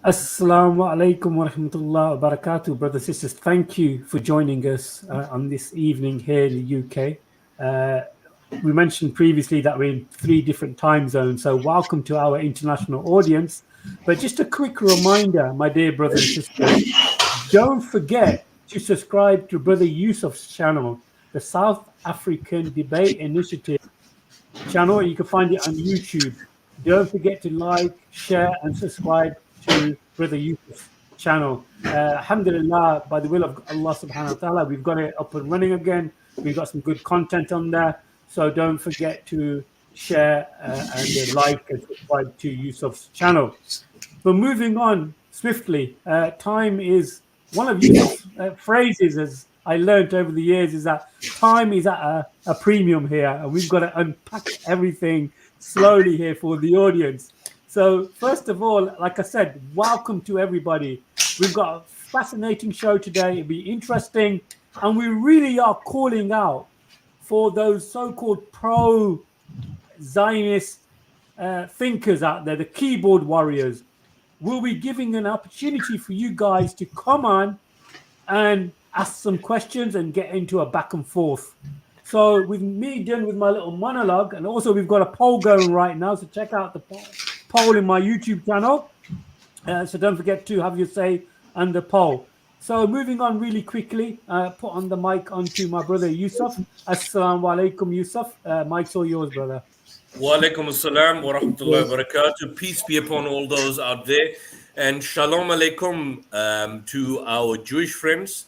Assalamu alaikum wa rahmatullah wa barakatuh, brothers and sisters. Thank you for joining us on this evening here in the UK. We mentioned previously that we're in 3 different time zones, so welcome to our international audience. But just a quick reminder, my dear brothers and sisters, don't forget to subscribe to Brother Yusuf's channel, the South African Debate Initiative channel. You can find it on YouTube. Don't forget to like, share, and subscribe to Brother Yusuf's channel. Alhamdulillah, by the will of Allah subhanahu wa ta'ala, we've got it up and running again. We've got some good content on there. So don't forget to share and like and subscribe to Yusuf's channel. But moving on swiftly, time is one of Yusuf's phrases, as I learned over the years, is that time is at a premium here, and we've got to unpack everything slowly here for the audience. So first of all, like I said, welcome to everybody. We've got a fascinating show today. It'll be interesting, and we really are calling out for those so-called pro-Zionist thinkers out there, the keyboard warriors. We'll be giving an opportunity for you guys to come on and ask some questions and get into a back and forth. So with me done with my little monologue, and also we've got a poll going right now, so check out the poll in my YouTube channel. So don't forget to have your say on the poll. So moving on really quickly, put on the mic onto my brother Yusuf. Assalamu alaikum, Yusuf. Mic's all yours, brother. Wa alaikum assalam wa rahmatullahi wa barakatuh. Peace be upon all those out there. And shalom alaikum to our Jewish friends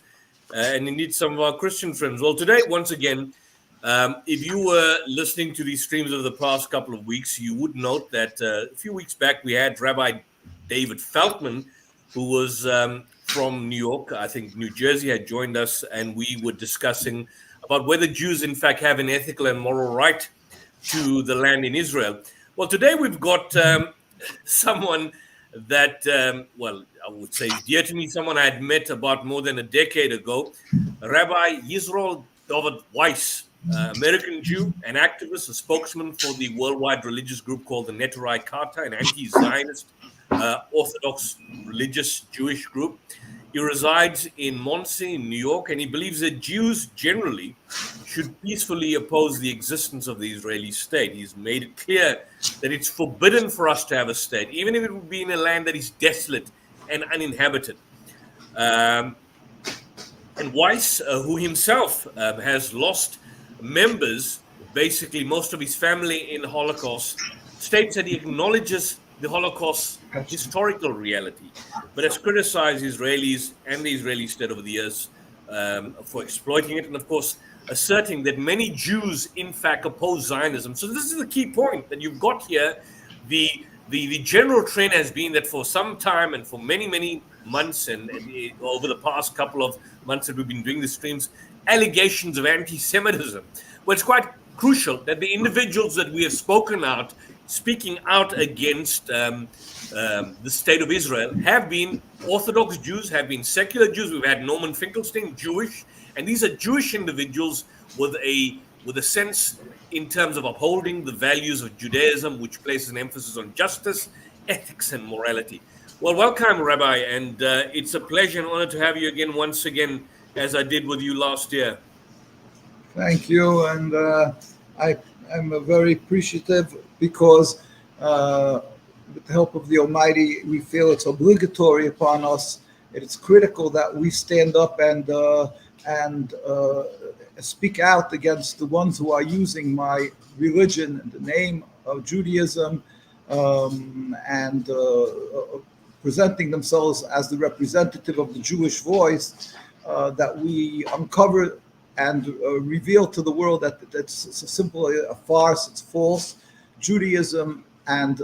and indeed some of our Christian friends. Well, today, once again, if you were listening to these streams over the past couple of weeks, you would note that a few weeks back we had Rabbi David Feldman, who was from New York, I think New Jersey, had joined us, and we were discussing about whether Jews, in fact, have an ethical and moral right to the land in Israel. Well, today we've got someone that, well, I would say is dear to me, someone I had met about more than a decade ago, Rabbi Yisroel Dovid Weiss, American Jew, an activist, a spokesman for the worldwide religious group called the Neturei Karta, an anti-Zionist Orthodox religious Jewish group. He resides in Monsey, in New York, and he believes that Jews generally should peacefully oppose the existence of the Israeli state. He's made it clear that it's forbidden for us to have a state, even if it would be in a land that is desolate and uninhabited. And Weiss, who himself has lost members, basically most of his family in the Holocaust, states that he acknowledges the Holocaust's historical reality, but has criticized Israelis and the Israeli state over the years for exploiting it, and of course asserting that many Jews in fact oppose Zionism. So this is the key point that you've got here. The general trend has been that for some time and for many months and over the past couple of months that we've been doing the streams, allegations of anti-Semitism. Well, it's quite crucial that the individuals that we have speaking out against the state of Israel have been Orthodox Jews, have been secular Jews. We've had Norman Finkelstein, Jewish, and these are Jewish individuals with a sense in terms of upholding the values of Judaism, which places an emphasis on justice, ethics, and morality. Well, welcome, Rabbi, and it's a pleasure and honor to have you again, once again, as I did with you last year. Thank you, and I'm very appreciative because with the help of the Almighty, we feel it's obligatory upon us. It's critical that we stand up and speak out against the ones who are using my religion in the name of Judaism and presenting themselves as the representative of the Jewish voice, that we uncover and reveal to the world that it's simply a farce, it's false. Judaism and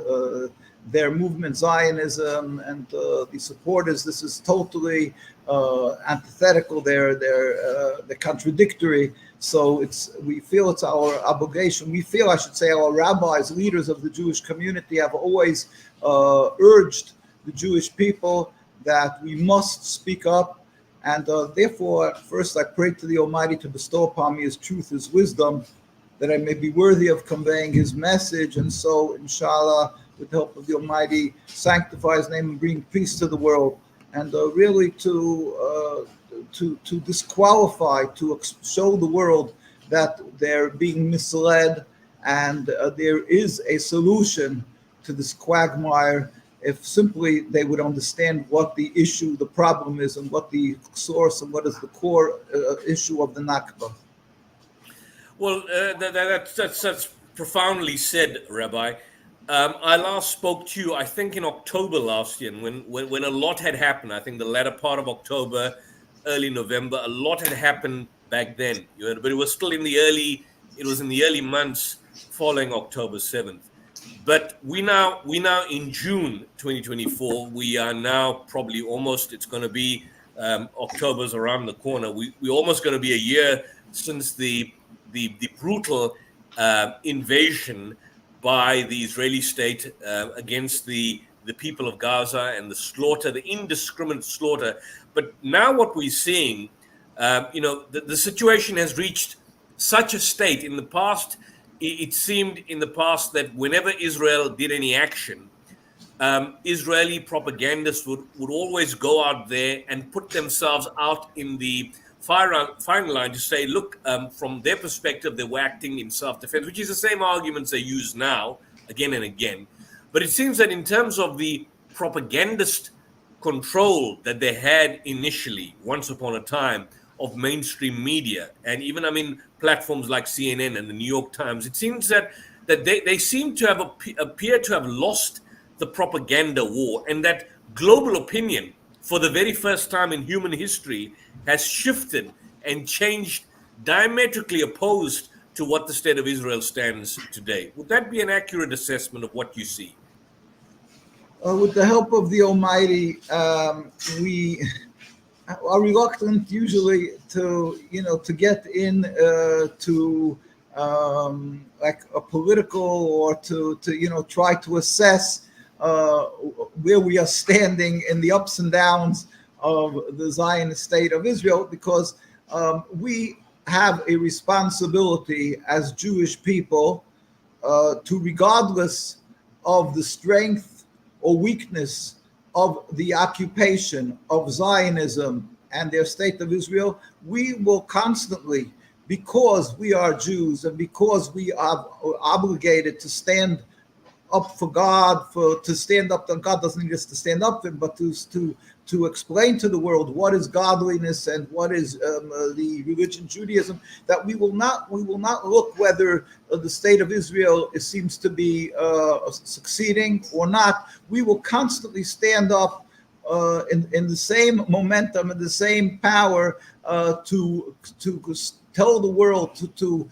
their movement, Zionism, and the supporters, this is totally antithetical, they're contradictory. So we feel it's our obligation. We feel, I should say, our rabbis, leaders of the Jewish community, have always urged the Jewish people that we must speak up. And therefore, first I pray to the Almighty to bestow upon me His truth, His wisdom, that I may be worthy of conveying His message. And so, inshallah, with the help of the Almighty, sanctify His name and bring peace to the world, and really to disqualify, to show the world that they're being misled, and there is a solution to this quagmire if simply they would understand what the issue, the problem is, and what the source and what is the core issue of the Nakba. Well, that's profoundly said, Rabbi. I last spoke to you, I think, in October last year, when a lot had happened. I think the latter part of October, early November, a lot had happened back then. But it was still in the early months following October 7th. But we now in June 2024, we are now probably almost, it's going to be October's around the corner. We're almost going to be a year since the brutal invasion by the Israeli state against the people of Gaza, and the slaughter, the indiscriminate slaughter. But now what we're seeing, the situation has reached such a state. In the past, it seemed in the past that whenever Israel did any action, Israeli propagandists would always go out there and put themselves out in the firing line to say, look, from their perspective, they were acting in self-defense, which is the same arguments they use now again and again. But it seems that in terms of the propagandist control that they had initially, once upon a time, of mainstream media, and even, platforms like CNN and the New York Times, it seems that they seem to have appear to have lost the propaganda war, and that global opinion, for the very first time in human history, has shifted and changed diametrically opposed to what the state of Israel stands today. Would that be an accurate assessment of what you see? With the help of the Almighty, we are reluctant usually to get in to like a political, or to try to assess where we are standing in the ups and downs of the Zionist state of Israel, because we have a responsibility as Jewish people to, regardless of the strength or weakness of the occupation of Zionism and their state of Israel, we will constantly, because we are Jews and because we are obligated to stand up for God, to stand up to God doesn't mean just to stand up for Him, but to explain to the world what is godliness and what is the religion Judaism, that we will not look whether the state of Israel seems to be succeeding or not. We will constantly stand up in the same momentum and the same power to tell the world, to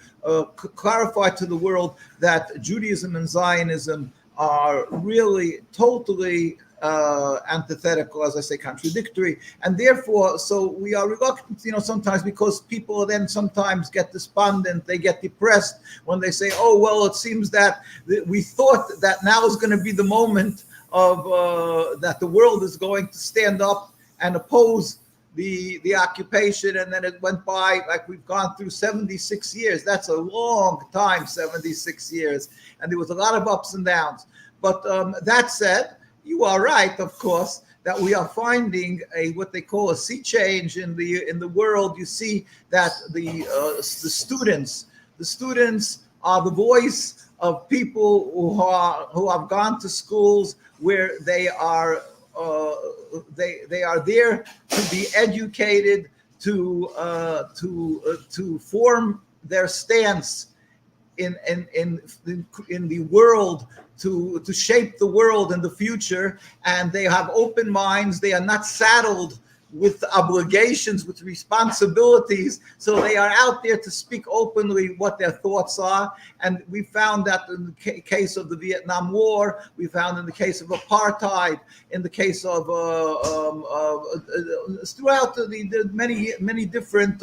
clarify to the world that Judaism and Zionism are really totally antithetical, as I say, contradictory, and therefore, so we are reluctant, sometimes, because people then sometimes get despondent, they get depressed when they say, oh, well, it seems that we thought that now is going to be the moment of that the world is going to stand up and oppose the occupation, and then it went by like we've gone through 76 years. That's a long time, 76 years, and there was a lot of ups and downs. But that said, you are right, of course, that we are finding what they call a sea change in the world. You see that the students are the voice of people who have gone to schools where they are there to be educated, to form their stance in the world, to shape the world in the future, and they have open minds. They are not saddled with obligations, with responsibilities, so they are out there to speak openly what their thoughts are. And we found that in the case of the Vietnam War, we found in the case of apartheid, in the case of throughout the many different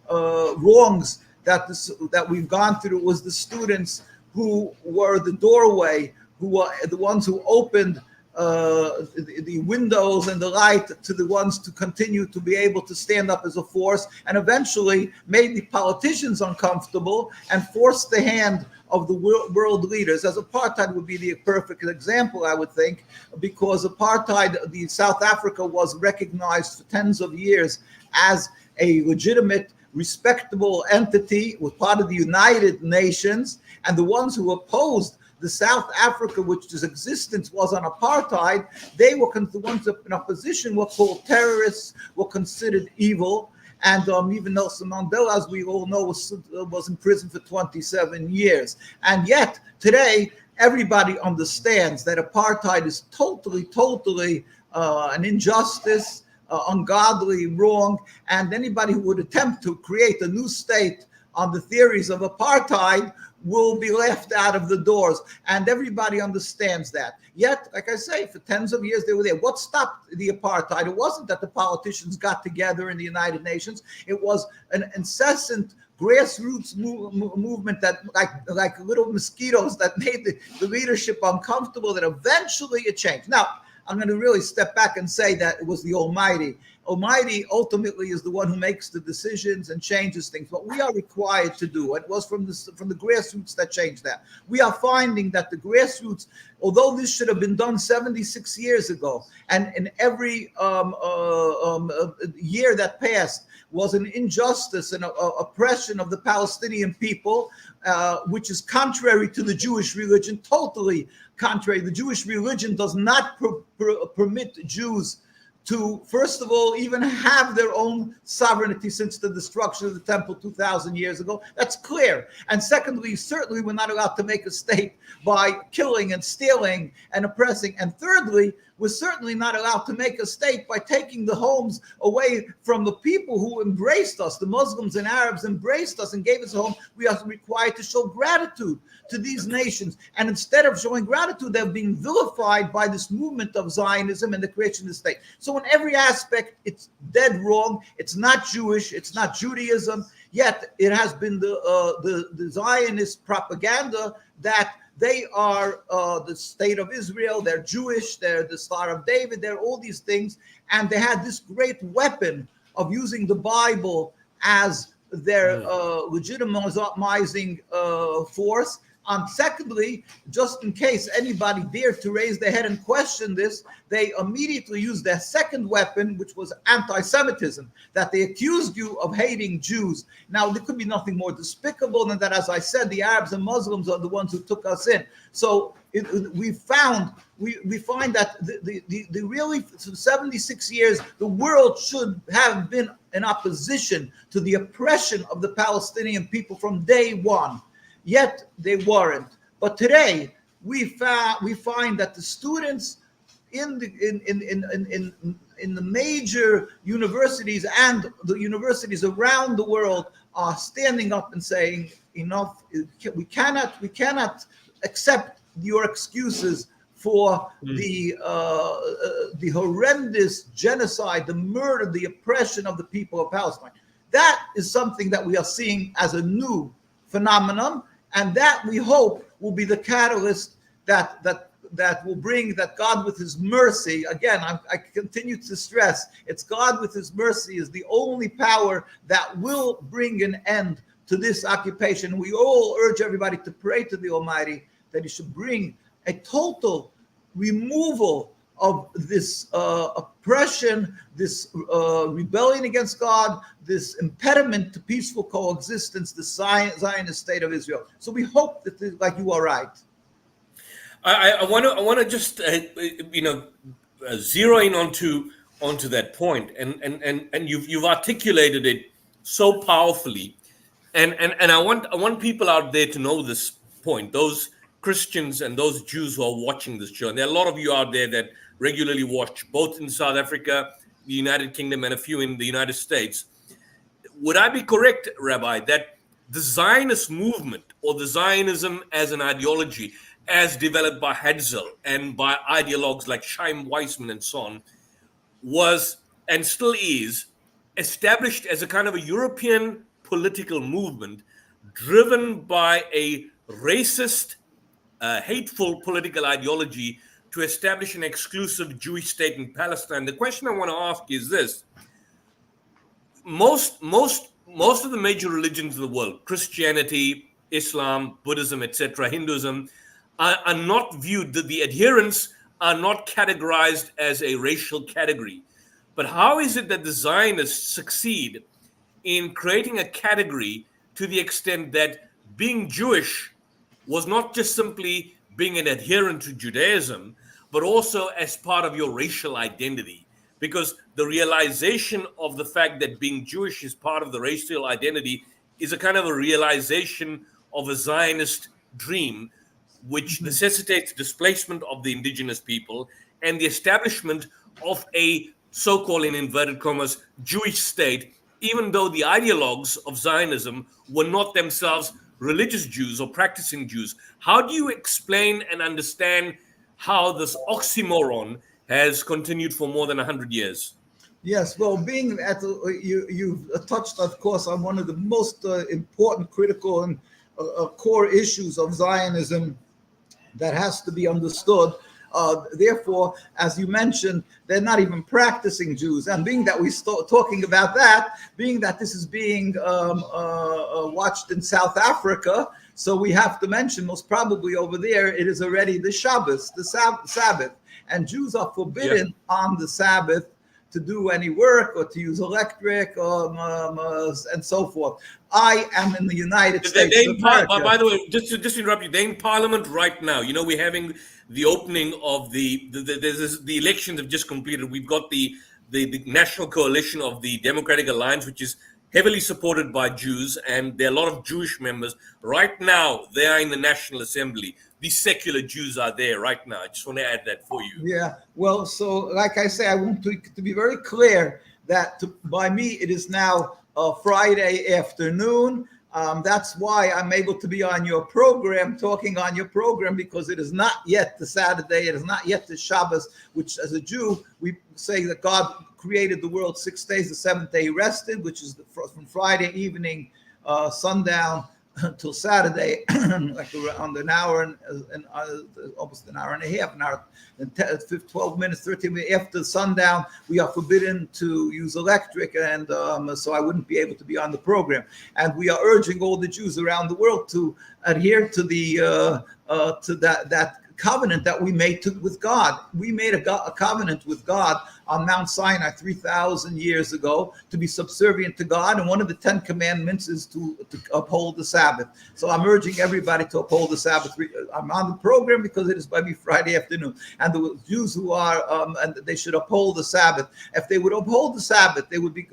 wrongs that we've gone through. It was the students who were the doorway, who were the ones who opened the windows and the light to the ones to continue to be able to stand up as a force, and eventually made the politicians uncomfortable and forced the hand of the world leaders. As apartheid would be the perfect example, I would think, because apartheid, the South Africa was recognized for tens of years as a legitimate, respectable entity, was part of the United Nations, and the ones who opposed the South Africa, which's existence was on apartheid, they were the ones in opposition were called terrorists, were considered evil. And even Nelson Mandela, as we all know, was in prison for 27 years. And yet, today, everybody understands that apartheid is totally an injustice, ungodly, wrong. And anybody who would attempt to create a new state on the theories of apartheid will be left out of the doors. And everybody understands that. Yet, like I say, for tens of years they were there. What stopped the apartheid? It wasn't that the politicians got together in the United Nations. It was an incessant grassroots movement that, like little mosquitoes, that made the leadership uncomfortable, that eventually it changed. Now, I'm going to really step back and say that it was the Almighty. Almighty ultimately is the one who makes the decisions and changes things. What we are required to do, and it was from the grassroots that changed that. We are finding that the grassroots, although this should have been done 76 years ago, and in every year that passed was an injustice and oppression of the Palestinian people, which is contrary to the Jewish religion, totally contrary. The Jewish religion does not permit Jews to, first of all, even have their own sovereignty since the destruction of the temple 2,000 years ago. That's clear. And secondly, certainly we're not allowed to make a state by killing and stealing and oppressing. And thirdly, we're certainly not allowed to make a state by taking the homes away from the people who embraced us. The Muslims and Arabs embraced us and gave us a home. We are required to show gratitude to these nations. And instead of showing gratitude, they're being vilified by this movement of Zionism and the creation of the state. So in every aspect, it's dead wrong. It's not Jewish. It's not Judaism. Yet it has been the Zionist propaganda that they are the state of Israel, they're Jewish, they're the Star of David, they're all these things. And they had this great weapon of using the Bible as their legitimizing force. Secondly, just in case anybody dared to raise their head and question this, they immediately used their second weapon, which was anti-Semitism, that they accused you of hating Jews. Now, there could be nothing more despicable than that. As I said, the Arabs and Muslims are the ones who took us in. So we find that the really, for 76 years, the world should have been in opposition to the oppression of the Palestinian people from day one. Yet they weren't. But today we find that the students in the major universities and the universities around the world are standing up and saying, enough. We cannot accept your excuses for the horrendous genocide, the murder, the oppression of the people of Palestine. That is something that we are seeing as a new phenomenon. And that, we hope, will be the catalyst that will bring, that God with his mercy, again, I continue to stress, it's God with his mercy is the only power that will bring an end to this occupation. We all urge everybody to pray to the Almighty that he should bring a total removal of this oppression, this rebellion against God, this impediment to peaceful coexistence, the Zionist state of Israel. So we hope that, like, you are right. I want to just zero in onto that point, and you've articulated it so powerfully, and I want people out there to know this point. Those Christians and those Jews who are watching this show, and there are a lot of you out there that regularly watch, both in South Africa, the United Kingdom, and a few in the United States. Would I be correct, Rabbi, that the Zionist movement, or the Zionism as an ideology, as developed by Herzl and by ideologues like Chaim Weizmann and so on, was and still is established as a kind of a European political movement driven by a racist, hateful political ideology to establish an exclusive Jewish state in Palestine. The question I want to ask is this. Most of the major religions of the world, Christianity, Islam, Buddhism, etc., Hinduism, are not viewed, the adherents are not categorized as a racial category. But how is it that the Zionists succeed in creating a category to the extent that being Jewish was not just simply being an adherent to Judaism, but also as part of your racial identity? Because the realization of the fact that being Jewish is part of the racial identity is a kind of a realization of a Zionist dream, which necessitates displacement of the indigenous people and the establishment of a so-called, in inverted commas, Jewish state, even though the ideologues of Zionism were not themselves religious Jews or practicing Jews. How do you explain and understand how this oxymoron has continued for more than 100 years? Yes, well, being at you've touched, of course, on one of the most important, critical, and core issues of Zionism that has to be understood. Therefore, as you mentioned, they're not even practicing Jews. And being that we start talking about that, being that this is being watched in South Africa, so we have to mention most probably over there, it is already the Shabbos, the Sabbath. And Jews are forbidden on the Sabbath to do any work or to use electric and so forth. I am in the United States of America. By the way, just to interrupt you, they're in Parliament right now. You know, we're having the opening of the elections have just completed. We've got the National Coalition of the Democratic Alliance, which is heavily supported by Jews, and there are a lot of Jewish members. Right now, they are in the National Assembly. These secular Jews are there right now. I just want to add that for you. Yeah, well, so like I say, I want to be very clear that by me, it is now Friday afternoon. That's why I'm able to be on your program, talking on your program, because it is not yet the Saturday. It is not yet the Shabbos, which as a Jew, we say that God created the world 6 days, the seventh day he rested, which is from Friday evening, sundown, until Saturday, like around an hour and almost an hour and a half, an hour and 12 minutes, 13 minutes after sundown, we are forbidden to use electric, and so I wouldn't be able to be on the program. And we are urging all the Jews around the world to adhere to the to that covenant that we made with God. We made a covenant with God on Mount Sinai 3,000 years ago to be subservient to God, and one of the 10 commandments is to uphold the Sabbath. So I'm urging everybody to uphold the Sabbath. I'm on the program because it is by me Friday afternoon, and the Jews who are and they should uphold the Sabbath. If they would uphold the Sabbath, they would be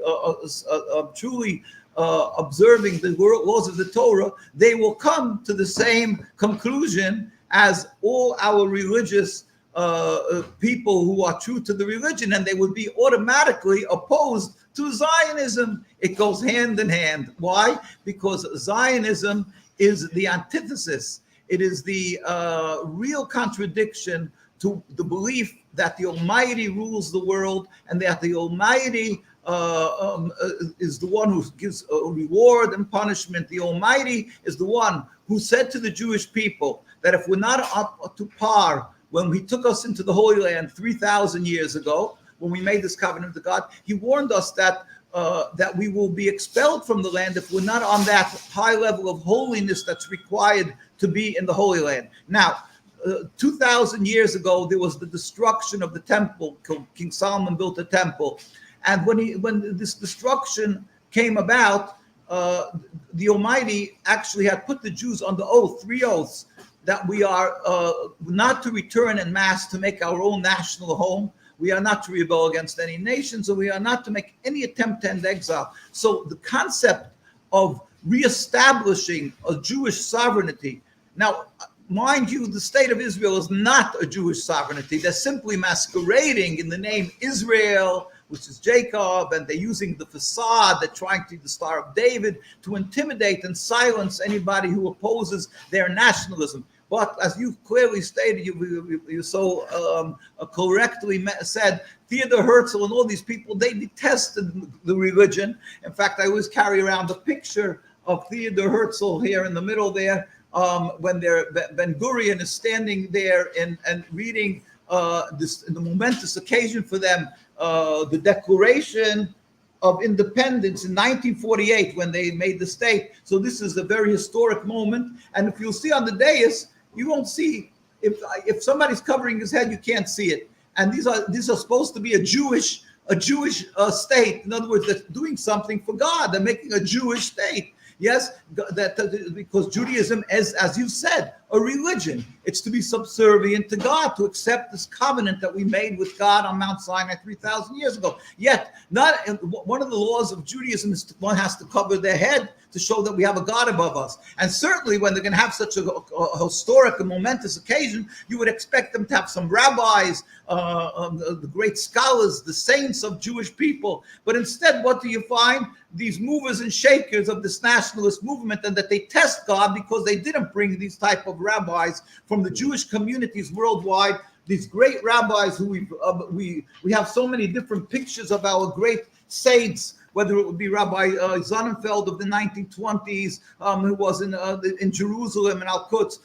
truly observing the laws of the Torah. They will come to the same conclusion as all our religious people who are true to the religion, and they would be automatically opposed to Zionism. It goes hand in hand. Why? Because Zionism is the antithesis. It is the real contradiction to the belief that the Almighty rules the world, and that the Almighty is the one who gives a reward and punishment. The Almighty is the one who said to the Jewish people that if we're not up to par when he took us into the Holy Land 3,000 years ago, when we made this covenant with God, he warned us that that we will be expelled from the land if we're not on that high level of holiness that's required to be in the Holy Land. Now, 2,000 years ago, there was the destruction of the temple. King Solomon built a temple. And when this destruction came about, the Almighty actually had put the Jews under oath, 3 oaths, that we are not to return en masse to make our own national home. We are not to rebel against any nations, and we are not to make any attempt to end exile. So the concept of reestablishing a Jewish sovereignty. Now, mind you, the state of Israel is not a Jewish sovereignty. They're simply masquerading in the name Israel, which is Jacob, and they're using the facade. They're trying to the Star of David to intimidate and silence anybody who opposes their nationalism. But as you clearly stated, you so correctly said, Theodor Herzl and all these people, they detested the religion. In fact, I always carry around a picture of Theodor Herzl here in the middle there, when Ben Gurion is standing there and reading the momentous occasion for them, the Declaration of Independence in 1948 when they made the state. So this is a very historic moment. And if you'll see on the dais, you won't see, if somebody's covering his head, you can't see it. And these are supposed to be a Jewish state. In other words, they're doing something for God. They're making a Jewish state. Yes, because Judaism is, as you said, a religion. It's to be subservient to God, to accept this covenant that we made with God on Mount Sinai 3,000 years ago. Yet, one of the laws of Judaism is one has to cover their head to show that we have a God above us. And certainly when they're going to have such a historic and momentous occasion, you would expect them to have some rabbis, the great scholars, the saints of Jewish people. But instead, what do you find? These movers and shakers of this nationalist movement, and that they test God because they didn't bring these type of rabbis from the Jewish communities worldwide. These great rabbis who we have so many different pictures of our great saints, whether it would be Rabbi Sonnenfeld of the 1920s, who was in Jerusalem and Al-Quds,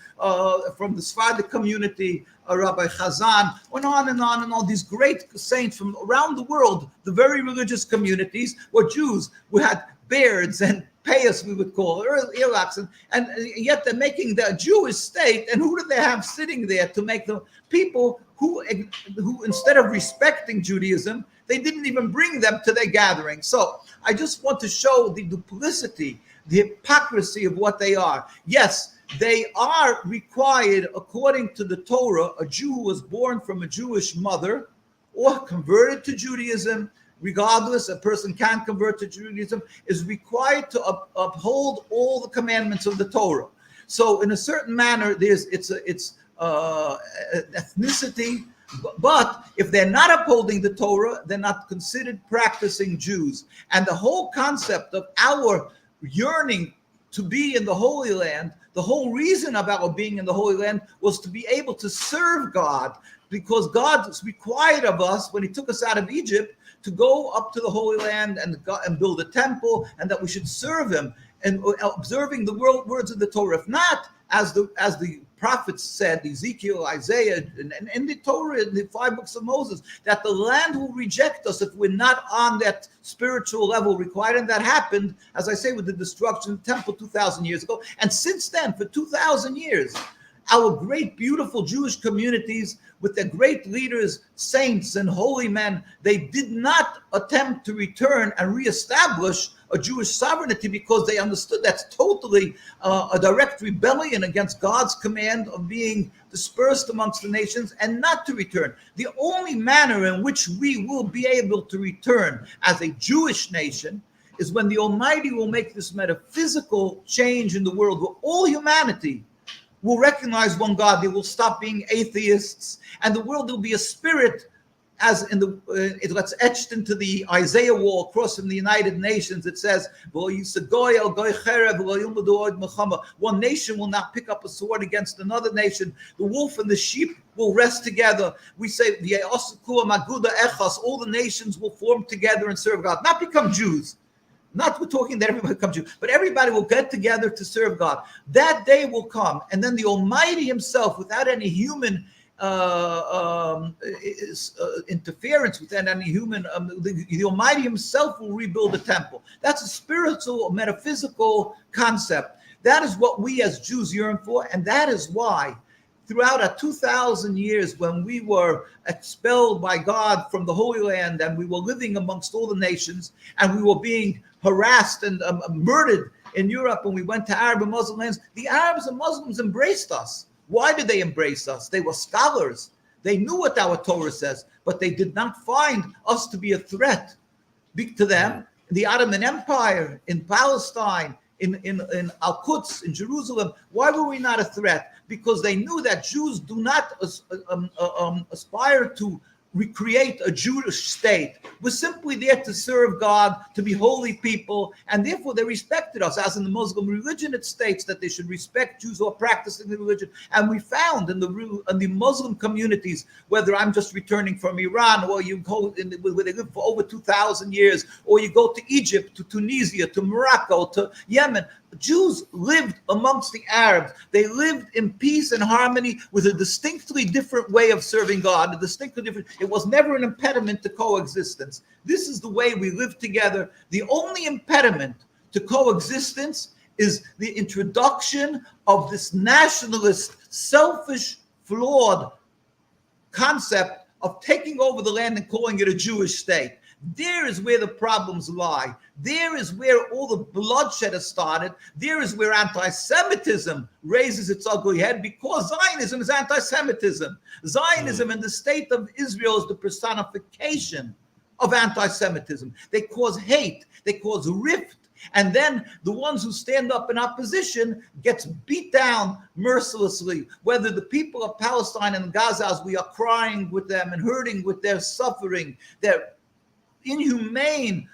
from the Sephardic community, Rabbi Chazan, and on and on and on. These great saints from around the world, the very religious communities, were Jews who had beards and payas, we would call it, or earlocks, and yet they're making the Jewish state. And who do they have sitting there to make them? People who instead of respecting Judaism, they didn't even bring them to their gathering. So I just want to show the duplicity, the hypocrisy of what they are. Yes, they are required, according to the Torah, a Jew who was born from a Jewish mother or converted to Judaism, regardless, a person can convert to Judaism, is required to uphold all the commandments of the Torah. So in a certain manner, it's ethnicity. But if they're not upholding the Torah, they're not considered practicing Jews. And the whole concept of our yearning to be in the Holy Land, the whole reason of our being in the Holy Land was to be able to serve God, because God required of us, when he took us out of Egypt, to go up to the Holy Land and build a temple, and that we should serve him and observing the words of the Torah. If not, as the prophets said, Ezekiel, Isaiah, and in the Torah, in the 5 books of Moses, that the land will reject us if we're not on that spiritual level required. And that happened, as I say, with the destruction of the temple 2,000 years ago. And since then, for 2,000 years, our great, beautiful Jewish communities, with their great leaders, saints and holy men, they did not attempt to return and reestablish a Jewish sovereignty, because they understood that's totally a direct rebellion against God's command of being dispersed amongst the nations and not to return. The only manner in which we will be able to return as a Jewish nation is when the Almighty will make this metaphysical change in the world, where all humanity will recognize one God. They will stop being atheists, and the world will be a spirit, as in it's etched into the Isaiah wall across from the United Nations. It says, one nation will not pick up a sword against another nation. The wolf and the sheep will rest together. We say, all the nations will form together and serve God, not become Jews. Not we're talking that everybody becomes Jew, but everybody will get together to serve God. That day will come, and then the Almighty himself, without any human interference, without any human, the Almighty himself will rebuild the temple. That's a spiritual, metaphysical concept. That is what we as Jews yearn for, and that is why throughout our 2,000 years, when we were expelled by God from the Holy Land, and we were living amongst all the nations, and we were being harassed and murdered in Europe, and we went to Arab and Muslim lands, the Arabs and Muslims embraced us. Why did they embrace us? They were scholars. They knew what our Torah says, but they did not find us to be a threat to them. The Ottoman Empire, in Palestine, in Al-Quds, in Jerusalem, why were we not a threat? Because they knew that Jews do not aspire to recreate a Jewish state. We're simply there to serve God, to be holy people, and therefore they respected us. As in the Muslim religion, it states that they should respect Jews who are practicing the religion. And we found in the Muslim communities, whether I'm just returning from Iran, or you go where they live for over 2,000 years, or you go to Egypt, to Tunisia, to Morocco, to Yemen, Jews lived amongst the Arabs. They lived in peace and harmony with a distinctly different way of serving God, a distinctly different. It was never an impediment to coexistence. This is the way we live together. The only impediment to coexistence is the introduction of this nationalist, selfish, flawed concept of taking over the land and calling it a Jewish state. There is where the problems lie. There is where all the bloodshed has started. There is where anti-Semitism raises its ugly head, because Zionism is anti-Semitism. Zionism and the state of Israel is the personification of anti-Semitism. They cause hate. They cause rift. And then the ones who stand up in opposition gets beat down mercilessly. Whether the people of Palestine and Gaza, as we are crying with them and hurting with their suffering, their inhumane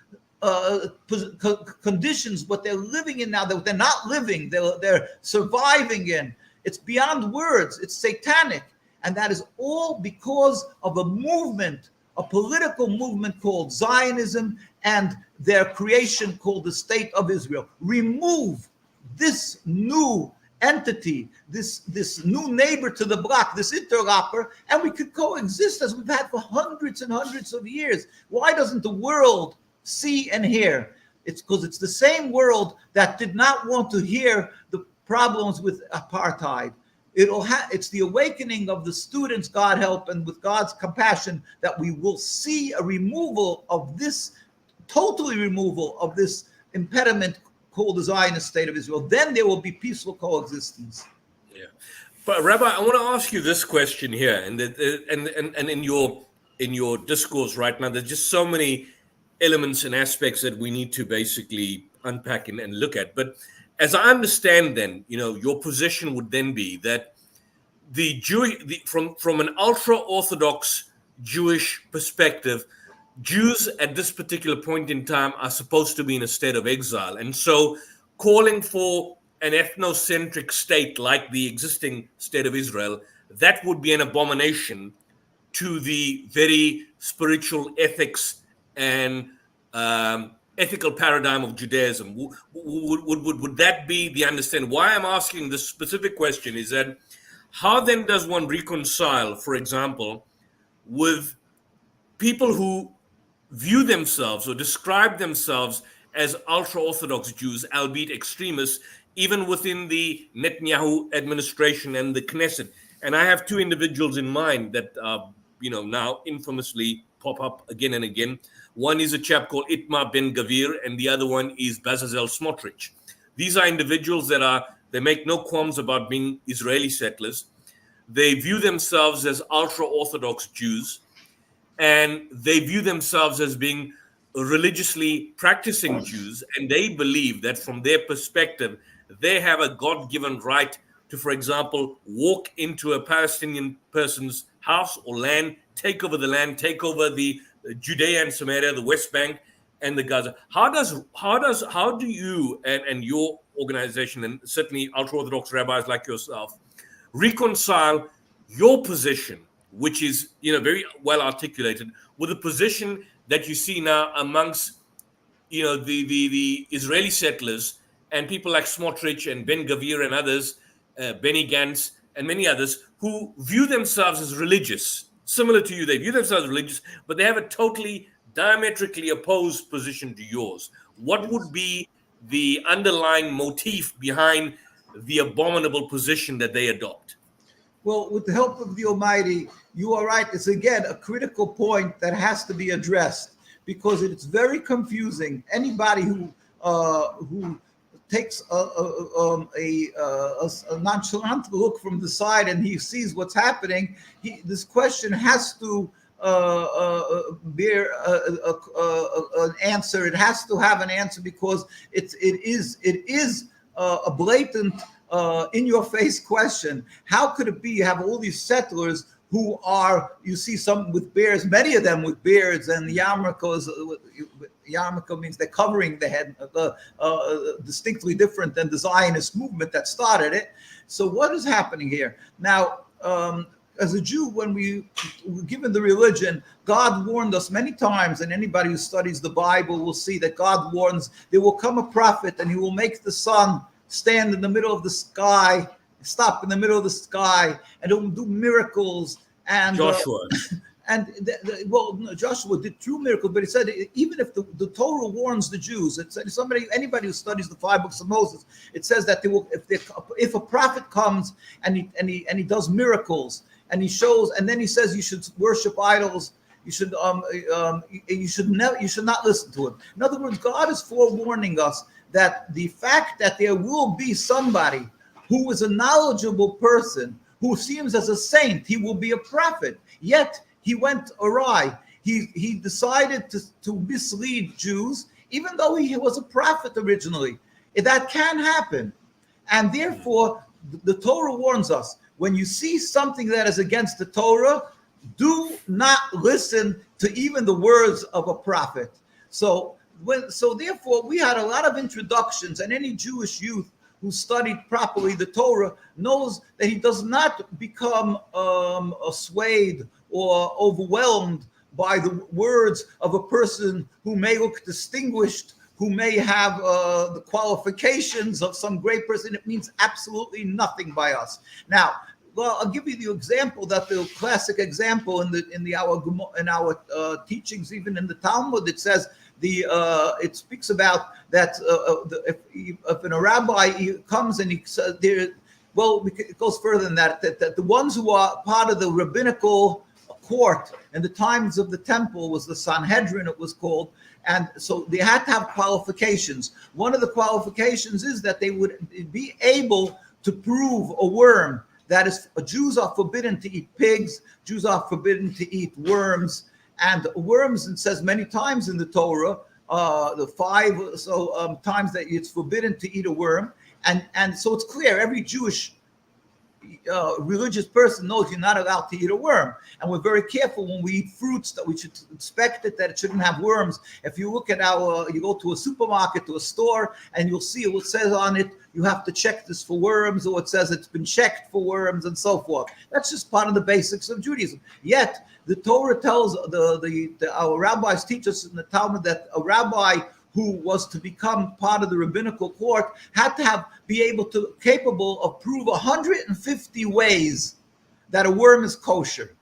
conditions, what they're living in now, that they're not living, they're surviving in. It's beyond words. It's satanic. And that is all because of a movement, a political movement called Zionism, and their creation called the State of Israel. Remove this new entity, this new neighbor to the block, this interloper, and we could coexist as we've had for hundreds and hundreds of years. Why doesn't the world see and hear? It's because it's the same world that did not want to hear the problems with apartheid. It's the awakening of the students, God help, and with God's compassion, that we will see a removal of this, totally removal of this impediment called the Zionist State of Israel. Then there will be peaceful coexistence. Yeah, but Rabbi, I want to ask you this question here, and in your discourse right now, there's just so many elements and aspects that we need to basically unpack and look at. But as I understand, then, your position would then be that from an ultra-Orthodox Jewish perspective, Jews at this particular point in time are supposed to be in a state of exile. And so calling for an ethnocentric state like the existing state of Israel, that would be an abomination to the very spiritual ethics and ethical paradigm of Judaism. Would that be the understanding? Why I'm asking this specific question is that how then does one reconcile, for example, with people who view themselves or describe themselves as ultra-Orthodox Jews, albeit extremists, even within the Netanyahu administration and the Knesset? And I have two individuals in mind that now infamously pop up again and again. One is a chap called Itamar Ben-Gvir, and the other one is Bezalel Smotrich. These are individuals they make no qualms about being Israeli settlers. They view themselves as ultra-Orthodox Jews, and they view themselves as being religiously practicing Jews, and they believe that from their perspective, they have a God-given right to, for example, walk into a Palestinian person's house or land, take over the land, take over the Judea and Samaria, the West Bank, and the Gaza. How do you and your organization, and certainly ultra-Orthodox rabbis like yourself, reconcile your position, which is very well articulated, with the position that you see now amongst the Israeli settlers and people like Smotrich and Ben-Gvir and others, Benny Gantz and many others, who view themselves as religious, similar to you? They view themselves as religious, but they have a totally diametrically opposed position to yours. What would be the underlying motif behind the abominable position that they adopt? Well, with the help of the Almighty, you are right. It's again a critical point that has to be addressed, because it's very confusing. Anybody who takes a nonchalant look from the side and he sees what's happening, this question has to bear an answer. It has to have an answer, because it is a blatant, in-your-face question. How could it be you have all these settlers who are, you see some with beards, many of them with beards, and yarmulke means they're covering the head, distinctly different than the Zionist movement that started it. So what is happening here? Now, as a Jew, when we were given the religion, God warned us many times, and anybody who studies the Bible will see that God warns there will come a prophet and he will make the sun stand in the middle of the sky, stop in the middle of the sky, and it will do miracles. And Joshua. Joshua did true miracles, but he said even if the Torah warns the Jews, it said anybody who studies the 5 books of Moses, it says that they will, if a prophet comes and he does miracles and he shows, and then he says you should worship idols, you should not listen to him. In other words, God is forewarning us that the fact that there will be somebody who is a knowledgeable person, who seems as a saint, he will be a prophet, yet he went awry. He decided to mislead Jews, even though he was a prophet originally. That can happen. And therefore, the Torah warns us, when you see something that is against the Torah, do not listen to even the words of a prophet. So therefore, we had a lot of introductions, and any Jewish youth who studied properly the Torah knows that he does not become swayed or overwhelmed by the words of a person who may look distinguished, who may have the qualifications of some great person. It means absolutely nothing by us. Now, well, I'll give you the example, that the classic example in our teachings, even in the Talmud. It says it speaks about that if a rabbi comes and he says it goes further than that the ones who are part of the rabbinical court in the times of the temple was the Sanhedrin, it was called, and so they had to have qualifications. One of the qualifications is that they would be able to prove a worm. That is, Jews are forbidden to eat pigs, Jews are forbidden to eat worms, and worms, it says many times in the Torah, the 5 times that it's forbidden to eat a worm, and so it's clear, every Jewish religious person knows you're not allowed to eat a worm, and we're very careful when we eat fruits that we should inspect it, that it shouldn't have worms. If you look at you go to a supermarket, to a store, and you'll see what says on it, you have to check this for worms, or it says it's been checked for worms, and so forth. That's just part of the basics of Judaism. Yet the Torah tells our rabbis teach us in the Talmud that a rabbi who was to become part of the rabbinical court had to be capable of prove 150 ways that a worm is kosher.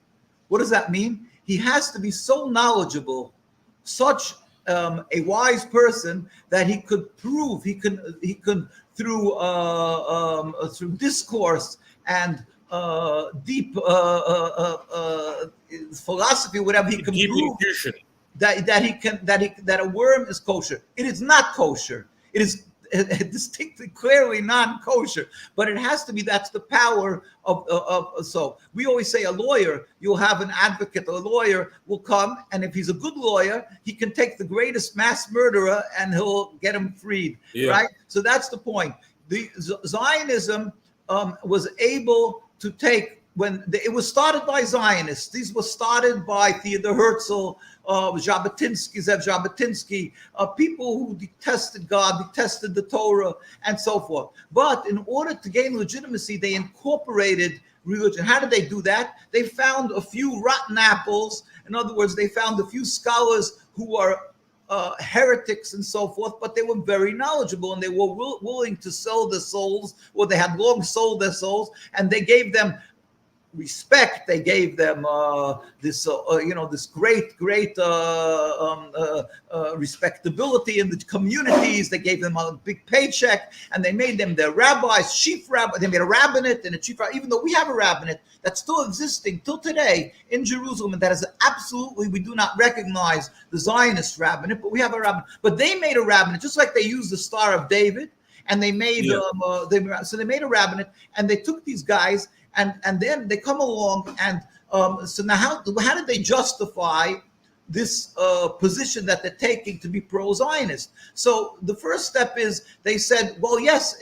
What does that mean? He has to be so knowledgeable, such a wise person, that he could prove, he can through discourse and deep philosophy, whatever, he can prove that a worm is kosher. It is not kosher. It is distinctly, clearly non-kosher. But it has to be. That's the power of. So we always say a lawyer, you'll have an advocate. A lawyer will come, and if he's a good lawyer, he can take the greatest mass murderer and he'll get him freed. Yeah. Right. So that's the point. The Zionism was able to take. It was started by Zionists. These were started by Theodor Herzl, Zev Jabotinsky, people who detested God, detested the Torah, and so forth. But in order to gain legitimacy, they incorporated religion. How did they do that? They found a few rotten apples. In other words, they found a few scholars who are heretics and so forth, but they were very knowledgeable, and they were willing to sell their souls, or they had long sold their souls, and they gave them respect. They gave them this great respectability in the communities. They gave them a big paycheck, and they made them their rabbis, chief rabbi. They made a rabbinate and a chief rabbi. Even though we have a rabbinate that's still existing till today in Jerusalem, and that is absolutely, we do not recognize the Zionist rabbinate, but we have a rabbinate. But they made a rabbinate, just like they used the Star of David, and they made so they made a rabbinate, and they took these guys. And then they come along, and so now how did they justify this position that they're taking to be pro-Zionist? So the first step is they said, well, yes,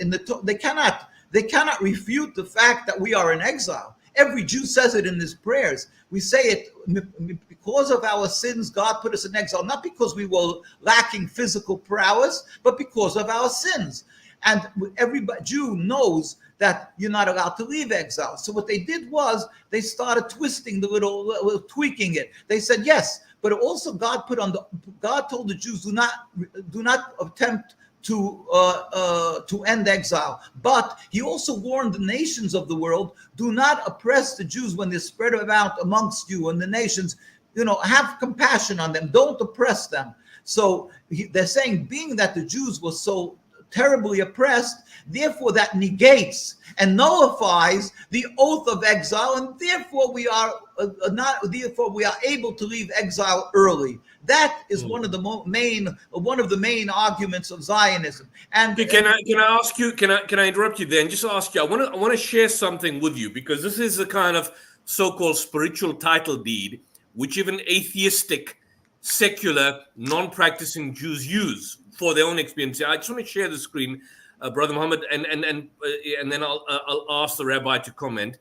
they cannot refute the fact that we are in exile. Every Jew says it in his prayers. We say it because of our sins, God put us in exile, not because we were lacking physical prowess, but because of our sins. And every Jew knows that you're not allowed to leave exile. So what they did was they started twisting the little tweaking it. They said, yes, but also God told the Jews, do not attempt to end exile. But he also warned the nations of the world, do not oppress the Jews when they're spread about amongst you and the nations. Have compassion on them. Don't oppress them. So they're saying, being that the Jews were so terribly oppressed, therefore that negates and nullifies the oath of exile, and therefore we are able to leave exile early. That is one of the main arguments of Zionism. And can I ask you? Can I interrupt you there and just ask you? I want to share something with you, because this is a kind of so-called spiritual title deed which even atheistic, secular, non-practicing Jews use for their own experience. I just want to share the screen, Brother Muhammad, and then I'll ask the Rabbi to comment.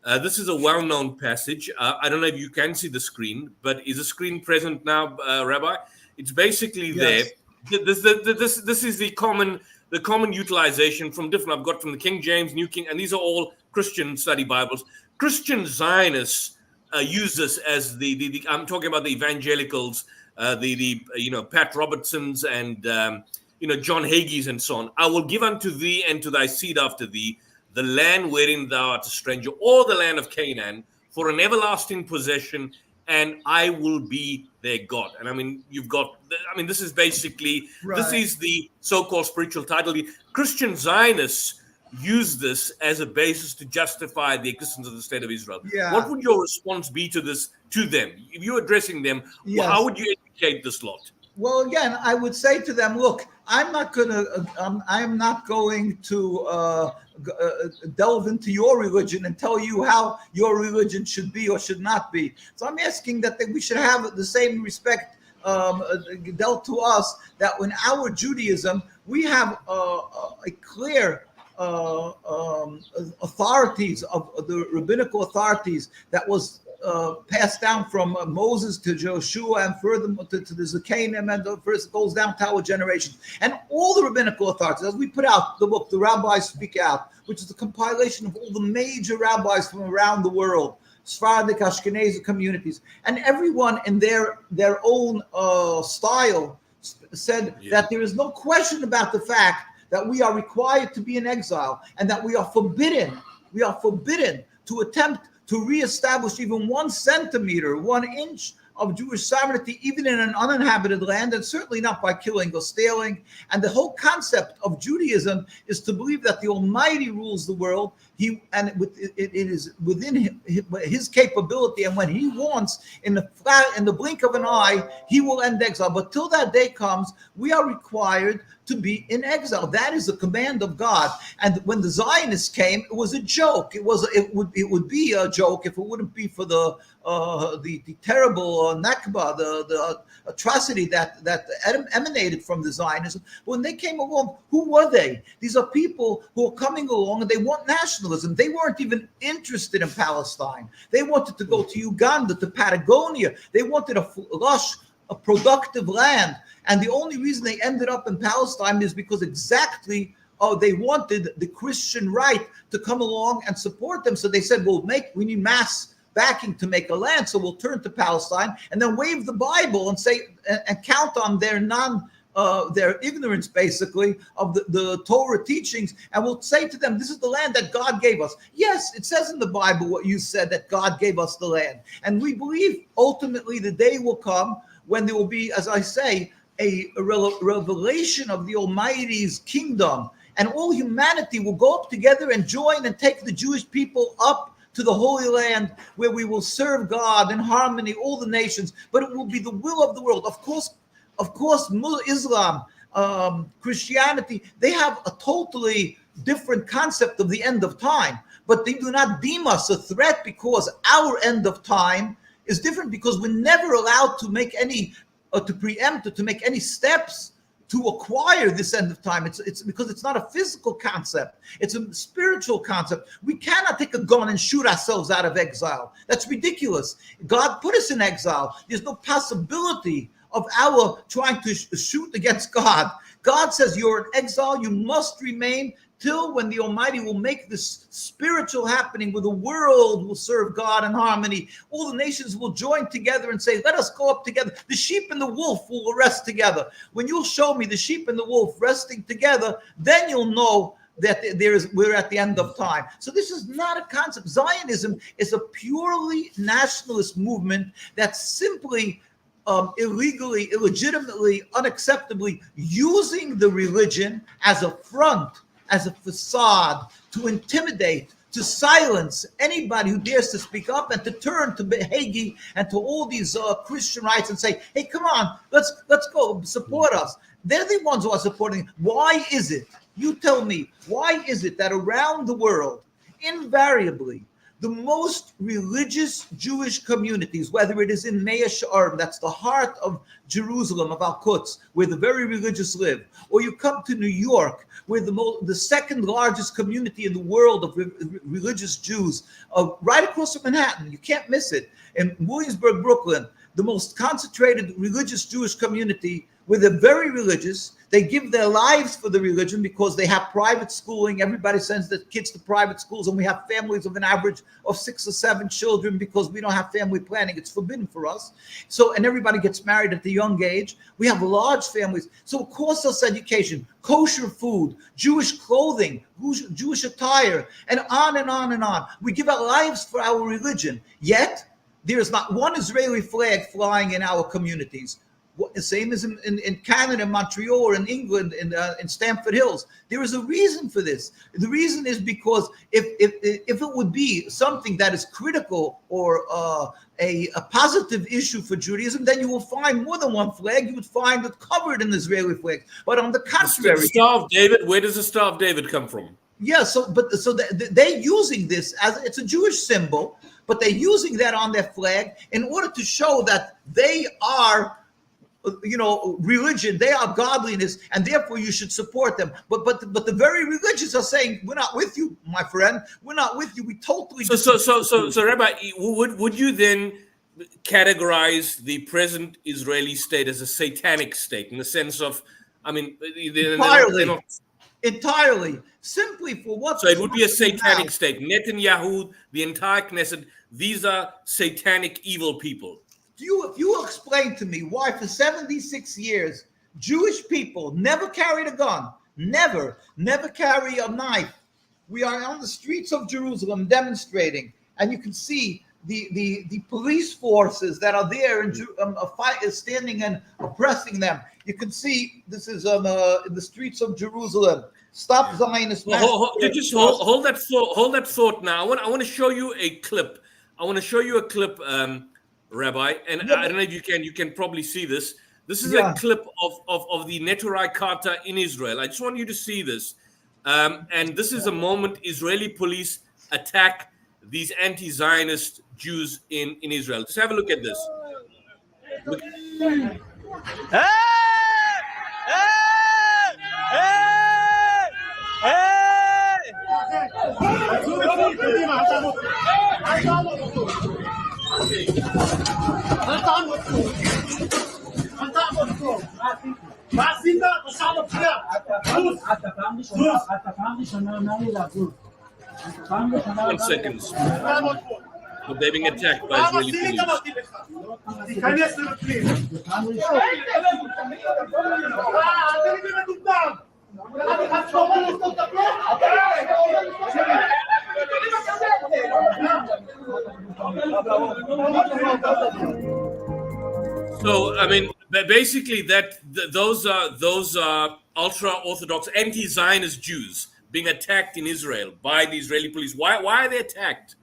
This is a well-known passage. I don't know if you can see the screen, but is the screen present now, Rabbi? It's basically yes. there. This is the common utilization from different. I've got from the King James, New King, and these are all Christian study Bibles. Christian Zionists use this as the I'm talking about the evangelicals, Pat Robertsons and John Hagee's and so on. I will give unto thee and to thy seed after thee the land wherein thou art a stranger, or the land of Canaan, for an everlasting possession, and I will be their God. And this is basically, right. This is the so-called spiritual title. Christian Zionists use this as a basis to justify the existence of the state of Israel. Yeah. What would your response be to this, to them? If you're addressing them, yes. How would you educate this lot? Well, again, I would say to them, look, I'm not going to delve into your religion and tell you how your religion should be or should not be. So I'm asking that we should have the same respect dealt to us, that in our Judaism, we have a clear authorities of the rabbinical authorities that was passed down from Moses to Joshua and further to the Zakanim, and first goes down to our generations. And all the rabbinical authorities, as we put out the book, The Rabbis Speak Out, which is a compilation of all the major rabbis from around the world, Sephardic, Ashkenazi communities, and everyone in their own style said that there is no question about the fact that we are required to be in exile, and that we are forbidden to attempt to reestablish even 1 centimeter, 1 inch of Jewish sovereignty, even in an uninhabited land, and certainly not by killing or stealing. And the whole concept of Judaism is to believe that the Almighty rules the world. It is within his capability, and when he wants, in the blink of an eye, he will end exile. But till that day comes, we are required to be in exile. That is the command of God. And when the Zionists came, it was a joke. It would be a joke if it wouldn't be for the terrible Nakba, the atrocity that emanated from the Zionism. When they came along, who were they? These are people who are coming along and they want nationalism. They weren't even interested in Palestine. They wanted to go to Uganda, to Patagonia. They wanted a lush, a productive land. And the only reason they ended up in Palestine is because they wanted the Christian right to come along and support them. So they said, we need mass backing to make a land, so we'll turn to Palestine and then wave the Bible and say and count on their ignorance, basically, of the Torah teachings, and we'll say to them, this is the land that God gave us. Yes, it says in the Bible what you said, that God gave us the land. And we believe ultimately the day will come when there will be, as I say, a revelation of the Almighty's kingdom, and all humanity will go up together and join and take the Jewish people up to the Holy Land, where we will serve God in harmony, all the nations, but it will be the will of the world. Of course, Islam, Christianity, they have a totally different concept of the end of time, but they do not deem us a threat, because our end of time is different, because we're never allowed to make any, to preempt or to make any steps to acquire this end of time. It's because it's not a physical concept. It's a spiritual concept. We cannot take a gun and shoot ourselves out of exile. That's ridiculous. God put us in exile. There's no possibility of our trying to shoot against God. God says you're in exile. You must remain till when the Almighty will make this spiritual happening where the world will serve God in harmony. All the nations will join together and say, let us go up together. The sheep and the wolf will rest together. When you'll show me the sheep and the wolf resting together, then you'll know that we're at the end of time. So this is not a concept. Zionism is a purely nationalist movement that's simply illegally, illegitimately, unacceptably using the religion as a front, as a facade, to intimidate, to silence anybody who dares to speak up, and to turn to Hagee and to all these Christian rights and say, hey, come on, let's go, support us. They're the ones who are supporting. Why is it, you tell me, why is it that around the world, invariably, the most religious Jewish communities, whether it is in Mea She'arim, that's the heart of Jerusalem, of Al-Quds, where the very religious live, or you come to New York, where the second largest community in the world of religious Jews, right across from Manhattan, you can't miss it, in Williamsburg, Brooklyn, the most concentrated religious Jewish community, where they're very religious. They give their lives for the religion because they have private schooling. Everybody sends their kids to private schools, and we have families of an average of 6 or 7 children because we don't have family planning. It's forbidden for us. So, and everybody gets married at the young age. We have large families. So it costs us education, kosher food, Jewish clothing, Jewish attire, and on and on and on. We give our lives for our religion. Yet, there is not one Israeli flag flying in our communities. The same as in Canada, Montreal, or in England, in Stamford Hills. There is a reason for this. The reason is because if it would be something that is critical or a positive issue for Judaism, then you will find more than one flag. You would find it covered in Israeli flags. But on the contrary, the Star of David. Where does the Star of David come from? Yeah, so they're using this as it's a Jewish symbol, but they're using that on their flag in order to show that they are, religion, they are godliness, and therefore you should support them. But the very religious are saying, we're not with you, my friend. We're not with you. We totally. So Rabbi, would you then categorize the present Israeli state as a satanic state in the sense of, entirely, simply for what? So it would be a satanic state. Netanyahu, the entire Knesset, these are satanic evil people. If you explain to me why for 76 years Jewish people never carried a gun, never carry a knife. We are on the streets of Jerusalem demonstrating, and you can see the police forces that are there and standing and oppressing them. You can see this is in the streets of Jerusalem. Stop Zionist. Hold that thought now. I want to show you a clip. Rabbi, and I don't know if you can probably see this. This is a clip of the Neturai Kata in Israel. I just want you to see this. And this is a moment Israeli police attack these anti-Zionist Jews in Israel. Just have a look at this. Look. One second. So they're being attacked by Israeli So basically those are ultra-Orthodox anti-Zionist Jews being attacked in Israel by the Israeli police. Why are they attacked?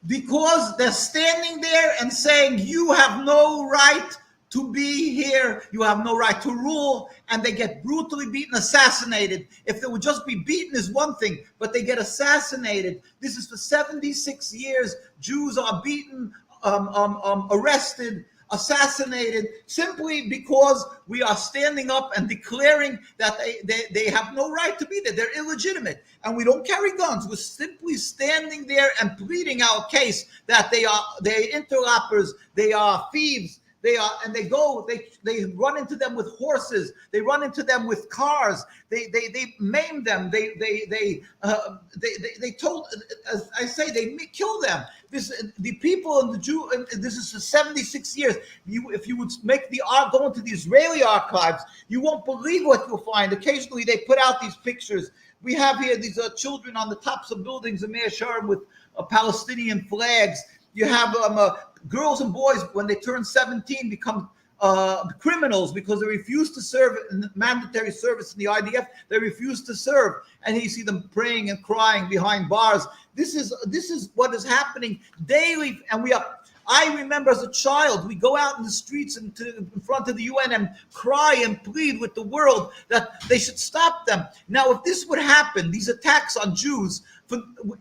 Because they're standing there and saying, you have no right to be here, you have no right to rule, and they get brutally beaten, assassinated. If they would just be beaten is one thing, but they get assassinated. This is for 76 years. Jews are beaten, arrested, assassinated simply because we are standing up and declaring that they have no right to be there. They're illegitimate. And we don't carry guns. We're simply standing there and pleading our case that they're interlopers, they are thieves, they run into them with horses, they run into them with cars, they maim them, they told, as I say, they kill them. The people and the Jew, and this is for 76 years. If you would go into the Israeli archives, you won't believe what you'll find. Occasionally they put out these pictures. We have here these children on the tops of buildings in Meir Sharm with Palestinian flags. You have girls and boys, when they turn 17, become criminals because they refuse to serve in mandatory service in the IDF. They refuse to serve, and you see them praying and crying behind bars. This is what is happening daily, and I remember as a child, we go out in the streets and in front of the UN and cry and plead with the world that they should stop them. Now, if this would happen, these attacks on Jews,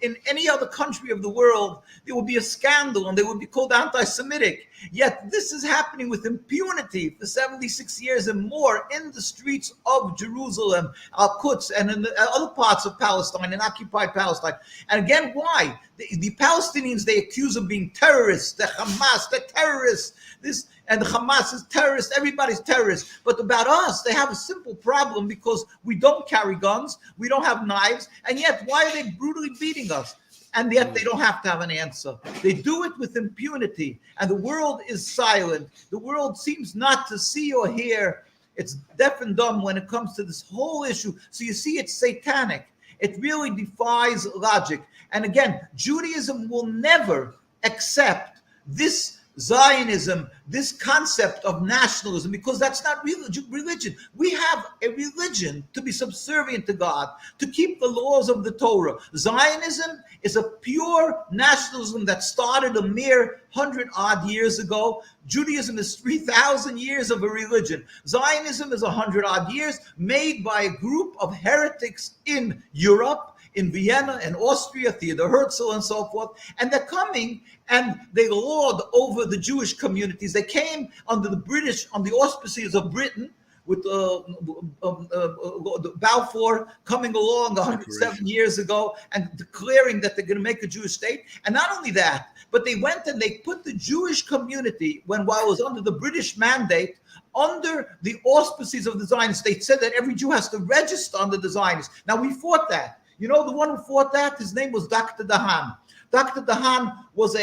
in any other country of the world, it would be a scandal and they would be called anti-Semitic. Yet this is happening with impunity for 76 years and more in the streets of Jerusalem, Al-Quds, and in the other parts of Palestine, in occupied Palestine. And again, why? The Palestinians, they accuse of being terrorists, the Hamas, they're terrorists. And the Hamas is terrorist, everybody's terrorist. But about us, they have a simple problem because we don't carry guns, we don't have knives, and yet why are they brutally beating us? And yet they don't have to have an answer. They do it with impunity, and the world is silent. The world seems not to see or hear. It's deaf and dumb when it comes to this whole issue. So you see, it's satanic. It really defies logic. And again, Judaism will never accept this Zionism, this concept of nationalism, because that's not religion. We have a religion to be subservient to God, to keep the laws of the Torah. Zionism is a pure nationalism that started a mere 100-odd years ago. Judaism is 3,000 years of a religion. Zionism is 100-odd years, made by a group of heretics in Europe, in Vienna and Austria, Theodor Herzl and so forth, and they're coming and they lord over the Jewish communities. They came under the British, on the auspices of Britain, with Balfour coming along 107 years ago and declaring that they're going to make a Jewish state. And not only that, but they went and they put the Jewish community, while it was under the British mandate, under the auspices of the Zionists. They said that every Jew has to register under the Zionists. Now, we fought that. You know, the one who fought that, his name was Dr. Dahan. Dr. Dahan was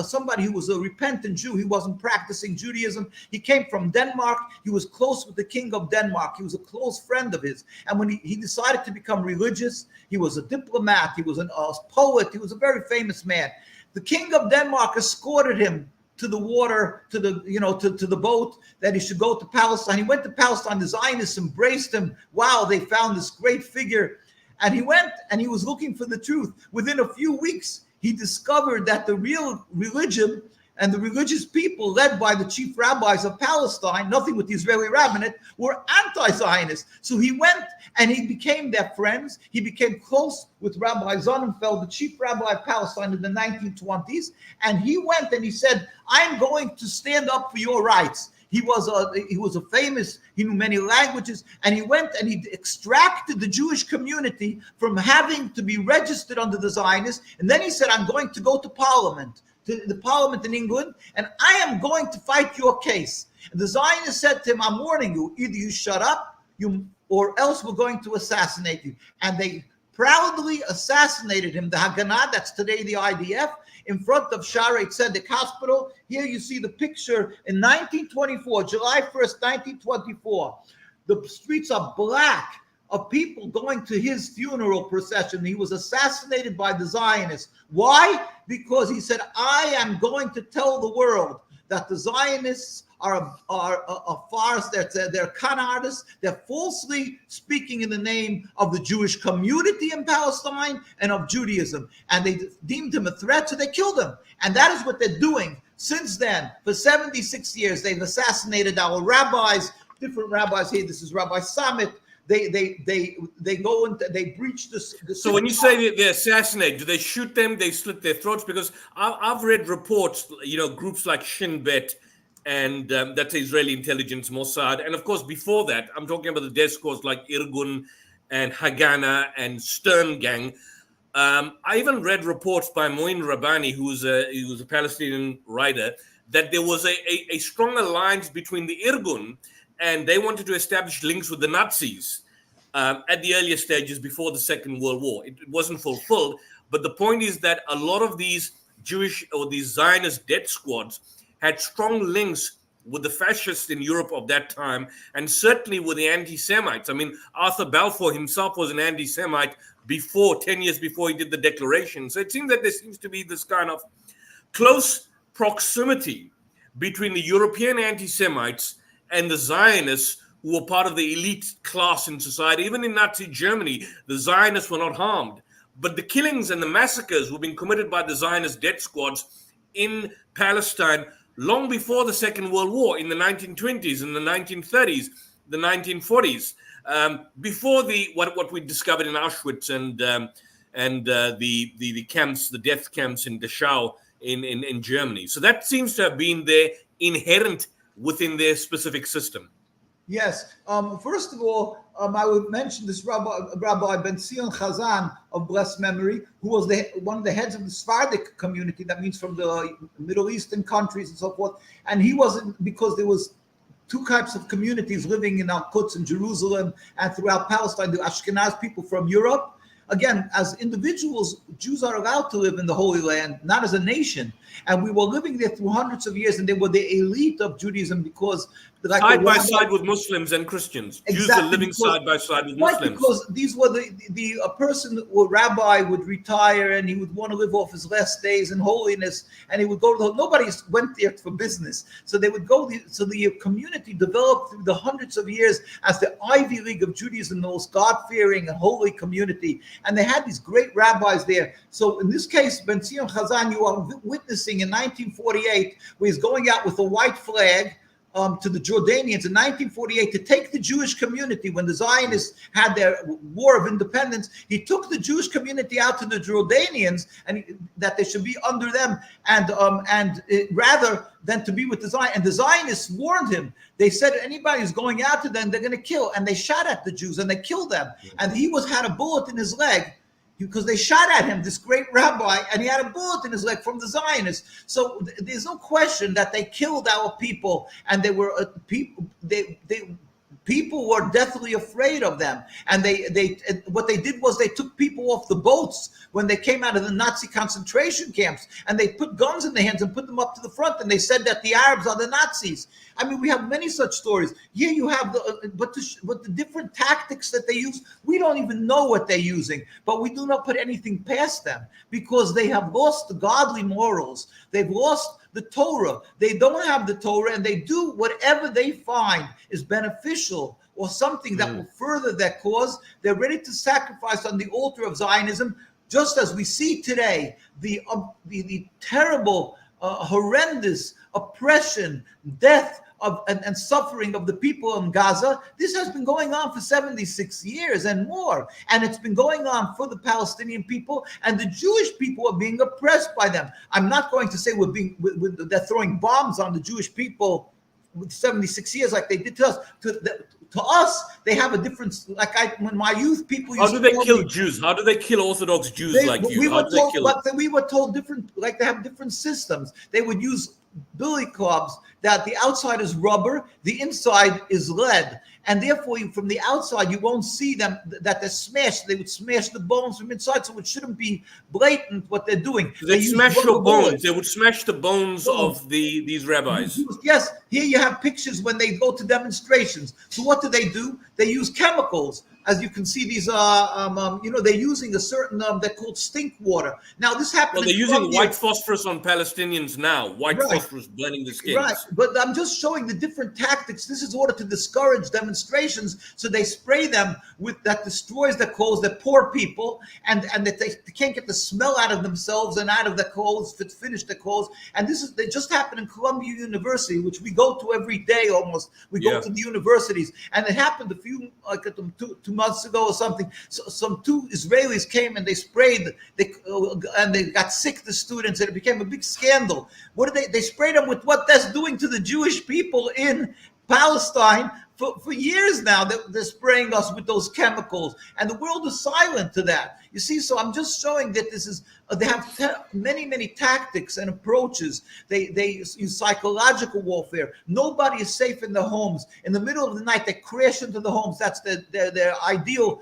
somebody who was a repentant Jew. He wasn't practicing Judaism. He came from Denmark. He was close with the king of Denmark. He was a close friend of his. And when he decided to become religious, he was a diplomat. He was a poet. He was a very famous man. The king of Denmark escorted him to the water, to the boat, that he should go to Palestine. He went to Palestine. The Zionists embraced him. Wow, they found this great figure. And he went and he was looking for the truth. Within a few weeks, he discovered that the real religion and the religious people led by the chief rabbis of Palestine, nothing with the Israeli rabbinate, were anti-Zionist. So he went and he became their friends. He became close with Rabbi Sonnenfeld, the chief rabbi of Palestine in the 1920s. And he went and he said, I'm going to stand up for your rights. He was a famous, he knew many languages, and he went and he extracted the Jewish community from having to be registered under the Zionists. And then he said, I'm going to go to Parliament, to the Parliament in England, and I am going to fight your case. And the Zionists said to him, I'm warning you, either you shut up, or else we're going to assassinate you. And they proudly assassinated him. The Haganah, that's today the IDF, in front of Shaarei Tzedek Hospital. Here you see the picture in 1924, July 1st, 1924. The streets are black of people going to his funeral procession. He was assassinated by the Zionists. Why? Because he said, I am going to tell the world that the Zionists are a farce. They're con artists. They're falsely speaking in the name of the Jewish community in Palestine and of Judaism. And they deemed him a threat, so they killed him. And that is what they're doing since then. For 76 years, they've assassinated our rabbis, different rabbis here. This is Rabbi Samit, They go and they breach this. So when you say they assassinate, do they shoot them? They slit their throats? Because I've read reports, groups like Shin Bet, and that's Israeli intelligence, Mossad, and of course before that, I'm talking about the death squads like Irgun and Haganah and Stern Gang. I even read reports by Moin Rabbani, who was a Palestinian writer, that there was a strong alliance between the Irgun, and they wanted to establish links with the Nazis at the earlier stages before the Second World War. It wasn't fulfilled, but the point is that a lot of these Jewish or these Zionist death squads had strong links with the fascists in Europe of that time, and certainly with the anti-Semites. I mean, Arthur Balfour himself was an anti-Semite 10 years before he did the declaration. So it seems that there seems to be this kind of close proximity between the European anti-Semites and the Zionists, who were part of the elite class in society. Even in Nazi Germany, the Zionists were not harmed. But the killings and the massacres were being committed by the Zionist death squads in Palestine long before the Second World War, in the 1920s, in the 1930s, the 1940s, before what we discovered in Auschwitz and the camps, the death camps in Dachau in Germany. So that seems to have been there, inherent within their specific system. Yes. First of all, I would mention this Rabbi Ben Zion Chazan of blessed memory, who was one of the heads of the Sephardic community, that means from the Middle Eastern countries and so forth. And he wasn't, because there was two types of communities living in Al-Quds and Jerusalem and throughout Palestine, the Ashkenaz people from Europe. Again, as individuals, Jews are allowed to live in the Holy Land, not as a nation. And we were living there through hundreds of years, and they were the elite of Judaism because... side by side with Muslims and Christians. Exactly, Jews are living side by side with Muslims. Right, because these were a person, a rabbi would retire and he would want to live off his last days in holiness, and he would go to nobody went there for business. So they would go, so the community developed through the hundreds of years as the Ivy League of Judaism, the most God-fearing and holy community. And they had these great rabbis there. So in this case, Ben Zion Chazan, you are witnessing in 1948, where he's going out with a white flag to the Jordanians in 1948 to take the Jewish community. When the Zionists had their war of independence, he took the Jewish community out to the Jordanians, and that they should be under them, and rather than to be with the Zionists. And the Zionists warned him. They said anybody who's going out to them, they're going to kill. And they shot at the Jews and they killed them. And he had a bullet in his leg, because they shot at him, this great rabbi, and he had a bullet in his leg from the Zionists. So there's no question that they killed our people, and they were people were deathly afraid of them. And what they did was they took people off the boats when they came out of the Nazi concentration camps, and they put guns in their hands and put them up to the front, and they said that the Arabs are the Nazis. I mean, we have many such stories. Here you have but the different tactics that they use, we don't even know what they're using, but we do not put anything past them, because they have lost the godly morals. They've lost the Torah. They don't have the Torah, and they do whatever they find is beneficial or something that will further their cause. They're ready to sacrifice on the altar of Zionism, just as we see today the terrible, horrendous oppression, death and suffering of the people in Gaza. This has been going on for 76 years and more. And it's been going on for the Palestinian people, and the Jewish people are being oppressed by them. I'm not going to say they're throwing bombs on the Jewish people with 76 years like they did to us. To us, they have a difference. When my youth people used How do they kill Jews? How do they kill Orthodox Jews like you? We were told different, like they have different systems. They would use billy clubs, that the outside is rubber, the inside is lead, and therefore from the outside you won't see them, that they're smashed. They would smash the bones from inside, so it shouldn't be blatant what they're doing. They smash your bones. They would smash the bones of these rabbis. Yes, here you have pictures when they go to demonstrations. So what do? They use chemicals as you can see, these they're using a certain they're called stink water. Now this happened. Well, they're in using Colombia. white phosphorus on Palestinians now. White phosphorus burning the skins. Right, but I'm just showing the different tactics. This is in order to discourage demonstrations. So they spray them with that destroys their clothes. They're poor people, and that they can't get the smell out of themselves and out of their clothes to finish their clothes. And they just happened in Columbia University, which we go to every day almost. We go to the universities, and it happened a few two months ago or something. So some two Israelis came and they sprayed, and they got sick, the students, and it became a big scandal. What did they sprayed them with what that's doing to the Jewish people in Palestine for years now. They're spraying us with those chemicals, and the world is silent to that. You see, so I'm just showing that this is they have many tactics and approaches. They use psychological warfare. Nobody is safe in their homes. In the middle of the night, they crash into the homes. That's their ideal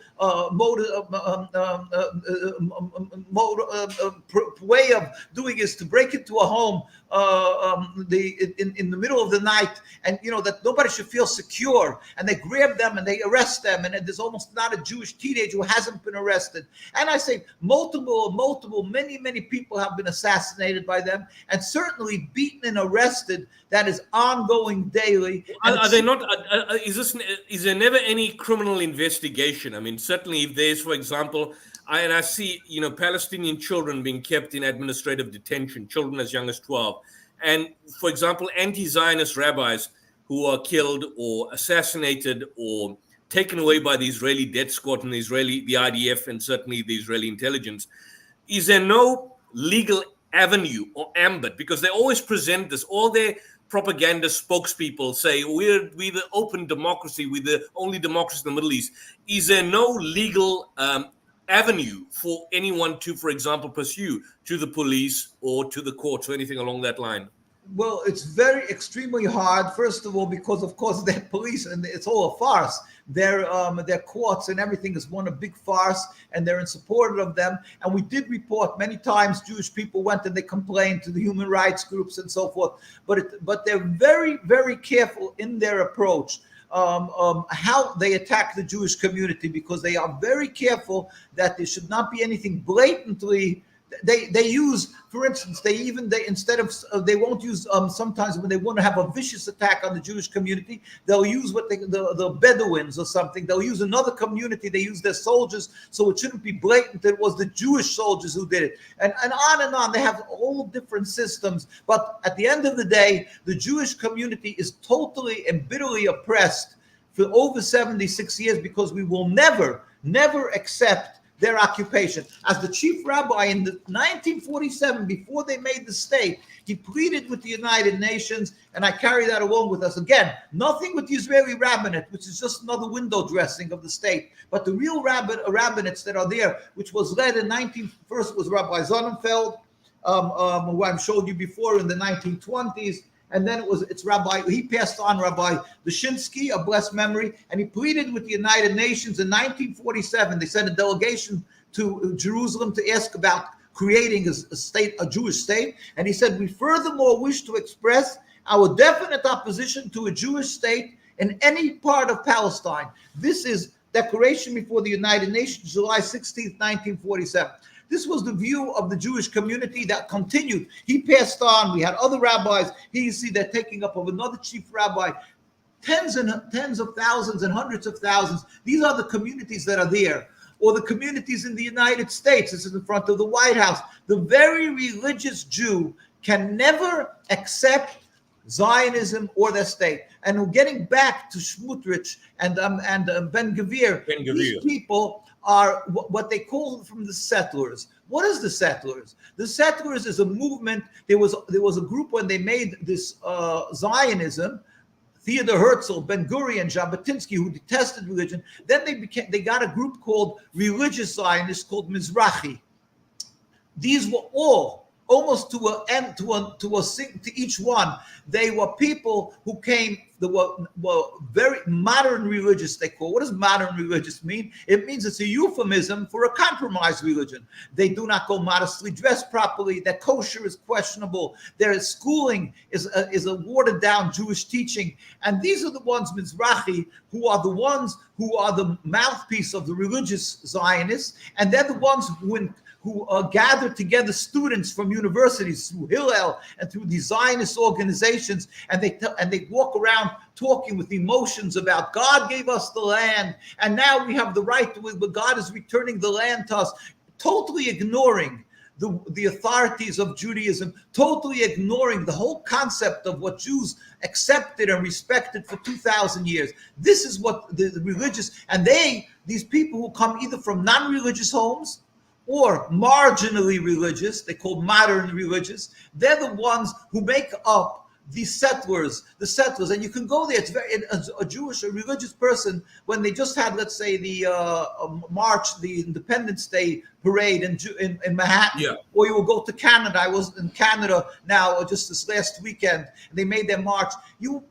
way of doing is to break into a home in the middle of the night, and that nobody should feel secure. And they grab them and they arrest them, and there's almost not a Jewish teenager who hasn't been arrested. And I say many people have been assassinated by them, and certainly beaten and arrested. That is ongoing daily. Are they not? Is there never any criminal investigation? I mean, certainly if there's, for example, I see Palestinian children being kept in administrative detention, children as young as 12, and for example, anti-Zionist rabbis who are killed or assassinated or taken away by the Israeli death squad and the IDF, and certainly the Israeli intelligence. Is there no legal avenue or ambit? Because they always present this, all their propaganda spokespeople say, we're the open democracy, we're the only democracy in the Middle East. Is there no legal avenue for anyone to, for example, pursue to the police or to the courts or anything along that line? Well, it's extremely hard. First of all, because of course they're police, and it's all a farce. Their courts and everything is one a big farce, and they're in support of them. And we did report many times Jewish people went and they complained to the human rights groups and so forth. But they're very careful in their approach. How they attack the Jewish community, because they are very careful that there should not be anything blatantly. They use, for instance, they won't use sometimes when they want to have a vicious attack on the Jewish community, they'll use the Bedouins or something. They'll use another community. They use their soldiers, so it shouldn't be blatant that it was the Jewish soldiers who did it, and on and on. They have all different systems, but at the end of the day, the Jewish community is totally and bitterly oppressed for over 76 years, because we will never accept their occupation. As the chief rabbi in 1947, before they made the state, he pleaded with the United Nations, and I carry that along with us. Again, nothing with the Israeli rabbinate, which is just another window dressing of the state, but the real rabbinates that are there, which was led in first was Rabbi Sonnenfeld, who I've showed you before in the 1920s. And then it's Rabbi, he passed on, Rabbi Dushinsky, a blessed memory, and he pleaded with the United Nations in 1947. They sent a delegation to Jerusalem to ask about creating a Jewish state. And he said, we furthermore wish to express our definite opposition to a Jewish state in any part of Palestine. This is declaration before the United Nations, July 16th, 1947. This was the view of the Jewish community that continued. He passed on. We had other rabbis. Here you see they're taking up of another chief rabbi. Tens of thousands and hundreds of thousands. These are the communities that are there. Or the communities in the United States. This is in front of the White House. The very religious Jew can never accept Zionism or their state. And getting back to Smotrich and Ben-Gvir, these people are what they call from the settlers. What is the settlers? The settlers is a movement. There was a group when they made this Zionism. Theodor Herzl, Ben-Gurion, Jabotinsky, who detested religion. Then they got a group called religious Zionists called Mizrahi. These were all almost to each one. They were people who came very modern religious, they call. What does modern religious mean? It means it's a euphemism for a compromised religion. They do not go modestly dressed properly. Their kosher is questionable. Their schooling is a watered down Jewish teaching. And these are the ones, Mizrahi, who are the ones who are the mouthpiece of the religious Zionists. And they're the ones who gather together students from universities through Hillel and through these Zionist organizations, and they walk around talking with emotions about God gave us the land, and now we have the right to it, but God is returning the land to us, totally ignoring the authorities of Judaism, totally ignoring the whole concept of what Jews accepted and respected for 2,000 years. This is what the religious, and these people who come either from non-religious homes or marginally religious, they call modern religious, they're the ones who make up the settlers, and you can go there. It's very, a Jewish, a religious person, when they just had, let's say, the march, the Independence Day parade in Manhattan, yeah. Or you will go to Canada. I was in Canada now just this last weekend, and they made their march. You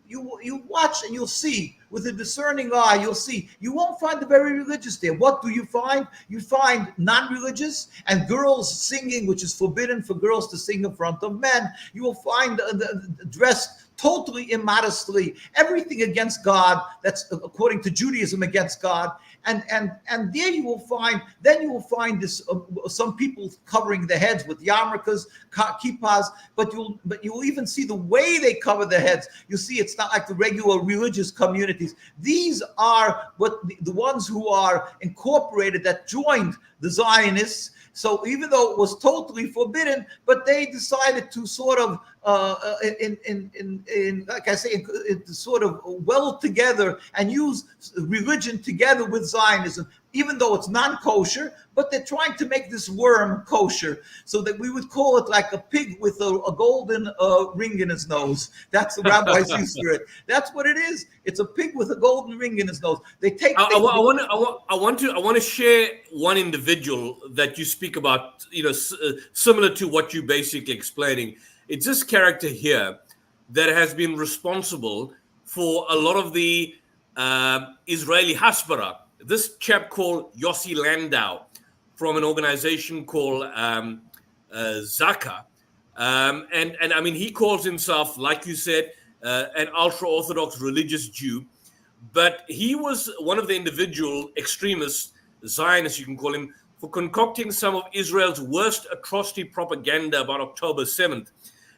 watch and you'll see, with a discerning eye, you'll see, you won't find the very religious there. What do you find? You find non-religious and girls singing, which is forbidden for girls to sing in front of men. You will find dressed totally immodestly, everything against God, that's according to Judaism against God. And there you will find this some people covering their heads with yarmulkes, kippas, but you'll even see the way they cover their heads. You see, it's not like the regular religious communities. These are what the ones who are incorporated, that joined the Zionists. So even though it was totally forbidden, but they decided to sort of, like I say, sort of weld together and use religion together with Zionism, even though it's non-kosher, but they're trying to make this worm kosher, so that we would call it like a pig with a golden ring in his nose. That's the rabbi's use for it. That's what it is. It's a pig with a golden ring in his nose. They take. I want to share one individual that you speak about. Similar to what you basically explaining. It's this character here that has been responsible for a lot of the Israeli Hasbara. This chap called Yossi Landau from an organization called Zaka. And I mean, he calls himself, like you said, an ultra-Orthodox religious Jew. But he was one of the individual extremists, Zionists, you can call him, for concocting some of Israel's worst atrocity propaganda about October 7th.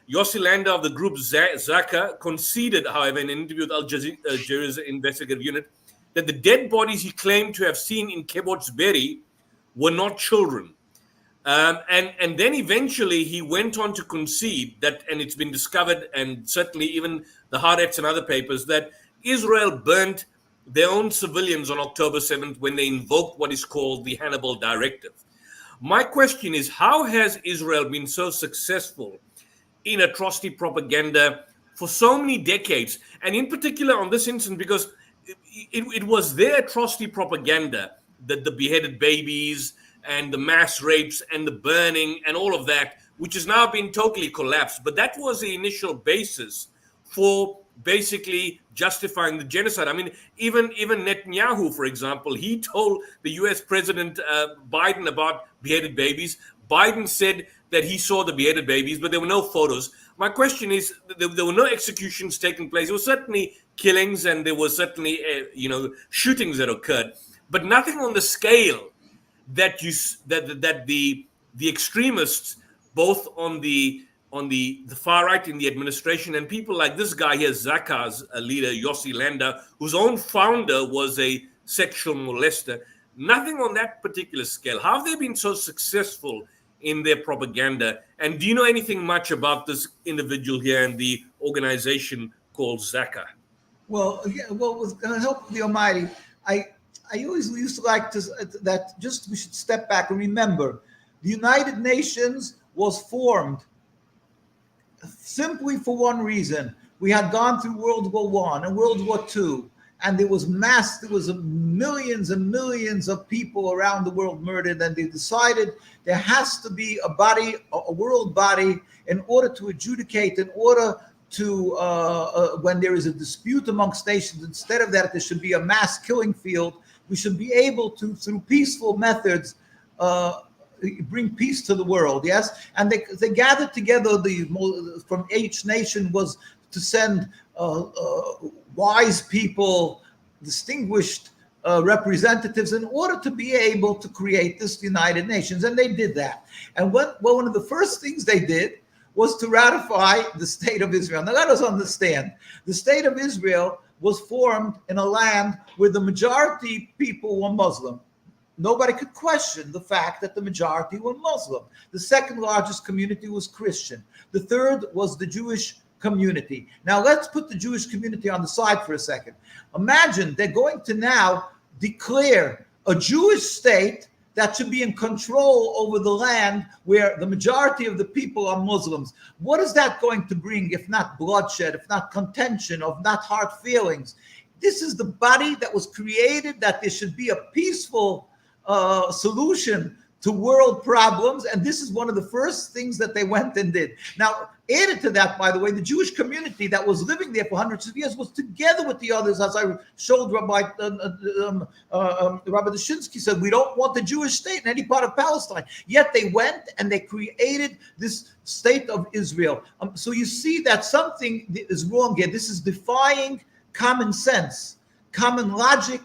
Yossi Landau of the group Zaka conceded, however, in an interview with Al Jazeera's investigative unit, that the dead bodies he claimed to have seen in Kibbutz Be'eri were not children. And then eventually he went on to concede that, and it's been discovered, and certainly even the Haaretz and other papers, that Israel burnt their own civilians on October 7th when they invoked what is called the Hannibal Directive. My question is, how has Israel been so successful in atrocity propaganda for so many decades? And in particular on this instance, because it was their atrocity propaganda, that the beheaded babies and the mass rapes and the burning and all of that, which has now been totally collapsed. But that was the initial basis for basically justifying the genocide. I mean, even Netanyahu, for example, he told the US President Biden about beheaded babies. Biden said that he saw the beheaded babies, but there were no photos. My question is, there were no executions taking place. There were certainly killings, and there were certainly shootings that occurred, but nothing on the scale that the extremists, both on the far right in the administration, and people like this guy here, Zaka's leader, Yossi Landau, whose own founder was a sexual molester. Nothing on that particular scale. How have they been so successful in their propaganda? And do you know anything much about this individual here and the organization called Zaka? Well, with the help of the Almighty, I always used to like to that just we should step back and remember the United Nations was formed simply for one reason. We had gone through World War I and World War II, and there was millions and millions of people around the world murdered, and they decided there has to be a world body in order to adjudicate, in order to when there is a dispute amongst nations, instead of that, there should be a mass killing field. We should be able to, through peaceful methods, bring peace to the world. Yes, and they gathered together. From each nation was to send wise people, distinguished representatives, in order to be able to create this United Nations, and they did that. And one of the first things they did was to ratify the State of Israel. Now let us understand, the State of Israel was formed in a land where the majority people were Muslim. Nobody could question the fact that the majority were Muslim. The second largest community was Christian. The third was the Jewish community. Now let's put the Jewish community on the side for a second. Imagine they're going to now declare a Jewish state that should be in control over the land where the majority of the people are Muslims. What is that going to bring, if not bloodshed, if not contention, if not hard feelings? This is the body that was created, that there should be a peaceful solution to world problems, and this is one of the first things that they went and did. Now, added to that, by the way, the Jewish community that was living there for hundreds of years was together with the others, as I showed Rabbi Dushinsky said, we don't want the Jewish state in any part of Palestine. Yet they went and they created this state of Israel. So you see that something is wrong here. This is defying common sense, common logic,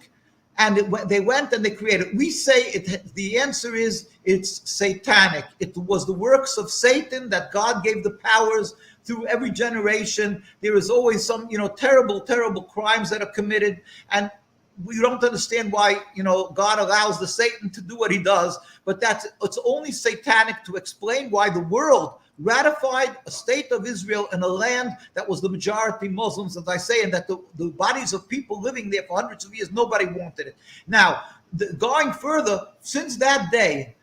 and they went and they created. We say the answer is it's satanic. It was the works of Satan that God gave the powers through every generation. There is always some, terrible, terrible crimes that are committed, and we don't understand why, God allows the Satan to do what he does. But it's only satanic to explain why the world ratified a state of Israel in a land that was the majority Muslims, as I say, and that the bodies of people living there for hundreds of years, nobody wanted it. Now, going further, since that day,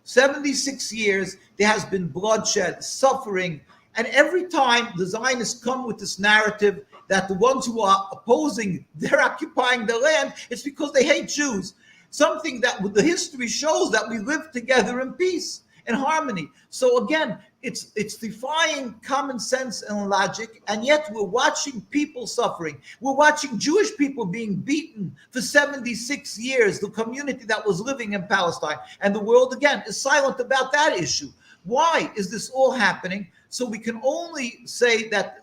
76 years, there has been bloodshed, suffering, and every time the Zionists come with this narrative that the ones who are opposing, they're occupying the land, it's because they hate Jews. Something that the history shows that we live together in peace and harmony. So again, it's defying common sense and logic, and yet we're watching people suffering. We're watching Jewish people being beaten for 76 years, the community that was living in Palestine, and the world again is silent about that issue. Why is this all happening? So we can only say that,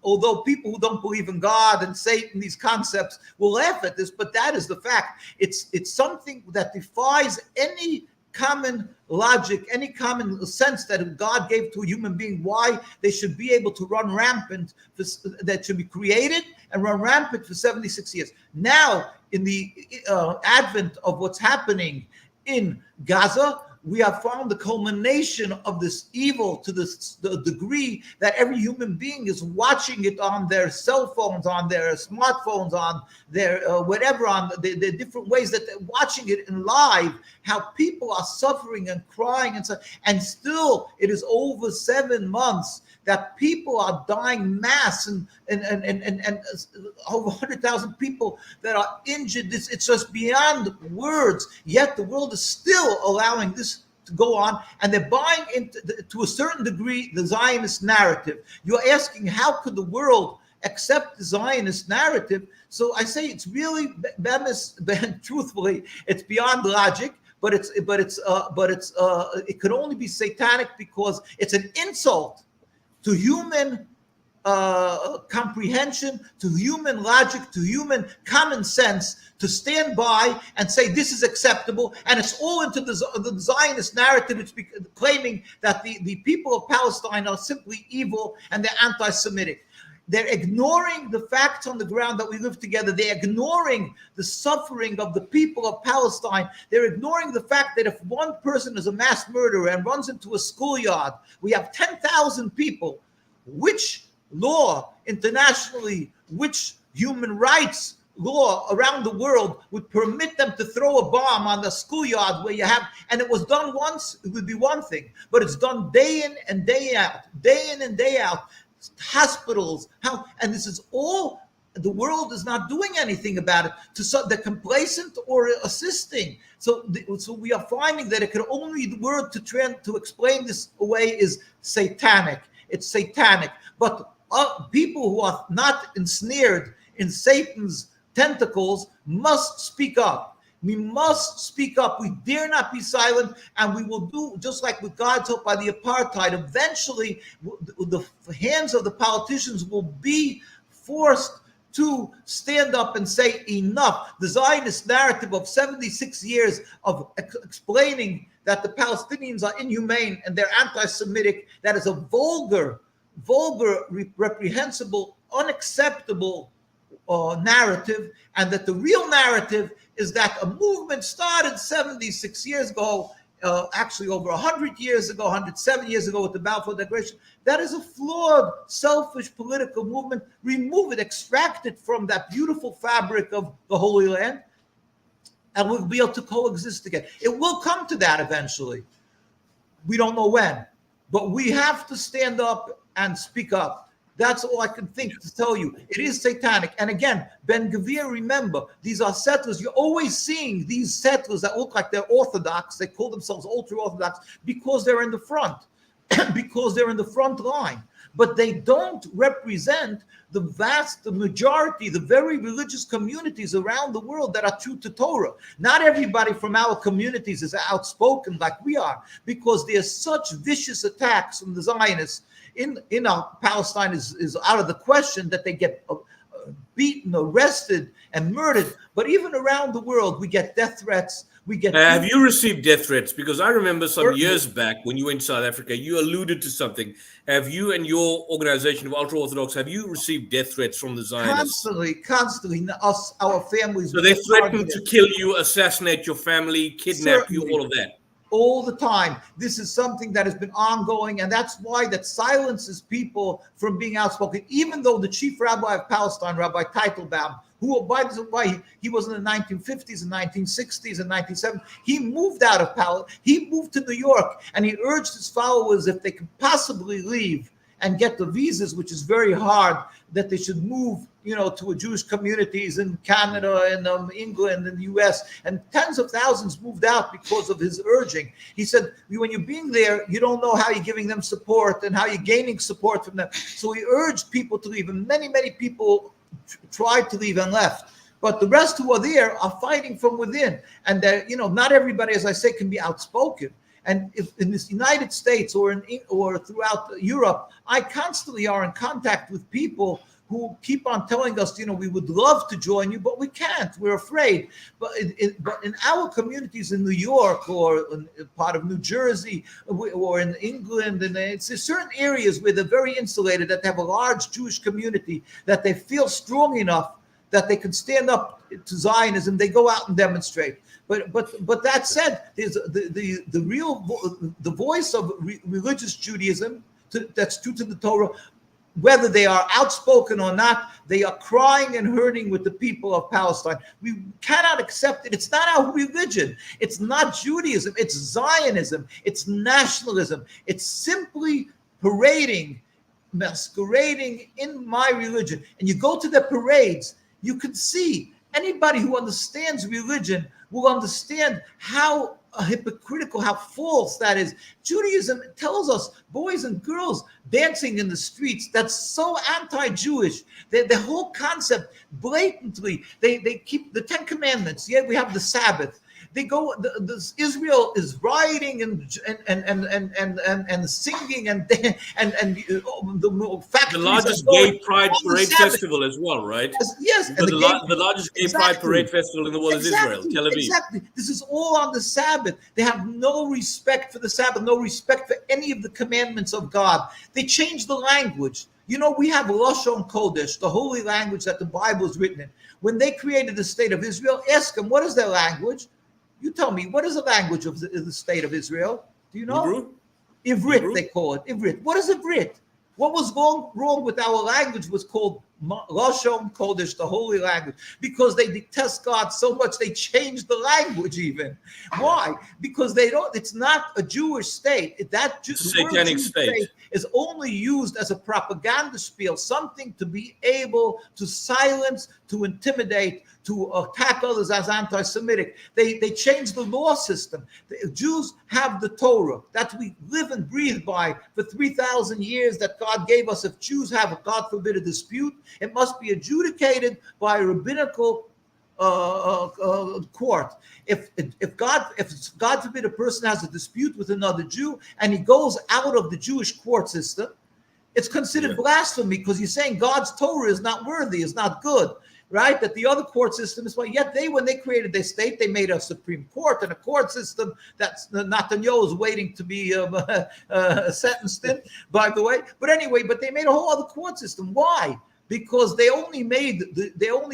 although people who don't believe in God and Satan, these concepts, will laugh at this, but that is the fact. It's something that defies any common logic, any common sense that God gave to a human being, why they should be able to run rampant, that should be created and run rampant for 76 years. Now, in the advent of what's happening in Gaza, we have found the culmination of this evil to the degree that every human being is watching it on their cell phones, on their smartphones, on their whatever, on the different ways that they're watching it in live, how people are suffering and crying and so, and still it is over 7 months that people are dying mass and over 100,000 people that are injured. It's just beyond words. Yet the world is still allowing this to go on, and they're buying into, to a certain degree, the Zionist narrative. You're asking, how could the world accept the Zionist narrative? So I say it's really, truthfully, it's beyond logic. But it could only be satanic because it's an insult to human comprehension, to human logic, to human common sense, to stand by and say this is acceptable, and it's all into the Zionist narrative. It's claiming that the people of Palestine are simply evil and they're anti-Semitic. They're ignoring the facts on the ground that we live together. They're ignoring the suffering of the people of Palestine. They're ignoring the fact that if one person is a mass murderer and runs into a schoolyard, we have 10,000 people. Which law internationally, which human rights law around the world would permit them to throw a bomb on the schoolyard where you have, and it was done once, it would be one thing, but it's done day in and day out, day in and day out. Hospitals, and this is all, the world is not doing anything about it. They're complacent or assisting. So we are finding that it can only, the word to explain this away is satanic. It's satanic. But people who are not ensnared in Satan's tentacles must speak up. We must speak up. We dare not be silent, and we will do just like with God's help by the apartheid. Eventually, the hands of the politicians will be forced to stand up and say enough. The Zionist narrative of 76 years of explaining that the Palestinians are inhumane and they're anti-Semitic, that is a vulgar, reprehensible, unacceptable narrative, and that the real narrative is that a movement started 76 years ago, actually over 100 years ago, 107 years ago with the Balfour Declaration. That is a flawed, selfish political movement. Remove it, extract it from that beautiful fabric of the Holy Land, and we'll be able to coexist again. It will come to that eventually. We don't know when, but we have to stand up and speak up. That's all I can think to tell you. It is satanic. And again, Ben Gvir, remember, these are settlers. You're always seeing these settlers that look like they're Orthodox. They call themselves ultra-Orthodox because they're in the front, because they're in the front line. But they don't represent the majority, the very religious communities around the world that are true to Torah. Not everybody from our communities is outspoken like we are, because there's such vicious attacks from the Zionists. In our Palestine is out of the question that they get beaten, arrested, and murdered. But even around the world, we get death threats. We get. Have you received death threats? Because I remember some years back when you went to South Africa, you alluded to something. Have you and your organization of Ultra Orthodox, have you received death threats from the Zionists? Constantly. Us, our families. So they threaten to kill you, assassinate your family, kidnap you, all of that. All the time. This is something that has been ongoing, and that's why that silences people from being outspoken. Even though the chief rabbi of Palestine, Rabbi Teitelbaum, who, by the way, he was in the 1950s and 1960s and 1970s, he moved out of Palestine. He moved to New York, and he urged his followers, if they could possibly leave and get the visas, which is very hard, that they should move, to Jewish communities in Canada and England and the US. And tens of thousands moved out because of his urging. He said, when you're being there, you don't know how you're giving them support and how you're gaining support from them. So he urged people to leave, and many, many people tried to leave and left. But the rest who are there are fighting from within. And not everybody, as I say, can be outspoken. And if in the United States or throughout Europe, I constantly are in contact with people who keep on telling us, we would love to join you, but we can't. We're afraid. But in our communities in New York or in part of New Jersey or in England, and it's certain areas where they're very insulated, that have a large Jewish community, that they feel strong enough that they can stand up to Zionism. They go out and demonstrate. But that said, there's the voice of religious Judaism that's true to the Torah. Whether they are outspoken or not, they are crying and hurting with the people of Palestine. We cannot accept it. It's not our religion. It's not Judaism. It's Zionism. It's nationalism. It's simply masquerading in my religion. And you go to the parades, you can see anybody who understands religion will understand how hypocritical, how false that is. Judaism tells us boys and girls dancing in the streets. That's so anti-Jewish. The whole concept, blatantly, they keep the 10 Commandments. Yeah, we have the Sabbath. They go. Israel is rioting and singing and the largest gay pride parade festival as well, right? Yes, the largest gay pride parade festival in the world is Israel, Tel Aviv. Exactly. This is all on the Sabbath. They have no respect for the Sabbath, no respect for any of the commandments of God. They change the language. We have Lashon Kodesh, the holy language that the Bible is written in. When they created the state of Israel, ask them, what is their language? You tell me, what is the language of the state of Israel? Do you know? Hebrew? Ivrit, they call it. Ivrit. What is Ivrit? What was wrong with our language was called Lashon Kodesh, the holy language, because they detest God so much they changed the language even. Why? Because they don't. It's not a Jewish state. The word Satanic Jewish state is only used as a propaganda spiel, something to be able to silence, to intimidate, to attack others as anti-Semitic. They changed the law system. The Jews have the Torah that we live and breathe by for 3,000 years that God gave us. If Jews have, God forbid, a dispute, it must be adjudicated by a rabbinical court. If God forbid a person has a dispute with another Jew and he goes out of the Jewish court system, it's considered blasphemy because he's saying God's Torah is not worthy, is not good. Right, that the other court system is what. Yet when they created their state, they made a Supreme Court and a court system that's Netanyahu is waiting to be sentenced in. By the way, but anyway, they made a whole other court system. Why? Because they're only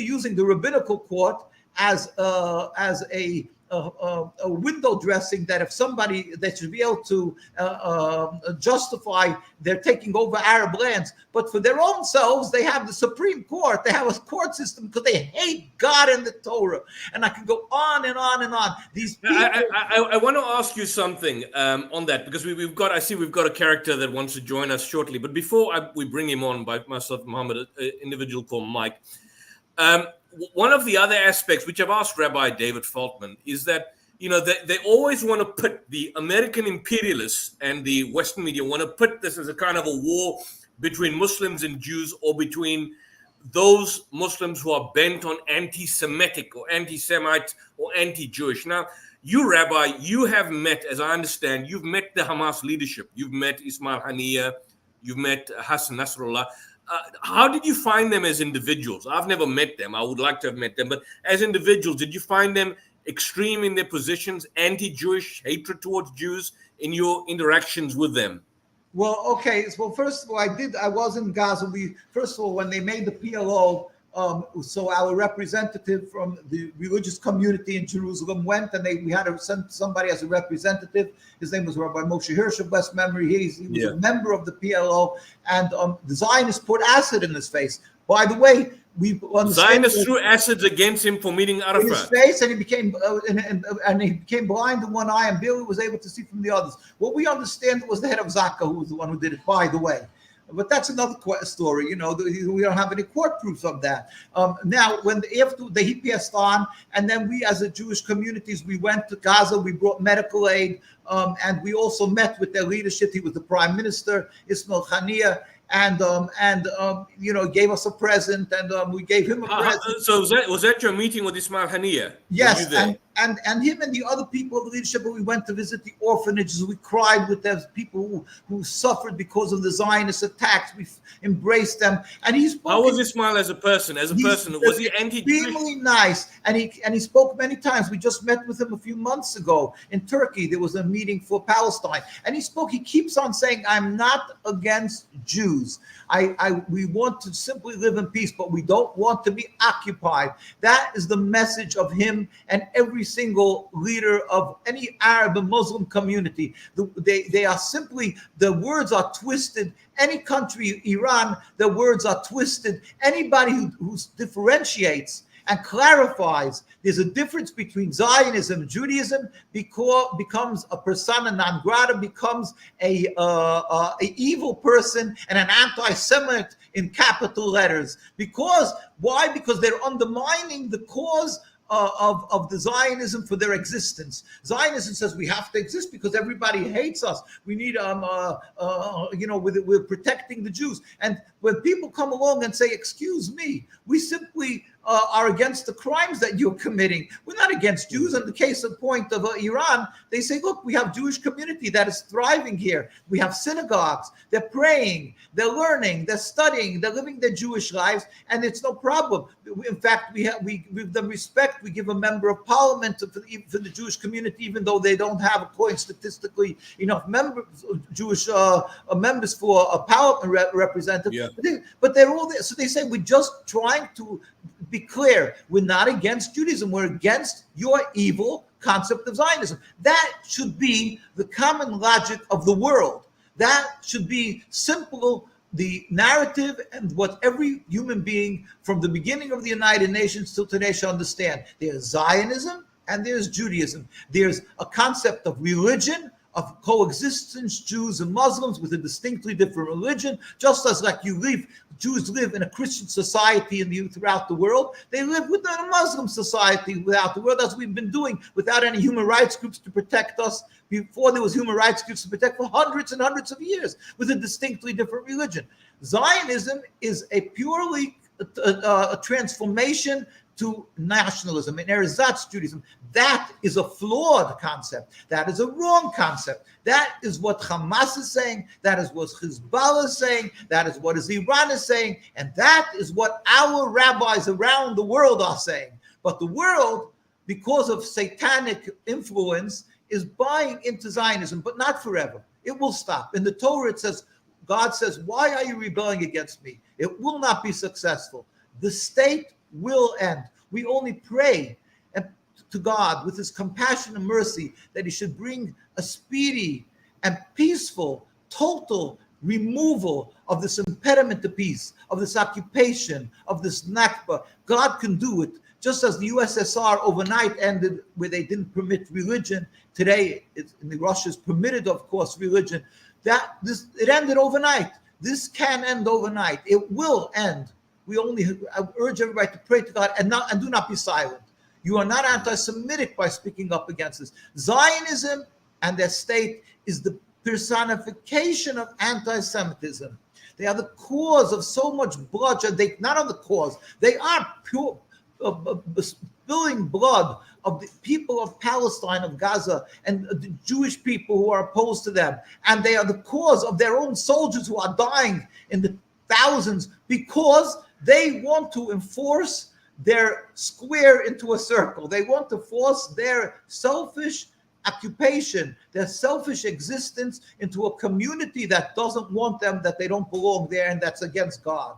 using the rabbinical court as a window dressing, that if somebody, they should be able to justify their taking over Arab lands. But for their own selves, they have the Supreme Court. They have a court system because they hate God and the Torah. And I can go on and on and on. These people. I want to ask you something on that, because I see we've got a character that wants to join us shortly. But before we bring him on, by myself, Muhammad, an individual called Mike. One of the other aspects, which I've asked Rabbi David Faltman, is that, they always want to put the American imperialists and the Western media want to put this as a kind of a war between Muslims and Jews, or between those Muslims who are bent on anti-Semitic or anti-Semites or anti-Jewish. Now, you, Rabbi, you have met, as I understand, you've met the Hamas leadership. You've met Ismail Haniyeh. You've met Hassan Nasrallah. How did you find them as individuals? I've never met them. I would like to have met them. But as individuals, did you find them extreme in their positions, anti-Jewish, hatred towards Jews in your interactions with them? Well, okay. Well, first of all, I was in Gaza. First of all, when they made the PLO, so our representative from the religious community in Jerusalem went, and we had to send somebody as a representative. His name was Rabbi Moshe Hirsch of blessed memory. He was a member of the PLO, and the Zionists put acid in his face. By the way, Zionists threw acids against him for meeting Arafat. In his face, and he became blind in one eye, and barely was able to see from the others. What we understand was the head of Zaka, who was the one who did it, by the way. But that's another story. We don't have any court proofs of that. Now, after he passed on, and then we, as a Jewish communities, we went to Gaza. We brought medical aid, and we also met with their leadership. He was the prime minister, Ismail Haniyeh, and gave us a present, and we gave him a present. So was that your meeting with Ismail Haniyeh? Yes, and him and the other people of the leadership. We went to visit the orphanages. We cried with those people who suffered because of the Zionist attacks. We embraced them, and he spoke. How was Ismail as a person? Was he anti-Jewish? Extremely nice, and he spoke many times. We just met with him a few months ago in Turkey. There was a meeting for Palestine, and he spoke. He keeps on saying, "I'm not against Jews. We want to simply live in peace, but we don't want to be occupied." That is the message of him and every single leader of any Arab and Muslim community. They are simply, the words are twisted. Any country, Iran, the words are twisted. Anybody who differentiates and clarifies there's a difference between Zionism and Judaism becomes a persona non grata, becomes a evil person and an anti-Semite in capital letters. Why? Because they're undermining the cause of the Zionism for their existence. Zionism says we have to exist because everybody hates us. We need, we're protecting the Jews. And when people come along and say, "Excuse me, we simply are against the crimes that you're committing. We're not against Jews." In the case of point of Iran, they say, "Look, we have Jewish community that is thriving here. We have synagogues. They're praying, they're learning, they're studying, they're living their Jewish lives, and it's no problem." In fact, we give them respect. We give a member of parliament for the Jewish community, even though they don't have, according statistically, enough Jewish members for a parliament representative. Yeah. But they're all there. So they say, we're just trying to be clear. We're not against Judaism. We're against your evil concept of Zionism. That should be the common logic of the world. That should be simple the narrative and what every human being from the beginning of the United Nations till today should understand. There's Zionism and there's Judaism. There's a concept of religion, of coexistence, Jews and Muslims with a distinctly different religion, just as like Jews live in a Christian society throughout the world. They live within a Muslim society throughout the world, as we've been doing without any human rights groups to protect us. Before there was human rights groups to protect for hundreds and hundreds of years with a distinctly different religion. Zionism is a purely a transformation to nationalism and ersatz Judaism. That is a flawed concept. That is a wrong concept. That is what Hamas is saying. That is what Hezbollah is saying. That is what Iran is saying. And that is what our rabbis around the world are saying. But the world, because of satanic influence, is buying into Zionism, but not forever. It will stop. In the Torah, it says, God says, why are you rebelling against me? It will not be successful. The state will end. We only pray to God with his compassion and mercy that he should bring a speedy and peaceful, total removal of this impediment to peace, of this occupation, of this Nakba. God can do it. Just as the USSR overnight ended where they didn't permit religion, today Russia's permitted, of course, religion. It ended overnight. This can end overnight. It will end. I urge everybody to pray to God and do not be silent. You are not anti-Semitic by speaking up against this. Zionism and their state is the personification of anti-Semitism. They are the cause of so much bloodshed. They not on the cause. They are pure. Spilling blood of the people of Palestine, of Gaza, and the Jewish people who are opposed to them. And they are the cause of their own soldiers who are dying in the thousands because they want to enforce their square into a circle. They want to force their selfish occupation, their selfish existence into a community that doesn't want them, that they don't belong there, and that's against God.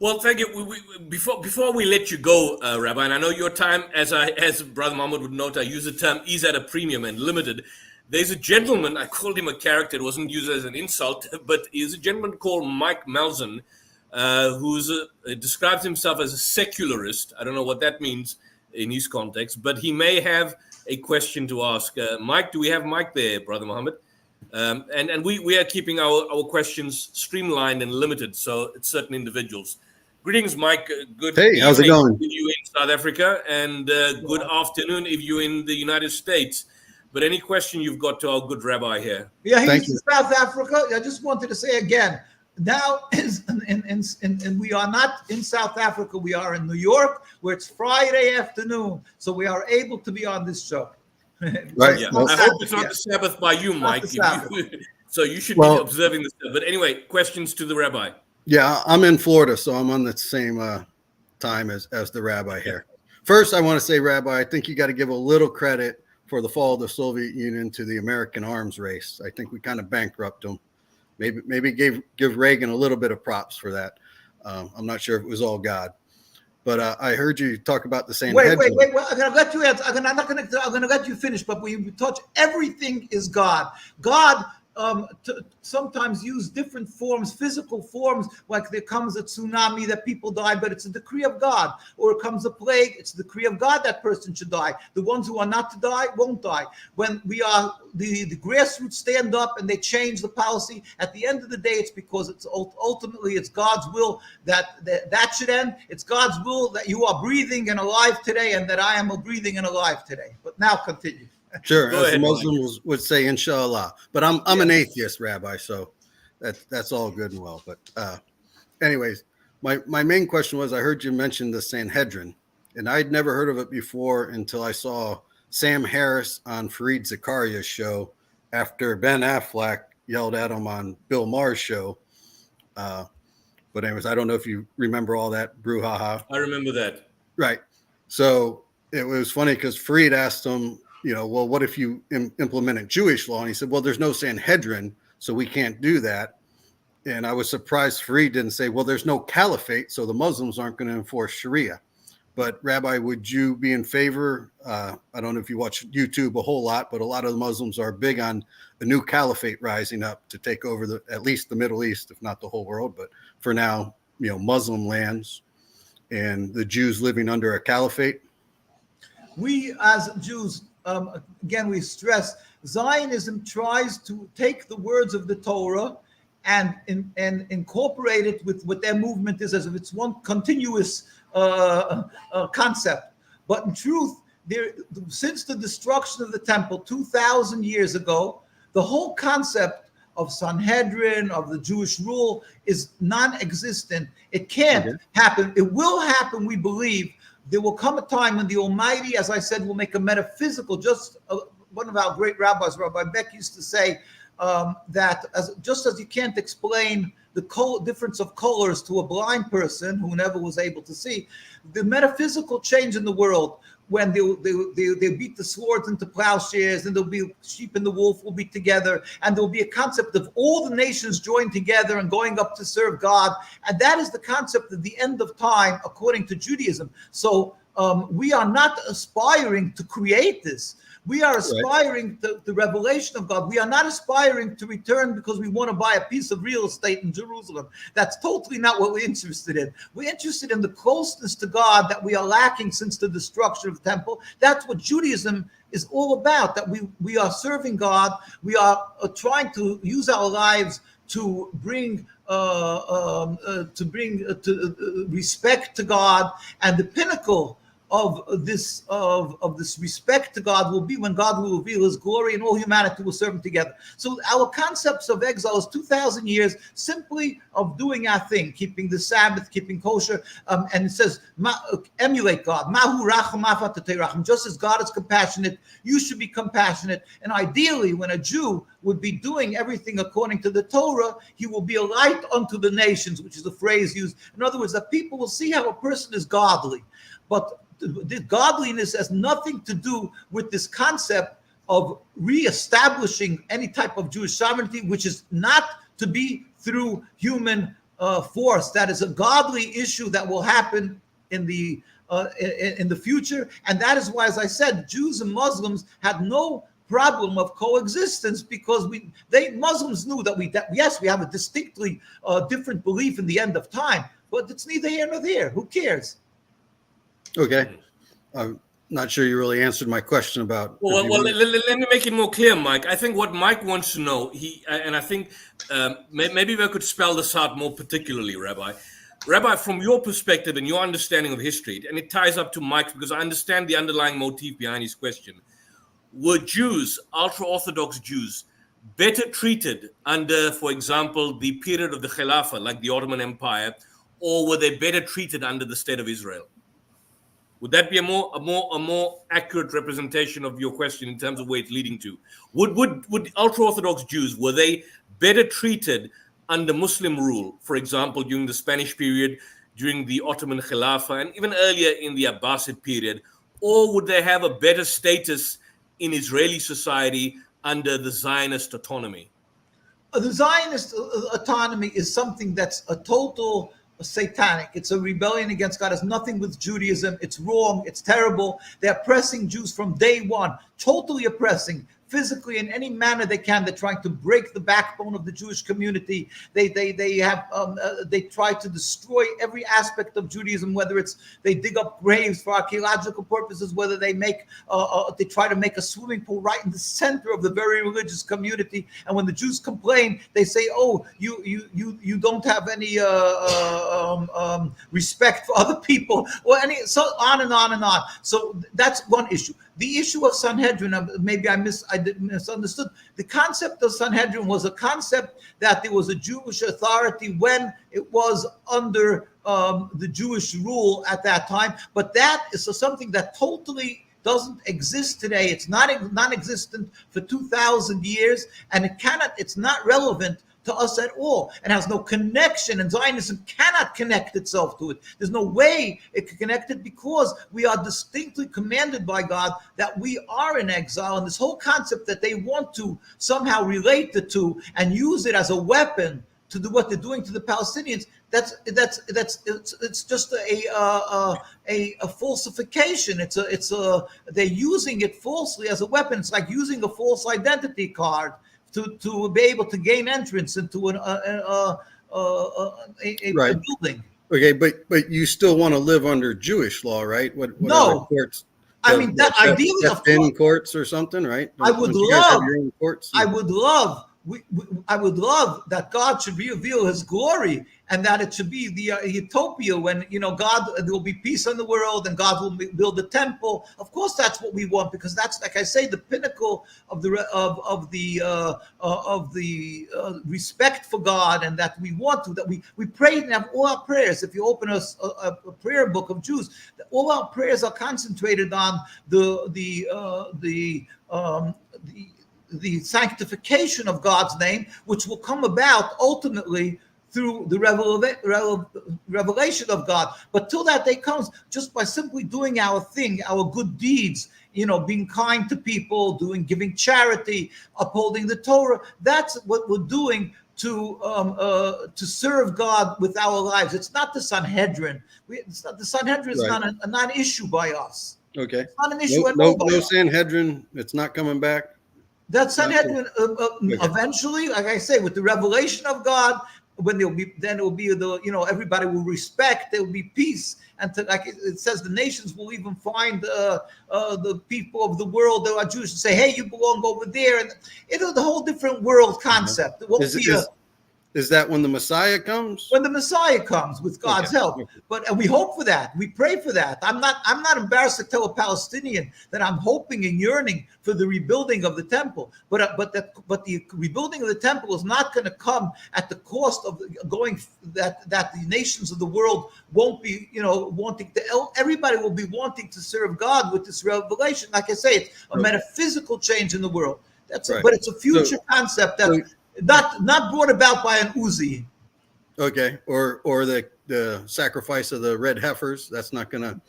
Well, thank you. Before we let you go, Rabbi, and I know your time, as Brother Muhammad would note, I use the term is at a premium and limited. There's a gentleman, I called him a character, it wasn't used as an insult, but he's a gentleman called Mike Malzahn, who describes himself as a secularist. I don't know what that means in his context, but he may have a question to ask. Mike, do we have Mike there, Brother Muhammad? And we are keeping our questions streamlined and limited, so it's certain individuals. Greetings, Mike. Good Hey, how's it going? If you're in South Africa, and good afternoon if you're in the United States. But any question you've got to our good Rabbi here? Yeah, he's in South Africa. I just wanted to say again, now and we are not in South Africa. We are in New York, where it's Friday afternoon, so we are able to be on this show. Right. Yeah. I hope it's not the Sabbath by you, Mike. So you should be observing the Sabbath. But anyway, questions to the Rabbi. Yeah, I'm in Florida, so I'm on the same time as the Rabbi here. First, I want to say, Rabbi, I think you got to give a little credit for the fall of the Soviet Union to the American arms race. I think we kind of bankrupted them. Maybe give Reagan a little bit of props for that. I'm not sure if it was all God. But I heard you talk about the same. Wait. Well, I'm gonna let you answer. I'm gonna let you finish. But when you touch, everything is God. God sometimes use different forms, physical forms, like there comes a tsunami that people die, but it's a decree of God. Or it comes a plague, it's a decree of God that person should die. The ones who are not to die won't die. When we are the grassroots stand up and they change the policy, at the end of the day, it's because it's ultimately it's God's will that should end. It's God's will that you are breathing and alive today, and that I am breathing and alive today. But now continue. Sure, as the Muslims would say, inshallah. But I'm an atheist, Rabbi, so that's all good and well. But anyways, my main question was, I heard you mention the Sanhedrin, and I'd never heard of it before until I saw Sam Harris on Fareed Zakaria's show after Ben Affleck yelled at him on Bill Maher's show. But anyways, I don't know if you remember all that brouhaha. I remember that. Right. So it was funny because Fareed asked him, well, what if you implemented Jewish law? And he said, well, there's no Sanhedrin, so we can't do that. And I was surprised Fareed didn't say, well, there's no caliphate, so the Muslims aren't going to enforce Sharia. But Rabbi, would you be in favor? I don't know if you watch YouTube a whole lot, but a lot of the Muslims are big on a new caliphate rising up to take over at least the Middle East, if not the whole world. But for now, Muslim lands and the Jews living under a caliphate. We as Jews, again, we stress Zionism tries to take the words of the Torah and incorporate it with what their movement is, as if it's one continuous concept. But in truth, since the destruction of the temple 2,000 years ago, the whole concept of Sanhedrin, of the Jewish rule, is non-existent. It can't happen. It will happen, we believe. There will come a time when the Almighty, as I said, will make a metaphysical, one of our great rabbis, Rabbi Beck, used to say that just as you can't explain the difference of colors to a blind person who never was able to see, the metaphysical change in the world, when they beat the swords into plowshares, and there'll be sheep and the wolf will be together, and there'll be a concept of all the nations joined together and going up to serve God. And that is the concept of the end of time, according to Judaism. So we are not aspiring to create this. We are aspiring to the revelation of God. We are not aspiring to return because we want to buy a piece of real estate in Jerusalem. That's totally not what we're interested in. We're interested in the closeness to God that we are lacking since the destruction of the temple. That's what Judaism is all about, that we are serving God. We are trying to use our lives to bring respect to God, and the pinnacle of this respect to God will be when God will reveal his glory and all humanity will serve him together. So our concepts of exile is 2,000 years simply of doing our thing, keeping the Sabbath, keeping kosher, and it says emulate God. Mahu racham afatatei racham. Just as God is compassionate, you should be compassionate. And ideally, when a Jew would be doing everything according to the Torah, he will be a light unto the nations, which is a phrase used. In other words, that people will see how a person is godly. But the godliness has nothing to do with this concept of reestablishing any type of Jewish sovereignty, which is not to be through human force. That is a godly issue that will happen in the future, and that is why, as I said, Jews and Muslims had no problem of coexistence, because Muslims knew that yes, we have a distinctly different belief in the end of time, but it's neither here nor there. Who cares? Okay. I'm not sure you really answered my question about... Well, let me make it more clear, Mike. I think what Mike wants to know, and I think maybe we could spell this out more particularly, Rabbi. Rabbi, from your perspective and your understanding of history, and it ties up to Mike's because I understand the underlying motif behind his question, were Jews, ultra-Orthodox Jews, better treated under, for example, the period of the Khilafah, like the Ottoman Empire, or were they better treated under the State of Israel? Would that be a more accurate representation of your question in terms of where it's leading to? Would ultra-Orthodox Jews, were they better treated under Muslim rule, for example, during the Spanish period, during the Ottoman Khilafah, and even earlier in the Abbasid period, or would they have a better status in Israeli society under the Zionist autonomy? The Zionist autonomy is something that's a total satanic. It's a rebellion against God. It has nothing with Judaism. It's wrong. It's terrible. They're oppressing Jews from day one, totally oppressing, physically in any manner they can. They're trying to break the backbone of the Jewish community. They try to destroy every aspect of Judaism, whether it's they dig up graves for archaeological purposes, whether they try to make a swimming pool right in the center of the very religious community. And when the Jews complain, they say, "Oh, you don't have any respect for other people," or so on and on and on. So that's one issue. The issue of Sanhedrin, maybe I misunderstood. The concept of Sanhedrin was a concept that there was a Jewish authority when it was under the Jewish rule at that time. But that is something that totally doesn't exist today. It's not non-existent for 2,000 years, and it's not relevant to us at all, and has no connection, and Zionism cannot connect itself to it. There's no way it can connect it, because we are distinctly commanded by God that we are in exile, and this whole concept that they want to somehow relate the two and use it as a weapon to do what they're doing to the Palestinians, it's just a falsification. They're using it falsely as a weapon. It's like using a false identity card to be able to gain entrance into a building. Okay, but you still want to live under Jewish law, right? What No. courts? I mean, that ideally, of course, courts or something, right? I would love. I would love that God should reveal His glory, and that it should be the utopia when God, there will be peace in the world, and God will build a temple. Of course, that's what we want, because that's, like I say, the pinnacle of the respect for God, and that we want to. That we pray and have all our prayers. If you open a prayer book of Jews, all our prayers are concentrated on the sanctification of God's name, which will come about ultimately through the revelation of God. But till that day comes, just by simply doing our thing, our good deeds, being kind to people, giving charity, upholding the Torah, that's what we're doing to serve God with our lives. It's not the Sanhedrin. The Sanhedrin is not a non-issue by us. Okay. It's not an issue at all. No Sanhedrin. It's not coming back. That Sanhedrin eventually, like I say, with the revelation of God, when it will be everybody will respect. There will be peace, and like it says, the nations will even find the people of the world that are Jewish and say, "Hey, you belong over there," and the whole different world concept. It won't be Is that when the Messiah comes? When the Messiah comes, with God's help. And we hope for that. We pray for that. I'm not embarrassed to tell a Palestinian that I'm hoping and yearning for the rebuilding of the temple. But the rebuilding of the temple is not going to come at the cost of that the nations of the world won't be wanting to. Everybody will be wanting to serve God with this revelation. Like I say, it's a metaphysical change in the world. But it's a future concept that. Not brought about by an Uzi. Okay, or the sacrifice of the red heifers. That's not going to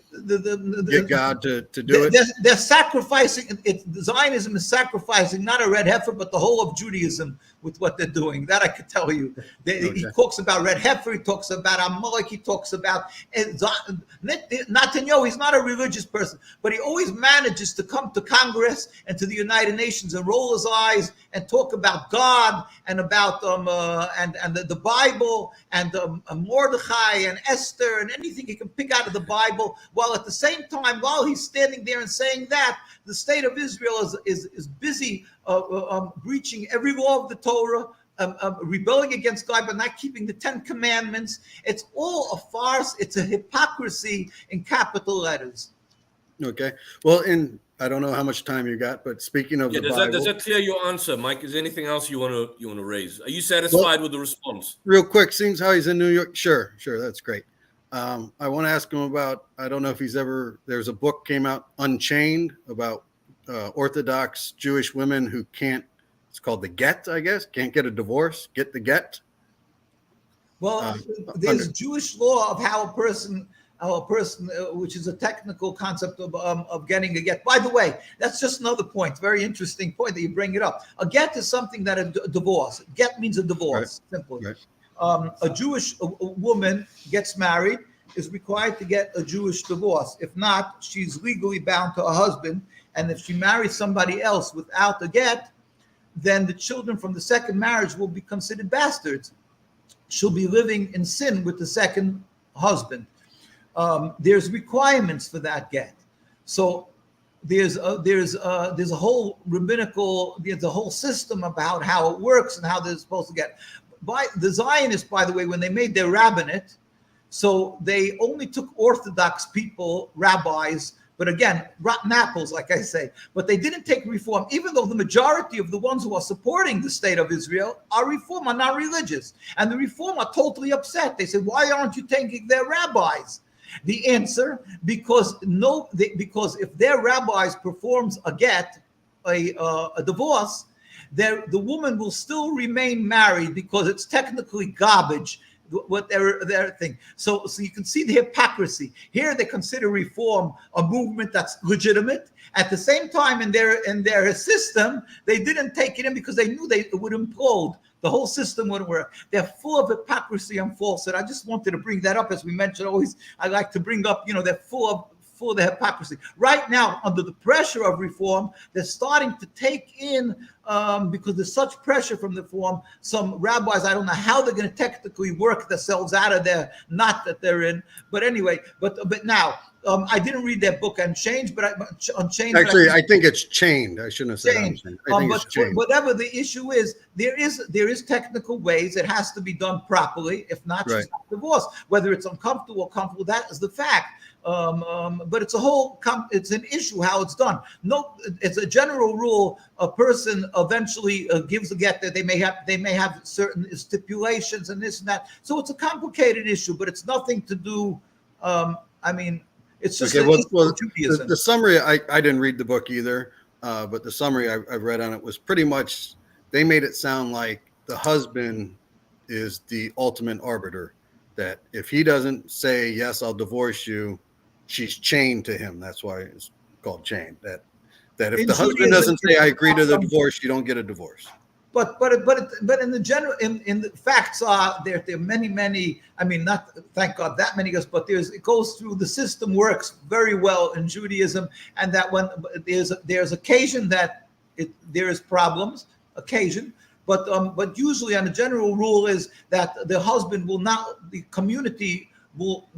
get God to do it. They're sacrificing. Zionism is sacrificing not a red heifer, but the whole of Judaism with what they're doing. That I could tell you. He talks about red heifer. He talks about Amalek. He talks about Netanyahu. He's not a religious person, but he always manages to come to Congress and to the United Nations and roll his eyes and talk about God and about and the Bible and Mordechai and Esther and anything he can pick out of the Bible, while at the same time, while he's standing there and saying that, the state of Israel is busy breaching every law of the Torah, rebelling against God, but not keeping the 10 Commandments. It's all a farce. It's a hypocrisy in capital letters. Okay. Well, I don't know how much time you got, but speaking of the Bible, does that clear your answer, Mike? Is there anything else you want to raise? Are you satisfied with the response? Real quick, seeing how he's in New York. Sure, that's great. I want to ask him about. I don't know if there's a book came out, Unchained, about Orthodox Jewish women who can't. It's called the Get, I guess. Can't get a divorce. Get the Get. Well, there's Jewish law of how a person, which is a technical concept of getting a get. By the way, that's just another point, very interesting point that you bring it up. A get is something that a divorce. Get means a divorce, simply. Right. A Jewish woman gets married, is required to get a Jewish divorce. If not, she's legally bound to her husband. And if she marries somebody else without a get, then the children from the second marriage will be considered bastards. She'll be living in sin with the second husband. There's requirements for that get. So there's a whole there's a whole system about how it works and how they're supposed to get. By the Zionists, by the way, when they made their rabbinate, so they only took Orthodox people, rabbis, but again, rotten apples, like I say. But they didn't take reform, even though the majority of the ones who are supporting the state of Israel are reform, are not religious. And the reform are totally upset. They say, why aren't you taking their rabbis? The answer, because if their rabbis performs a get, a divorce, the woman will still remain married because it's technically garbage, what their thing. So you can see the hypocrisy. Here they consider reform a movement that's legitimate. At the same time, in their system, they didn't take it in because they knew it would implode. The whole system wouldn't work. They're full of hypocrisy and falsehood. I just wanted to bring that up. As we mentioned, always I like to bring up, they're full of the hypocrisy. Right now, under the pressure of reform, they're starting to take in, because there's such pressure from the reform, some rabbis, I don't know how they're going to technically work themselves out of their knot that they're in. But anyway, but now, I didn't read that book Unchanged, but Unchained. Actually, I think it's chained. I shouldn't have said Unchained. I think it's chained. Whatever the issue is, there is technical ways. It has to be done properly. If not, she's not divorced. Whether it's uncomfortable or comfortable, that is the fact. But it's it's an issue how it's done. No, it's a general rule. A person eventually gives a get that they may have certain stipulations and this and that. So it's a complicated issue, but it's nothing to do. It's just Judaism. The summary. I didn't read the book either, but the summary I've read on it was pretty much they made it sound like the husband is the ultimate arbiter. That if he doesn't say yes, I'll divorce you, she's chained to him. That's why it's called chained. That if the husband doesn't say I agree to the divorce, you don't get a divorce. But in the general, in the facts are there are many. I mean, not thank God that many goes, but it goes through the system works very well in Judaism, and that when there's occasion that there is problems, occasion. But usually, on the general rule is that the husband will not, the community will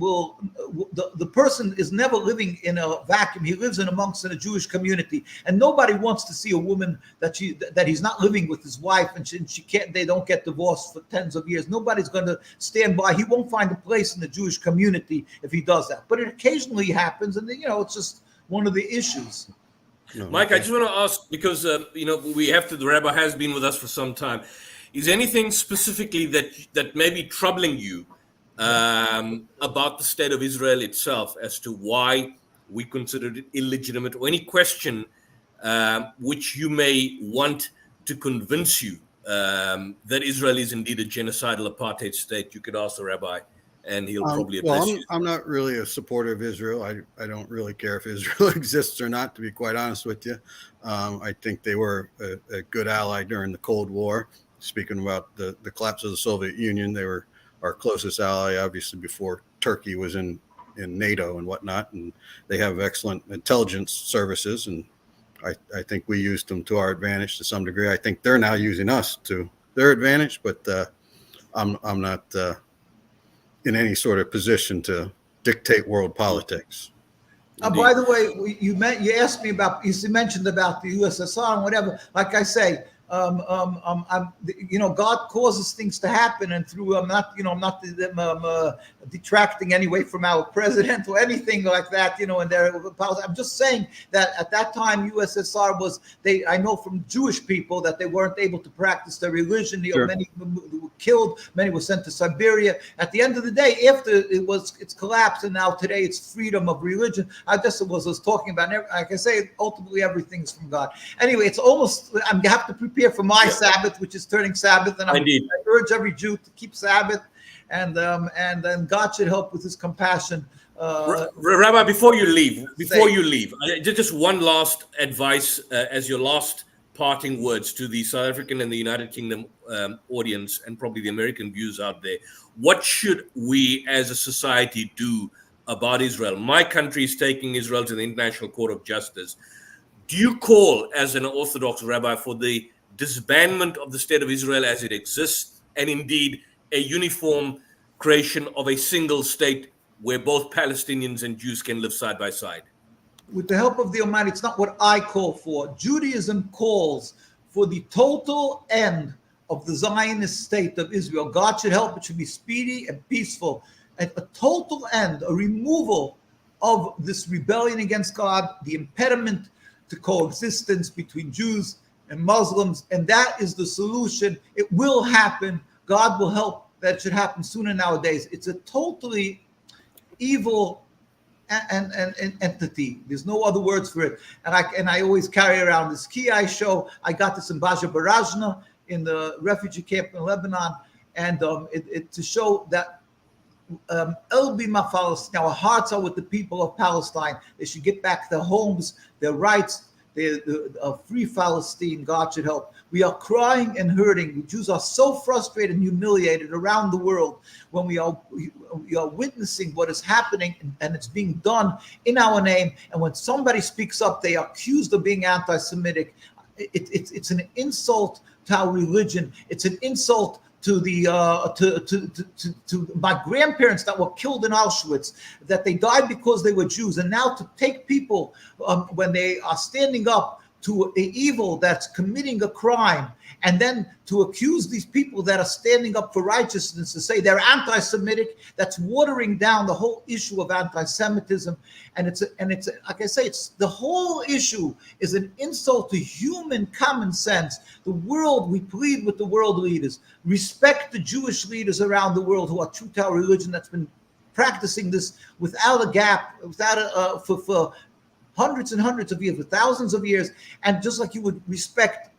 the person is never living in a vacuum. He lives in a Jewish community, and nobody wants to see a woman that he's not living with his wife and she can't. They don't get divorced for tens of years. Nobody's going to stand by. He won't find a place in the Jewish community if he does that. But it occasionally happens, and it's just one of the issues. Mike, I just want to ask, because the rabbi has been with us for some time. Is anything specifically that may be troubling you about the state of Israel itself, as to why we consider it illegitimate, or any question which you may want to convince you that Israel is indeed a genocidal apartheid state? You could ask the rabbi, and he'll probably address you. I'm not really a supporter of Israel. I don't really care if Israel exists or not, to be quite honest with you. I think they were a good ally during the Cold War. Speaking about the collapse of the Soviet Union, they were our closest ally, obviously, before Turkey was in NATO and whatnot. And they have excellent intelligence services, and I think we used them to our advantage to some degree. I think they're now using us to their advantage, but I'm not in any sort of position to dictate world politics. By the way, you asked me about, you mentioned about the USSR and whatever. Like I say, God causes things to happen, and through I'm not detracting anyway from our president or anything like that, and I'm just saying that at that time USSR was, I know from Jewish people that they weren't able to practice their religion. Sure. Many were killed, many were sent to Siberia. At the end of the day, after it's collapsed, and now today it's freedom of religion. I just was talking about, like I say, ultimately everything's from God. Anyway, it's almost, I have to prepare for my Sabbath, which is turning Sabbath, and I urge every Jew to keep Sabbath, and then God should help with His compassion. Rabbi, before you leave, just one last advice as your last parting words to the South African and the United Kingdom audience, and probably the American viewers out there. What should we as a society do about Israel? My country is taking Israel to the International Court of Justice. Do you call, as an Orthodox rabbi, for the disbandment of the state of Israel as it exists, and indeed a uniform creation of a single state where both Palestinians and Jews can live side by side? With the help of the Almighty, it's not what I call for. Judaism calls for the total end of the Zionist state of Israel. God should help. It should be speedy and peaceful. A total end, a removal of this rebellion against God, the impediment to coexistence between Jews and Muslims, and that is the solution. It will happen. God will help. That should happen sooner nowadays. It's a totally evil and entity. There's no other words for it. And I always carry around this key I show. I got this in Baja Barajna in the refugee camp in Lebanon, and to show that our hearts are with the people of Palestine. They should get back their homes, their rights. A free Palestine, God should help. We are crying and hurting. The Jews are so frustrated and humiliated around the world when we are witnessing what is happening, and it's being done in our name. And when somebody speaks up, they are accused of being anti-Semitic. It's an insult to our religion. It's an insult to the to my grandparents that were killed in Auschwitz, that they died because they were Jews. And now to take people when they are standing up to an evil that's committing a crime, and then to accuse these people that are standing up for righteousness to say they're anti-Semitic, that's watering down the whole issue of anti-Semitism. And it's like I say, it's the whole issue is an insult to human common sense. The world, we plead with the world leaders, respect the Jewish leaders around the world who are true to our religion, that's been practicing this without a gap, without for hundreds and hundreds of years, for thousands of years. And just like you would respect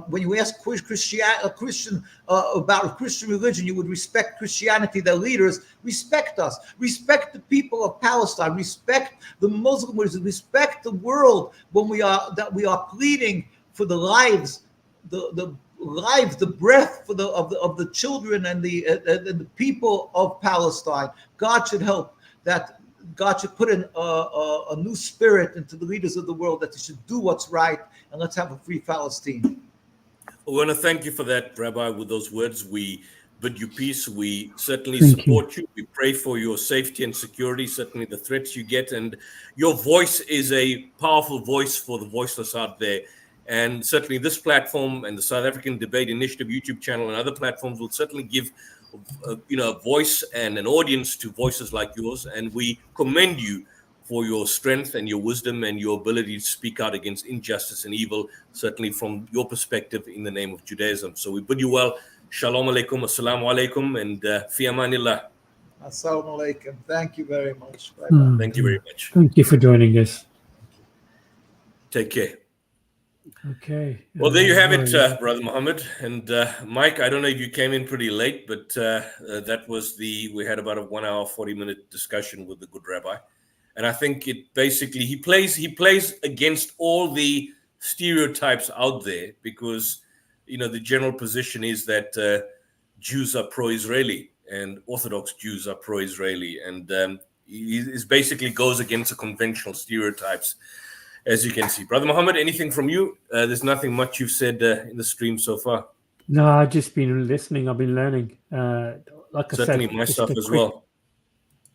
when you ask a Christian about a Christian religion, you would respect Christianity, their leaders. Respect us. Respect the people of Palestine. Respect the Muslims. Respect the world when we are pleading for the lives, the lives, the breath for of the children and the people of Palestine. God should help that. God should put in a new spirit into the leaders of the world, that they should do what's right, and let's have a free Palestine. I want to thank you for that, Rabbi. With those words, we bid you peace. We certainly support you. We pray for your safety and security, certainly the threats you get. And your voice is a powerful voice for the voiceless out there. And certainly this platform and the South African Debate Initiative YouTube channel and other platforms will certainly give a voice and an audience to voices like yours, and we commend you for your strength and your wisdom and your ability to speak out against injustice and evil, certainly from your perspective in the name of Judaism. So we bid you well. Shalom alaikum, assalamu alaikum, and fi amanillah. Assalamu alaikum. Thank you very much. Bye-bye. Thank you very much. Thank you for joining us. Take care. Okay. Well, there you have it, Brother Muhammad. And Mike, I don't know if you came in pretty late, but that was we had about a 1 hour, 40-minute discussion with the good rabbi. And I think it basically, he plays against all the stereotypes out there, because, the general position is that Jews are pro-Israeli and Orthodox Jews are pro-Israeli. And he basically goes against the conventional stereotypes, as you can see. Brother Muhammad, anything from you? There's nothing much you've said in the stream so far. No, I've just been listening. I've been learning. Like certainly I said, myself as well.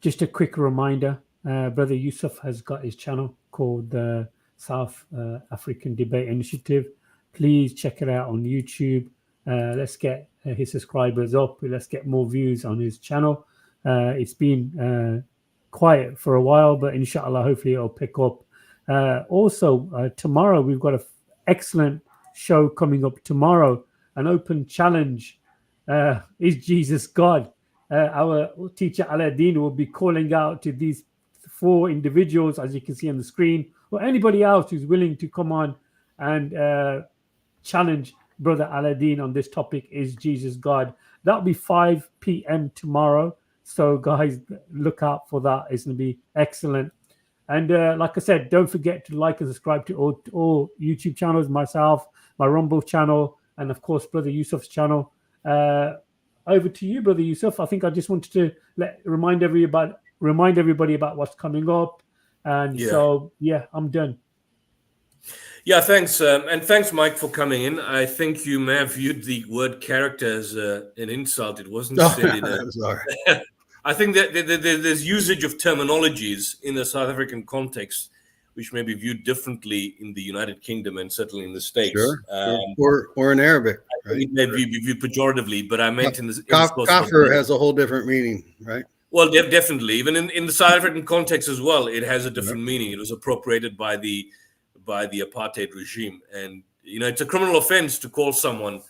Just a quick reminder. Brother Yusuf has got his channel called the South African Debate Initiative. Please check it out on YouTube. Let's get his subscribers up. Let's get more views on his channel. It's been quiet for a while, but inshallah, hopefully it'll pick up. Also, tomorrow we've got an excellent show coming up tomorrow, an open challenge. Is Jesus God? Our teacher Aladdin will be calling out to these 4 individuals, as you can see on the screen, or anybody else who's willing to come on and challenge Brother Aladdin on this topic, is Jesus God? That'll be 5 p.m. tomorrow. So guys, look out for that. It's going to be excellent. And like I said, don't forget to like and subscribe to all YouTube channels, myself, my Rumble channel, and of course, Brother Yusuf's channel. Over to you, Brother Yusuf. I think I just wanted to remind everybody about what's coming up. And so, I'm done. Yeah, thanks. And thanks, Mike, for coming in. I think you may have viewed the word character as an insult. It wasn't said in a... Sorry. I think that there's usage of terminologies in the South African context which may be viewed differently in the United Kingdom and certainly in the States. Sure. Or in Arabic. Right? It may be viewed pejoratively, but I meant in the... Kafir has a whole different meaning, right? Well, definitely. Even in the South African context as well, it has a different meaning. It was appropriated by the apartheid regime. And, it's a criminal offense to call someone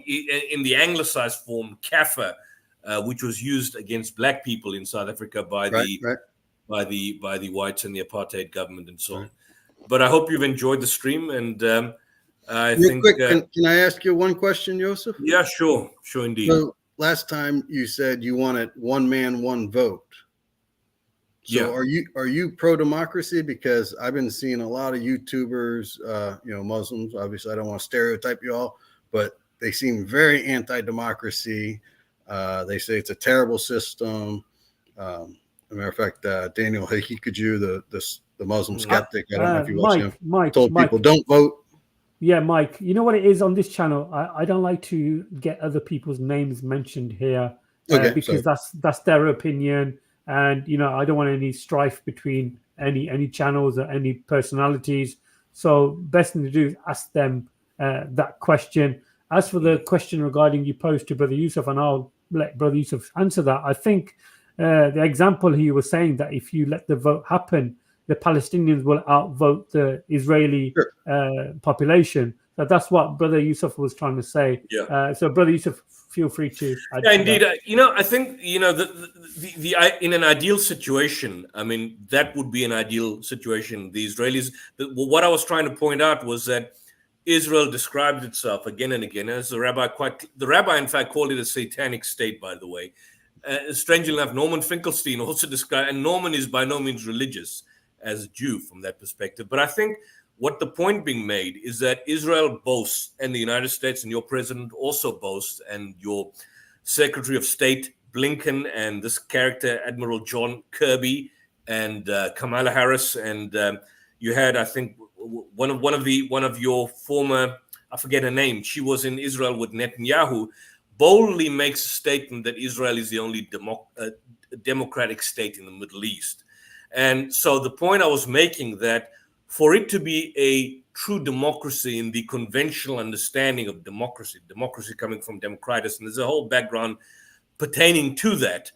in the anglicized form kafir, which was used against black people in South Africa by the whites and the apartheid government and so on. But I hope you've enjoyed the stream, and I think. Quick, can I ask you one question, Yusuf? Yeah, sure, indeed. So last time you said you wanted one man, one vote. So are you pro-democracy? Because I've been seeing a lot of YouTubers, Muslims. Obviously, I don't want to stereotype you all, but they seem very anti-democracy. They say it's a terrible system. As a matter of fact, Daniel Hikiju, the Muslim skeptic, I don't know if you watch him, told people don't vote. Yeah, Mike, you know what it is on this channel? I don't like to get other people's names mentioned here because that's their opinion. And, I don't want any strife between any channels or any personalities. So best thing to do is ask them that question. As for the question regarding you posed to Brother Yusuf, and I'll let Brother Yusuf answer that, I think the example he was saying that if you let the vote happen, the Palestinians will outvote the Israeli population. That's what Brother Yusuf was trying to say. Yeah. So Brother Yusuf, feel free to add yeah, to indeed. that. I think, the in an ideal situation, I mean, that would be an ideal situation. The Israelis, what I was trying to point out was that Israel described itself again and again as the rabbi, in fact, called it a satanic state, by the way. Strangely enough, Norman Finkelstein also described, and Norman is by no means religious as a Jew from that perspective. But I think what the point being made is that Israel boasts, and the United States and your president also boasts, and your Secretary of State Blinken, and this character Admiral John Kirby, and Kamala Harris, and you had, I think, one of your former, I forget her name, she was in Israel with Netanyahu, boldly makes a statement that Israel is the only democratic state in the Middle East. And so the point I was making, that for it to be a true democracy in the conventional understanding of democracy coming from Democritus, and there's a whole background pertaining to that,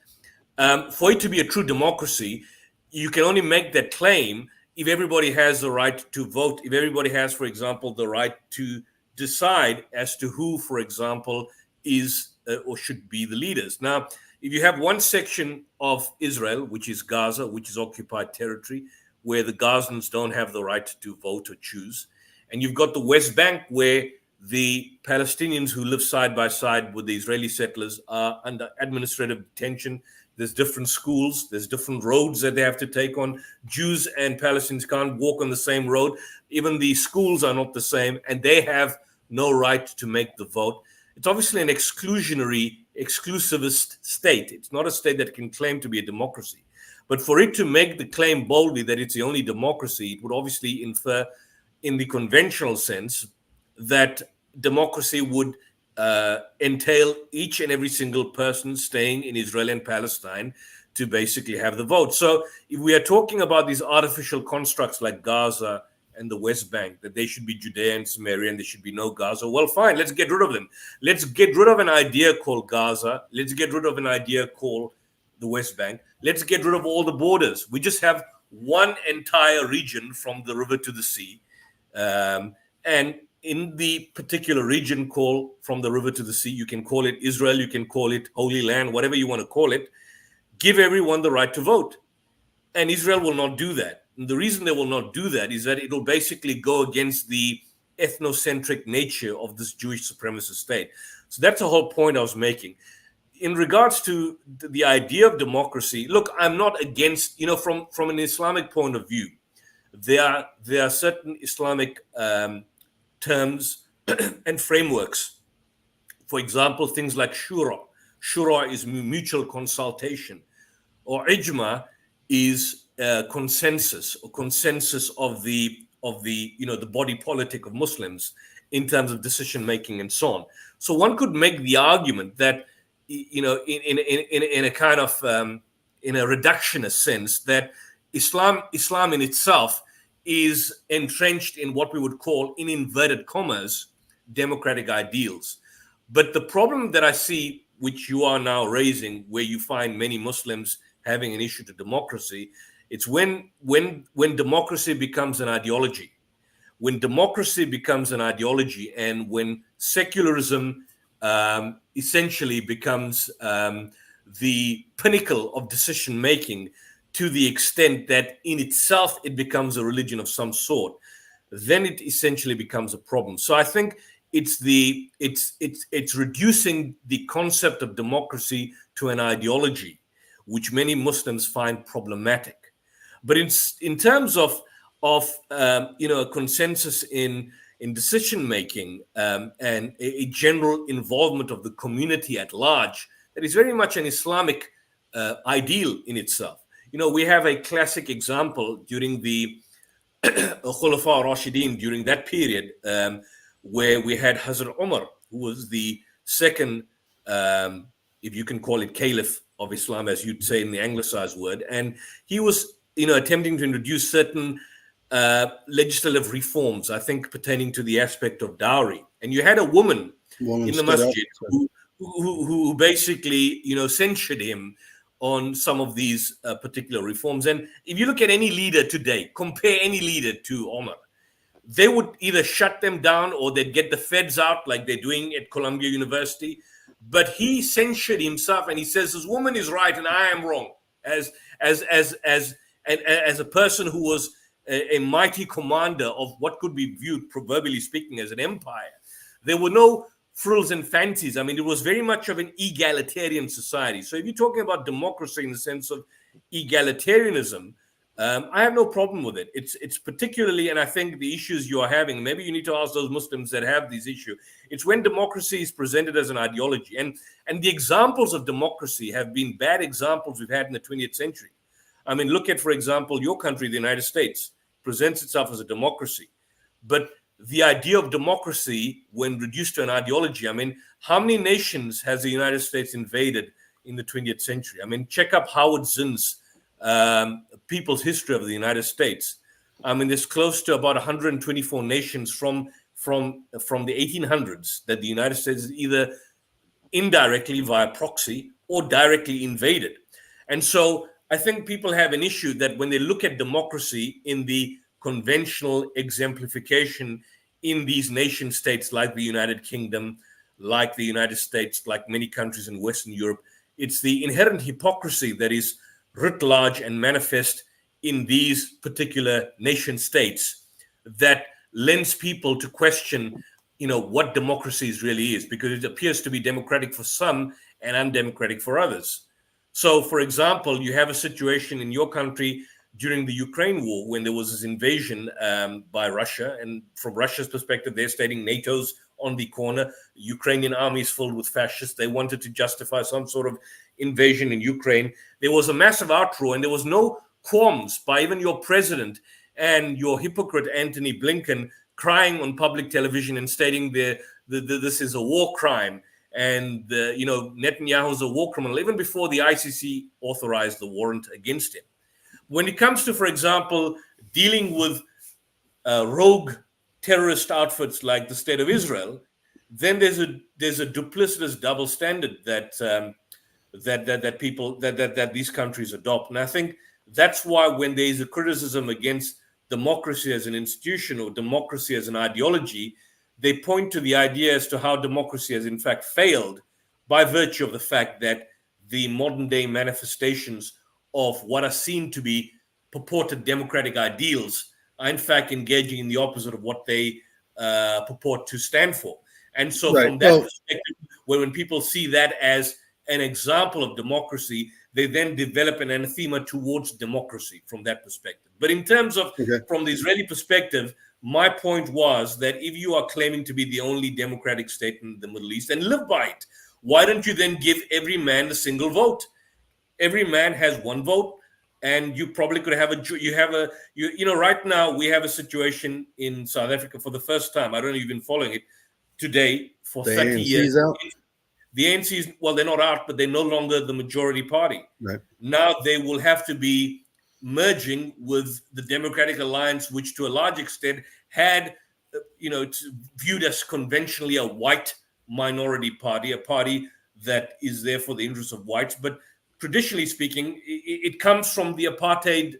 for it to be a true democracy, you can only make that claim if everybody has the right to vote, if everybody has, for example, the right to decide as to who, for example, is or should be the leaders. Now, if you have one section of Israel, which is Gaza, which is occupied territory, where the Gazans don't have the right to vote or choose, and you've got the West Bank, where the Palestinians who live side by side with the Israeli settlers are under administrative detention. There's different schools, there's different roads that they have to take on. Jews and Palestinians can't walk on the same road. Even the schools are not the same, and they have no right to make the vote. It's obviously an exclusivist state. It's not a state that can claim to be a democracy. But for it to make the claim boldly that it's the only democracy, it would obviously infer, in the conventional sense, that democracy would entail each and every single person staying in Israel and Palestine to basically have the vote. So if we are talking about these artificial constructs like Gaza and the West Bank, that they should be Judea and Samaria and there should be no Gaza, well, fine, let's get rid of them. Let's get rid of an idea called Gaza. Let's get rid of an idea called the West Bank. Let's get rid of all the borders. We just have one entire region from the river to the sea. And in the particular region called from the river to the sea, you can call it Israel, you can call it Holy Land, whatever you want to call it. Give everyone the right to vote. And Israel will not do that. And the reason they will not do that is that it will basically go against the ethnocentric nature of this Jewish supremacist state. So that's the whole point I was making. In regards to the idea of democracy, look, I'm not against, from an Islamic point of view, there are certain Islamic terms and frameworks. For example, things like shura. Shura is mutual consultation, or ijma is consensus of the body politic of Muslims in terms of decision making and so on. So one could make the argument that in a kind of in a reductionist sense, that Islam in itself is entrenched in what we would call, in inverted commas, democratic ideals. But the problem that I see, which you are now raising, where you find many Muslims having an issue to democracy, it's when democracy becomes an ideology. When democracy becomes an ideology, and when secularism essentially becomes the pinnacle of decision making, to the extent that in itself it becomes a religion of some sort, then it essentially becomes a problem. So I think it's reducing the concept of democracy to an ideology, which many Muslims find problematic. But in terms of a consensus in decision making and a general involvement of the community at large, that is very much an Islamic ideal in itself. We have a classic example during the Khulafa Rashidin, during that period, where we had Hazrat Umar, who was the second, if you can call it, caliph of Islam, as you'd say in the anglicized word, and he was, attempting to introduce certain legislative reforms, I think, pertaining to the aspect of dowry. And you had a woman in the masjid who basically, censured him on some of these particular reforms. And if you look at any leader today, compare any leader to Omar, they would either shut them down or they'd get the feds out like they're doing at Columbia University. But he censured himself and he says, this woman is right and I am wrong. As a person who was a mighty commander of what could be viewed, proverbially speaking, as an empire, there were no frills and fancies. I mean, it was very much of an egalitarian society. So if you're talking about democracy in the sense of egalitarianism, I have no problem with it. It's particularly, and I think the issues you are having, maybe you need to ask those Muslims that have these issues. It's when democracy is presented as an ideology. And the examples of democracy have been bad examples we've had in the 20th century. I mean, look at, for example, your country, the United States, presents itself as a democracy. But the idea of democracy, when reduced to an ideology, I mean, how many nations has the United States invaded in the 20th century? I mean, check up Howard Zinn's People's History of the United States. I mean, there's close to about 124 nations from the 1800s that the United States is either indirectly via proxy or directly invaded. And so I think people have an issue that when they look at democracy in the conventional exemplification in these nation states like the United Kingdom, like the United States, like many countries in Western Europe, it's the inherent hypocrisy that is writ large and manifest in these particular nation states that lends people to question, what democracy really is, because it appears to be democratic for some and undemocratic for others. So, for example, you have a situation in your country during the Ukraine war when there was this invasion by Russia. And from Russia's perspective, they're stating NATO's on the corner. Ukrainian army is filled with fascists. They wanted to justify some sort of invasion in Ukraine. There was a massive outroar and there was no qualms by even your president and your hypocrite Antony Blinken crying on public television and stating this is a war crime. And, Netanyahu's a war criminal, even before the ICC authorized the warrant against him. When it comes to, for example, dealing with rogue terrorist outfits like the State of Israel, then there's a duplicitous double standard that these countries adopt. And I think that's why when there is a criticism against democracy as an institution or democracy as an ideology, they point to the idea as to how democracy has in fact failed by virtue of the fact that the modern day manifestations of what are seen to be purported democratic ideals are in fact engaging in the opposite of what they purport to stand for. And so from that perspective, when people see that as an example of democracy, they then develop an anathema towards democracy from that perspective. But in terms of, from the Israeli perspective, my point was that if you are claiming to be the only democratic state in the Middle East and live by it, why don't you then give every man a single vote? Every man has one vote, and you probably could have right now we have a situation in South Africa for the first time. I don't know if you've been following it today for 30 years. Out. The ANC is, well, they're not out, but they're no longer the majority party. Right. Now they will have to be merging with the Democratic Alliance, which to a large extent had, viewed as conventionally a white minority party, a party that is there for the interests of whites. But traditionally speaking, it comes from the apartheid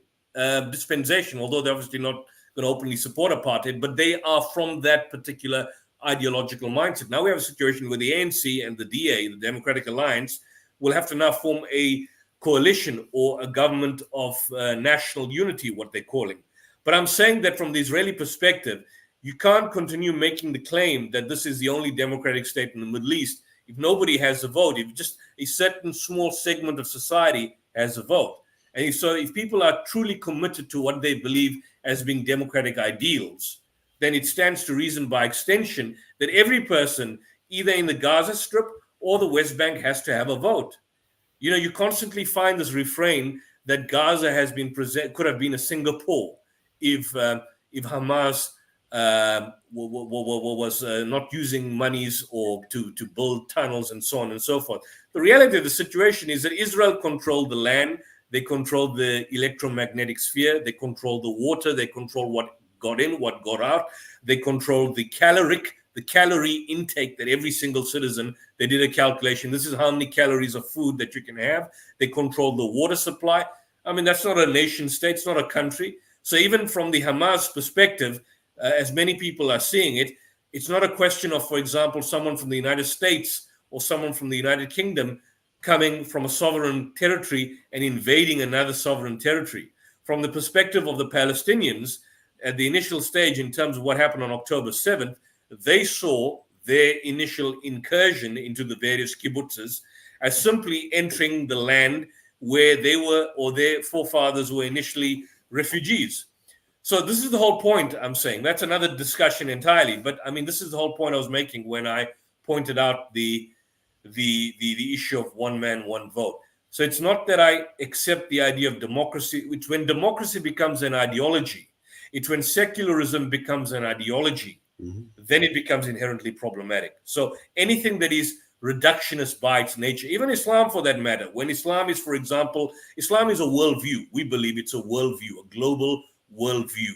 dispensation, although they're obviously not going to openly support apartheid, but they are from that particular ideological mindset. Now we have a situation where the ANC and the DA, the Democratic Alliance, will have to now form a coalition or a government of national unity, what they're calling. But I'm saying that from the Israeli perspective, you can't continue making the claim that this is the only democratic state in the Middle East if nobody has a vote, if just a certain small segment of society has a vote. And so if people are truly committed to what they believe as being democratic ideals, then it stands to reason by extension that every person, either in the Gaza Strip or the West Bank, has to have a vote. You know, you constantly find this refrain that Gaza has been could have been a Singapore if Hamas was not using monies or to build tunnels and so on and so forth. The reality of the situation is that Israel controlled the land, they controlled the electromagnetic sphere, they controlled the water, they controlled what got in, what got out, they controlled the calorie intake that every single citizen, they did a calculation. This is how many calories of food that you can have. They control the water supply. I mean, that's not a nation state, it's not a country. So even from the Hamas perspective, as many people are seeing it, it's not a question of, for example, someone from the United States or someone from the United Kingdom coming from a sovereign territory and invading another sovereign territory. From the perspective of the Palestinians, at the initial stage, in terms of what happened on October 7th, they saw their initial incursion into the various kibbutzes as simply entering the land where they were, or their forefathers were initially refugees. So this is the whole point I'm saying. That's another discussion entirely. But I mean, this is the whole point I was making when I pointed out the issue of one man, one vote. So it's not that I accept the idea of democracy. It's when democracy becomes an ideology. It's when secularism becomes an ideology. Then it becomes inherently problematic. So anything that is reductionist by its nature, even Islam for that matter, when Islam is, for example, Islam is a worldview. We believe it's a worldview, a global worldview,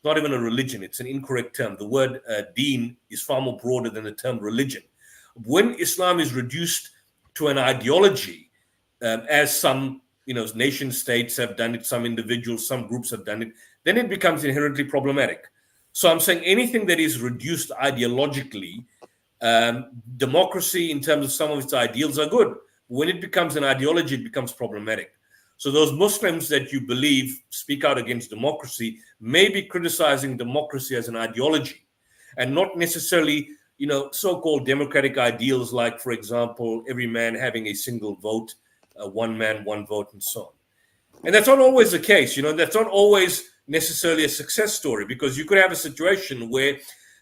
not even a religion. It's an incorrect term. The word deen is far more broader than the term religion. When Islam is reduced to an ideology, as some nation states have done it, some individuals, some groups have done it, then it becomes inherently problematic. So I'm saying anything that is reduced ideologically, democracy in terms of some of its ideals are good. When it becomes an ideology, it becomes problematic. So those Muslims that you believe speak out against democracy may be criticizing democracy as an ideology and not necessarily, so-called democratic ideals like, for example, every man having a single vote, one man, one vote, and so on. And that's not always the case. That's not always necessarily a success story, because you could have a situation where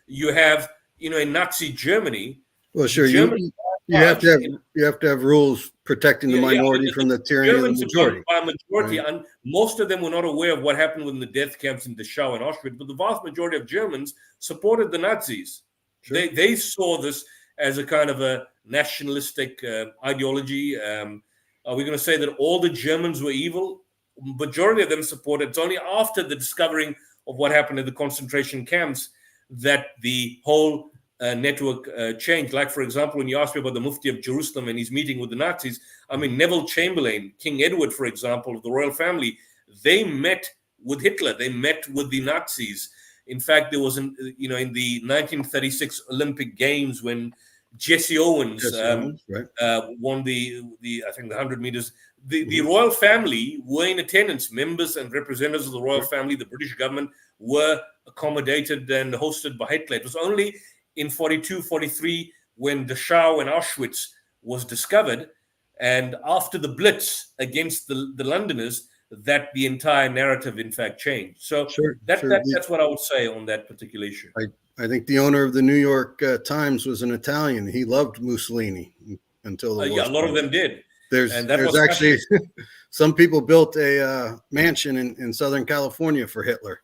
you have, in Nazi Germany. Well, sure, you have to have rules protecting the minority from the tyranny of the majority. By majority, right. And most of them were not aware of what happened in the death camps in Dachau and Auschwitz, but the vast majority of Germans supported the Nazis. Sure. They saw this as a kind of a nationalistic ideology. Are we going to say that all the Germans were evil? Majority of them supported. It's only after the discovering of what happened at the concentration camps that the whole network changed. Like, for example, when you asked me about the Mufti of Jerusalem and his meeting with the Nazis, I mean, Neville Chamberlain, King Edward, for example, of the royal family, they met with Hitler. They met with the Nazis. In fact, there was, in the 1936 Olympic Games when Jesse Owens won the I think the 100 meters. The royal family were in attendance. Members and representatives of the royal family, the British government, were accommodated and hosted by Hitler. It was only in 42, 43 when Dachau and Auschwitz was discovered, and after the Blitz against the Londoners, that the entire narrative, in fact, changed. So that's what I would say on that particular issue. I think the owner of the New York Times was an Italian. He loved Mussolini until the war. A lot of them did. There's actually some people built a mansion in Southern California for Hitler.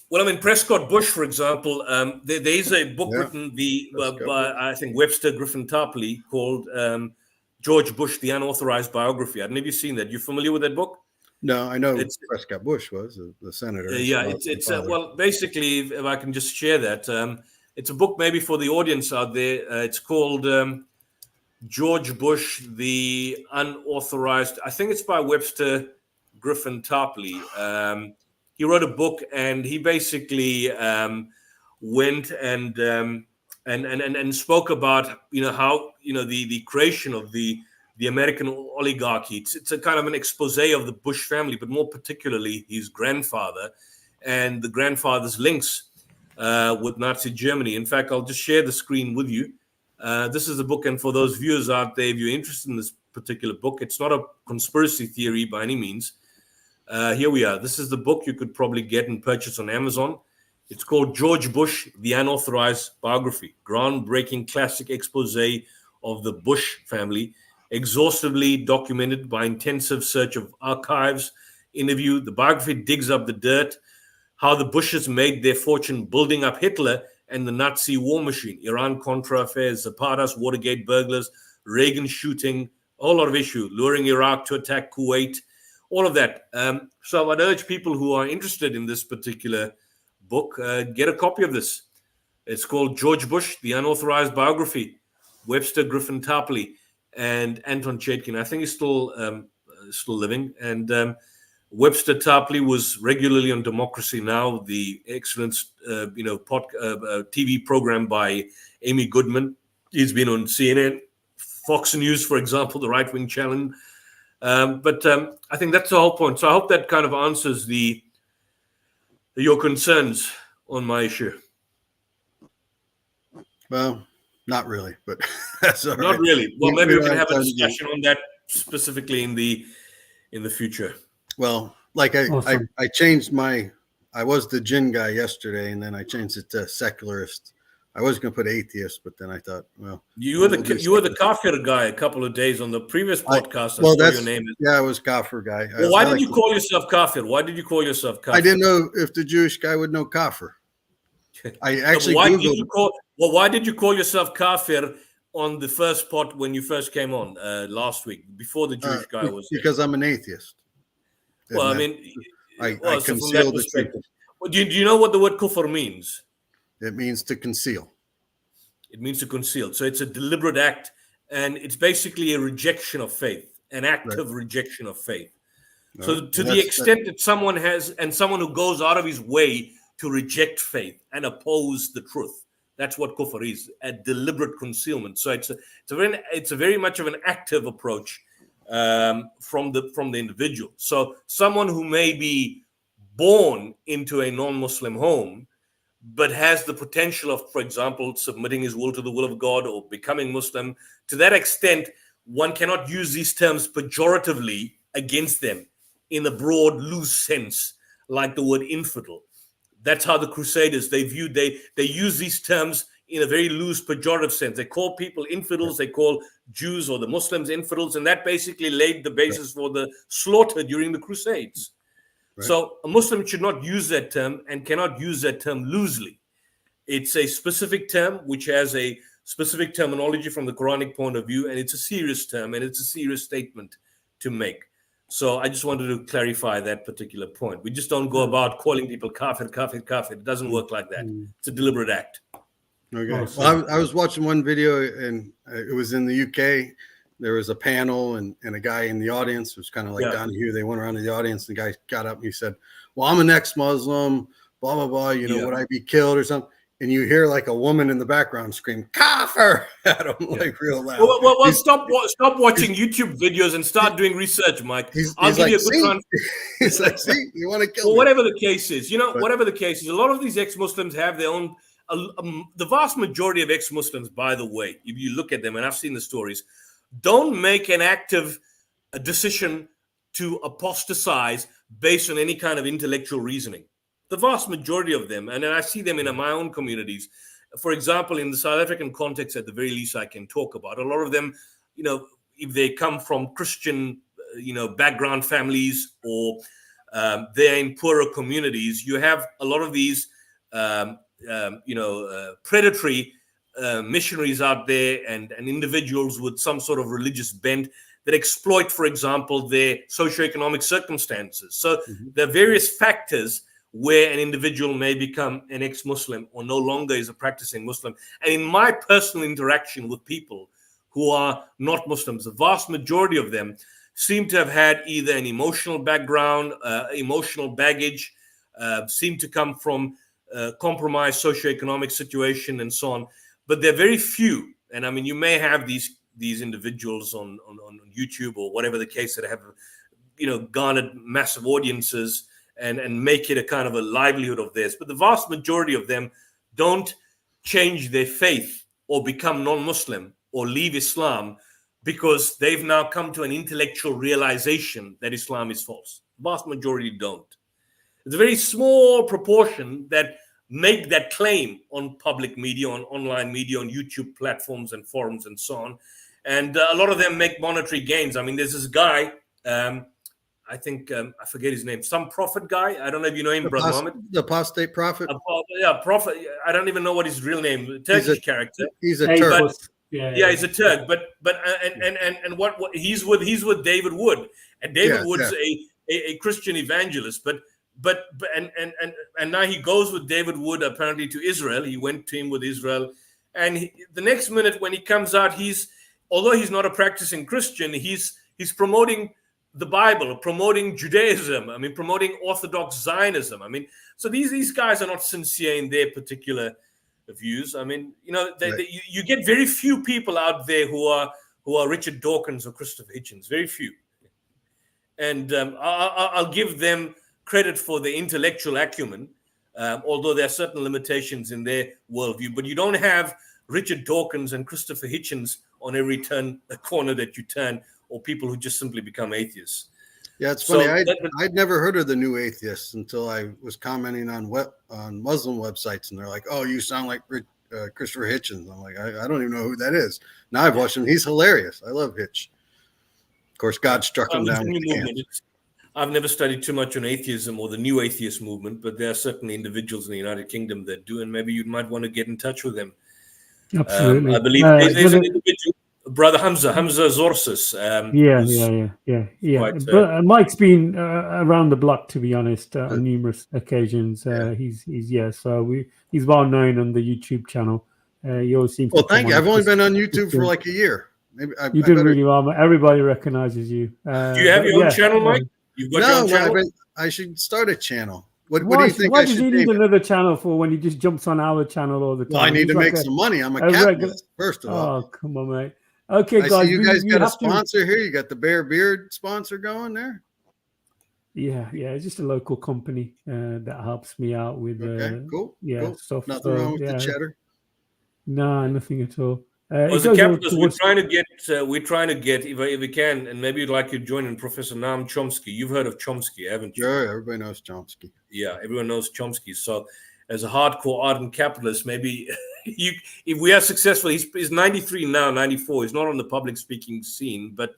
Well, I mean, Prescott Bush, for example, there is a book written by, I think, Webster Griffin Tarpley called George Bush, The Unauthorized Biography. I don't know if you've seen that. You familiar with that book? No, I know Prescott Bush was the senator. It's well, basically, if I can just share that, it's a book maybe for the audience out there. It's called George Bush, The Unauthorized. I think it's by Webster Griffin Tarpley. He wrote a book, and he basically went and spoke about how the creation of the American oligarchy. It's a kind of an expose of the Bush family, but more particularly his grandfather and the grandfather's links with Nazi Germany. In fact, I'll just share the screen with you. This is the book, and for those viewers out there, if you're interested in this particular book, it's not a conspiracy theory by any means. Here we are. This is the book you could probably get and purchase on Amazon. It's called George Bush, The Unauthorized Biography, groundbreaking classic expose of the Bush family, exhaustively documented by intensive search of archives, interview. The biography digs up the dirt, how the Bushes made their fortune building up Hitler and the Nazi war machine, Iran-Contra affairs, Zapatas, Watergate burglars, Reagan shooting, a whole lot of issue, luring Iraq to attack Kuwait, all of that. So I'd urge people who are interested in this particular book, get a copy of this. It's called George Bush, The Unauthorized Biography, Webster Griffin Tarpley and Anton Chetkin. I think he's still living. And Webster Tarpley was regularly on Democracy Now!, the excellent TV program by Amy Goodman. He's been on CNN, Fox News, for example, the Right Wing Challenge. But I think that's the whole point. So I hope that kind of answers your concerns on my issue. Well, not really, but that's all right. Not really. Well, maybe we can have a discussion on that specifically in the future. Well, like Awesome. I changed I was the jinn guy yesterday, and then I changed it to secularist. I was going to put atheist, but then I thought, well, you were the kafir guy a couple of days on the previous podcast. That's your name. Yeah, I was kafir guy. Well, why did you call yourself kafir? Why did you call yourself kafir? I didn't know if the Jewish guy would know kafir. I actually why did you call yourself kafir on the first pot when you first came on last week, before the Jewish guy was there? Because I'm an atheist. Well, I mean, I so conceal the truth. Well, do you know what the word kufr means? It means to conceal. It means to conceal. So it's a deliberate act, and it's basically a rejection of faith, an active rejection of faith. So to the extent that someone who goes out of his way to reject faith and oppose the truth, that's what kufr is, a deliberate concealment. So it's a very much of an active approach from the individual. So someone who may be born into a non-Muslim home, but has the potential of, for example, submitting his will to the will of God or becoming Muslim, to that extent, one cannot use these terms pejoratively against them in a broad, loose sense, like the word infidel. That's how the Crusaders, they use these terms in a very loose, pejorative sense. They call people infidels, they call Jews or the Muslims infidels, and that basically laid the basis for the slaughter during the Crusades. Right. So a Muslim should not use that term and cannot use that term loosely. It's a specific term which has a specific terminology from the Quranic point of view, and it's a serious term and it's a serious statement to make. So I just wanted to clarify that particular point. We just don't go about calling people kafir, kafir, kafir. It doesn't work like that. It's a deliberate act. Okay. Well, I was watching one video, and it was in the UK. There was a panel and a guy in the audience. It was kind of like Donahue. They went around to the audience. The guy got up and he said, well, I'm an ex-Muslim, blah, blah, blah. Would I be killed or something? And you hear like a woman in the background scream, kafir, at him, like real loud. Well, stop watching YouTube videos and start doing research, Mike. I'll give you a good time. He's like, see, you want to kill me. Whatever the case is, whatever the case is, a lot of these ex-Muslims have their own, the vast majority of ex-Muslims, by the way, if you look at them, and I've seen the stories, don't make an active decision to apostatize based on any kind of intellectual reasoning. The vast majority of them, and I see them in my own communities, for example, in the South African context, at the very least I can talk about, a lot of them, if they come from Christian, background families, or they're in poorer communities, you have a lot of these, predatory missionaries out there and individuals with some sort of religious bent that exploit, for example, their socioeconomic circumstances. So there are various factors where an individual may become an ex-Muslim or no longer is a practicing Muslim. And in my personal interaction with people who are not Muslims, the vast majority of them seem to have had either an emotional background, emotional baggage, seem to come from compromised socioeconomic situation and so on. But there are very few, and I mean, you may have these individuals on YouTube or whatever the case that have, garnered massive audiences and make it a kind of a livelihood of theirs. But the vast majority of them don't change their faith or become non-Muslim or leave Islam because they've now come to an intellectual realization that Islam is false. Vast majority don't. It's a very small proportion that make that claim on public media, on online media, on YouTube platforms and forums and so on. And a lot of them make monetary gains. I mean, there's this guy, I think, I forget his name, some prophet guy. I don't know if you know him, Brother Mohammed. The apostate prophet? Yeah, prophet. I don't even know what his real name, Turkish character. He's a Turk. But, yeah, he's a Turk. But what he's with David Wood. And David Wood's a Christian evangelist. But now he goes with David Wood apparently to Israel. He went to him with Israel. And the next minute when he comes out, although he's not a practicing Christian, he's promoting the Bible, promoting Judaism, I mean, promoting Orthodox Zionism. I mean, so these guys are not sincere in their particular views. I mean, you know, you get very few people out there who are Richard Dawkins or Christopher Hitchens, very few. And I'll give them credit for the intellectual acumen, although there are certain limitations in their worldview. But you don't have Richard Dawkins and Christopher Hitchens on every corner that you turn, or people who just simply become atheists. Yeah, it's funny. I'd never heard of the new atheists until I was commenting on Muslim websites, and they're like, "Oh, you sound like Christopher Hitchens." I'm like, I don't even know who that is. Now I've watched him. He's hilarious. I love Hitch. Of course, God struck him down. I've never studied too much on atheism or the new atheist movement, but there are certainly individuals in the United Kingdom that do, and maybe you might want to get in touch with them. Absolutely. I believe there's an individual, Brother Hamza Zorsis. But Mike's been around the block, to be honest, on numerous occasions. He's well known on the YouTube channel. He always seems. Well, thank you. I've only been on YouTube for like a year. Maybe you did really well. Everybody recognizes you. Do you have your own channel, Mike? You've got your own channel? I should start a channel. What do you think? Why does he need another channel for when he just jumps on our channel all the time? Well, I need to make some money. I'm a capitalist, first of all. Oh, come on, mate. Okay, guys. You guys got a sponsor here. You got the Bear Beard sponsor going there. Yeah. It's just a local company that helps me out with. Cool. Stuff. Nothing wrong with the cheddar. No, nothing at all. As a capitalist, we're trying to get, if we can, and maybe you'd like to join in, Professor Noam Chomsky. You've heard of Chomsky, haven't you? Sure, everybody knows Chomsky. Yeah, everyone knows Chomsky. So, as a hardcore ardent capitalist, maybe if we are successful, he's 93 now, 94. He's not on the public speaking scene, but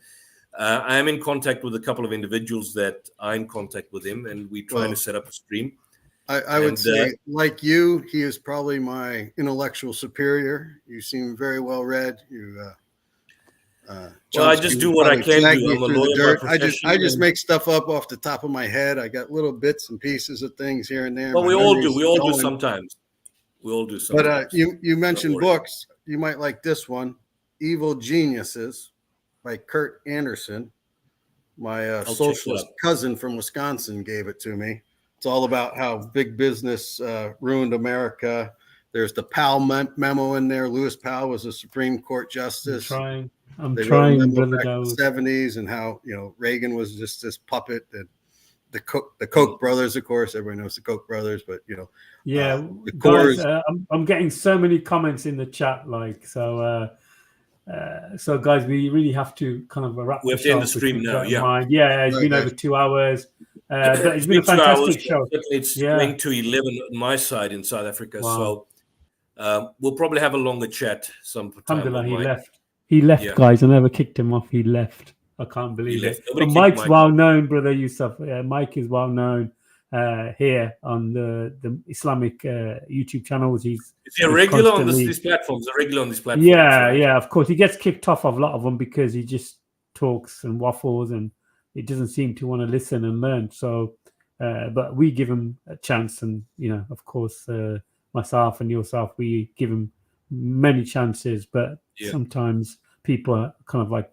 I am in contact with a couple of individuals that are in contact with him, and we're trying to set up a stream. I would say, like you, he is probably my intellectual superior. You seem very well read. I just do what I can do. I'm a lawyer by profession. I just make stuff up off the top of my head. I got little bits and pieces of things here and there. Well, we all do. We all do sometimes. But you mentioned books. You might like this one, Evil Geniuses by Kurt Anderson. My socialist cousin from Wisconsin gave it to me. It's all about how big business ruined America. There's the Powell memo in there. Lewis Powell was a Supreme Court justice. I'm trying. Back in the 70s, and how Reagan was just this puppet. And the Koch brothers, of course, everybody knows the Koch brothers, but guys, I'm getting so many comments in the chat, so guys, we really have to kind of wrap. We have to end the stream now. It's been over 2 hours. But it's been a fantastic show. It's going to 11 on my side in South Africa, so we'll probably have a longer chat some time. Alhamdulillah, he left, guys. I never kicked him off. He left. I can't believe it. But Mike's well known, brother Yusuf. Mike is well known here on the Islamic YouTube channels. Is he a regular on these platforms? Yeah, of course. He gets kicked off of a lot of them because he just talks and waffles, and it doesn't seem to want to listen and learn. So, but we give him a chance, and of course, myself and yourself, we give him many chances. But sometimes people are kind of like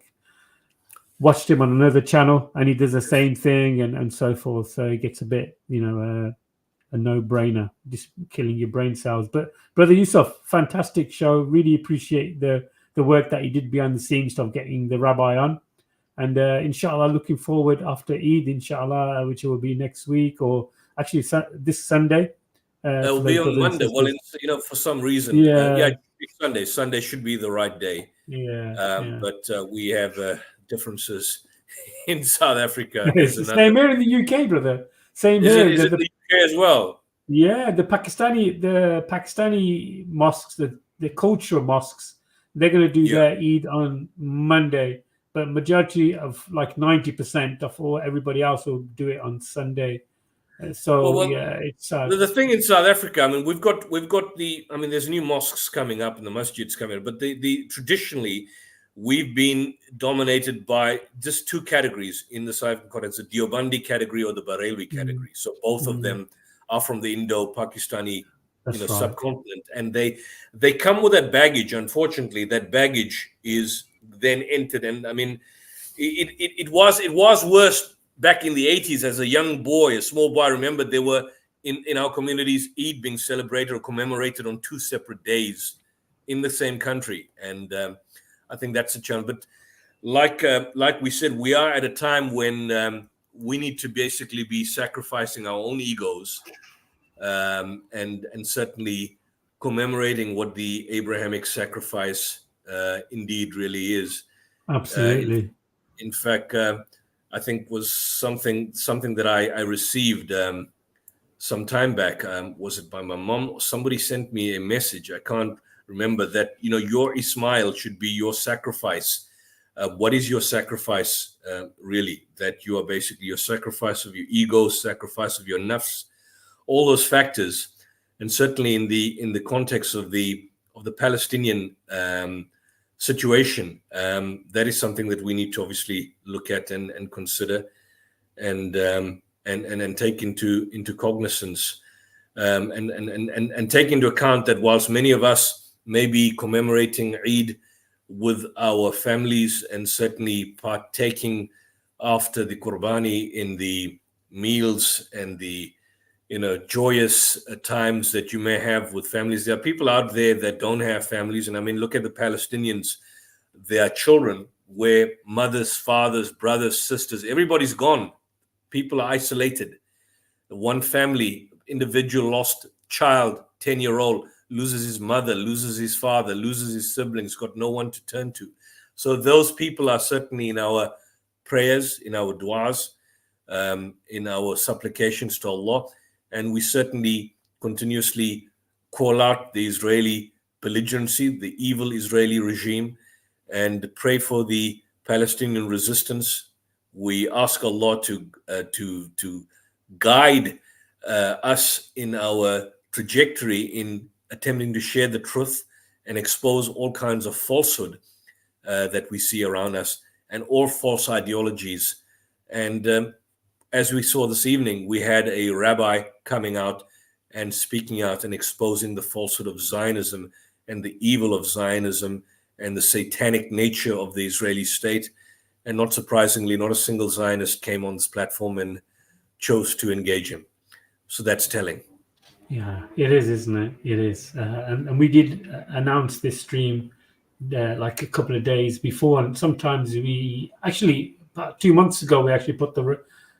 watched him on another channel, and he does the same thing, and so forth. So it gets a bit, a no-brainer, just killing your brain cells. But Brother Yusuf, fantastic show. Really appreciate the work that you did behind the scenes of getting the Rabbi on. And inshallah, looking forward after Eid, inshallah, which will be next week, or actually this Sunday. It will be on Monday. Well, for some reason, Sunday should be the right day. But we have differences in South Africa. It's the same here in the UK, brother. Same here. Is it in the UK as well? Yeah, the Pakistani mosques, the cultural mosques, they're going to do their Eid on Monday, but majority of like 90% of everybody else will do it on Sunday. So it's the thing in South Africa. I mean, we've got there's new mosques coming up and the masjids coming up, but the traditionally we've been dominated by just two categories in the South African context: the Deobandi category or the Barelwi category. So both of them are from the Indo-Pakistani subcontinent, and they come with that baggage. Unfortunately, that baggage is then entered, and I mean, it was worse back in the 80s. As a young boy, a small boy, I remember there were in our communities Eid being celebrated or commemorated on two separate days in the same country, and I think that's a challenge. But like we said, we are at a time when we need to basically be sacrificing our own egos, and certainly commemorating what the Abrahamic sacrifice indeed really is. Absolutely. In fact, I think was something that I received some time back. Was it by my mom or somebody sent me a message? I can't remember that. Your Ismail should be your sacrifice. What is your sacrifice really? That you are basically your sacrifice of your ego, sacrifice of your nafs, all those factors, and certainly in the context of the Palestinian situation, that is something that we need to obviously look at and consider, and take into cognizance, and take into account that whilst many of us may be commemorating Eid with our families and certainly partaking after the Qurbani in the meals and the joyous times that you may have with families, there are people out there that don't have families. And I mean, look at the Palestinians. Their children, where mothers, fathers, brothers, sisters, everybody's gone. People are isolated. One family, individual lost child, 10-year-old, loses his mother, loses his father, loses his siblings, got no one to turn to. So those people are certainly in our prayers, in our du'as, in our supplications to Allah. And we certainly continuously call out the Israeli belligerency, the evil Israeli regime, and pray for the Palestinian resistance. We ask Allah to guide us in our trajectory in attempting to share the truth and expose all kinds of falsehood that we see around us and all false ideologies. And as we saw this evening, we had a rabbi coming out and speaking out and exposing the falsehood of Zionism and the evil of Zionism and the satanic nature of the Israeli state. And not surprisingly, not a single Zionist came on this platform and chose to engage him. So that's telling. Yeah, it is, isn't it? It is. And we did announce this stream like a couple of days before. And sometimes we actually, about 2 months ago, we actually put the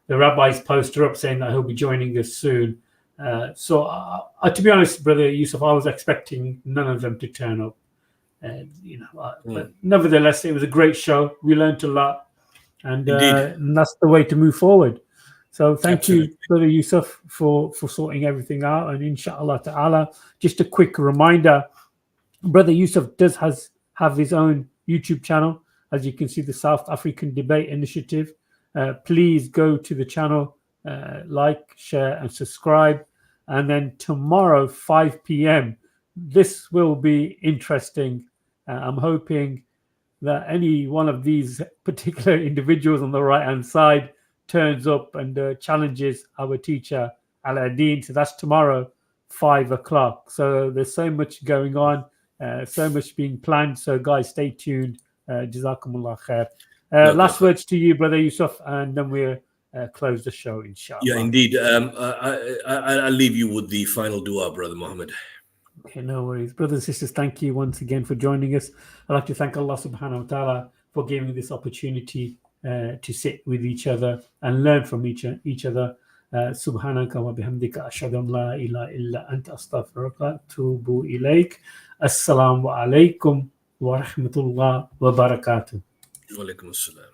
rabbi's poster up saying that he'll be joining us soon. So to be honest, Brother Yusuf, I was expecting none of them to turn up. But nevertheless, it was a great show. We learned a lot, and that's the way to move forward. So thank you, Brother Yusuf, for sorting everything out. And inshallah ta'ala, just a quick reminder, Brother Yusuf does have his own YouTube channel. As you can see, the South African Debate Initiative. Please go to the channel, like, share, and subscribe. And then tomorrow, 5 p.m., this will be interesting. I'm hoping that any one of these particular individuals on the right-hand side turns up and challenges our teacher, Al-Adin. So that's tomorrow, 5 o'clock. So there's so much going on, so much being planned. So guys, stay tuned. Jazakumullah khair. Last words to you, Brother Yusuf, and then we'll close the show, inshallah. Yeah, indeed. I'll leave you with the final dua, Brother Muhammad. Okay, no worries. Brothers and sisters, thank you once again for joining us. I'd like to thank Allah subhanahu wa ta'ala for giving this opportunity to sit with each other and learn from each other. Subhanaka wa bihamdika ashhadu an la ilaha illa anta astaghfiruka wa atubu ilayk. Assalamu alaikum wa rahmatullah wa barakatuh. Wa alaikum assalam.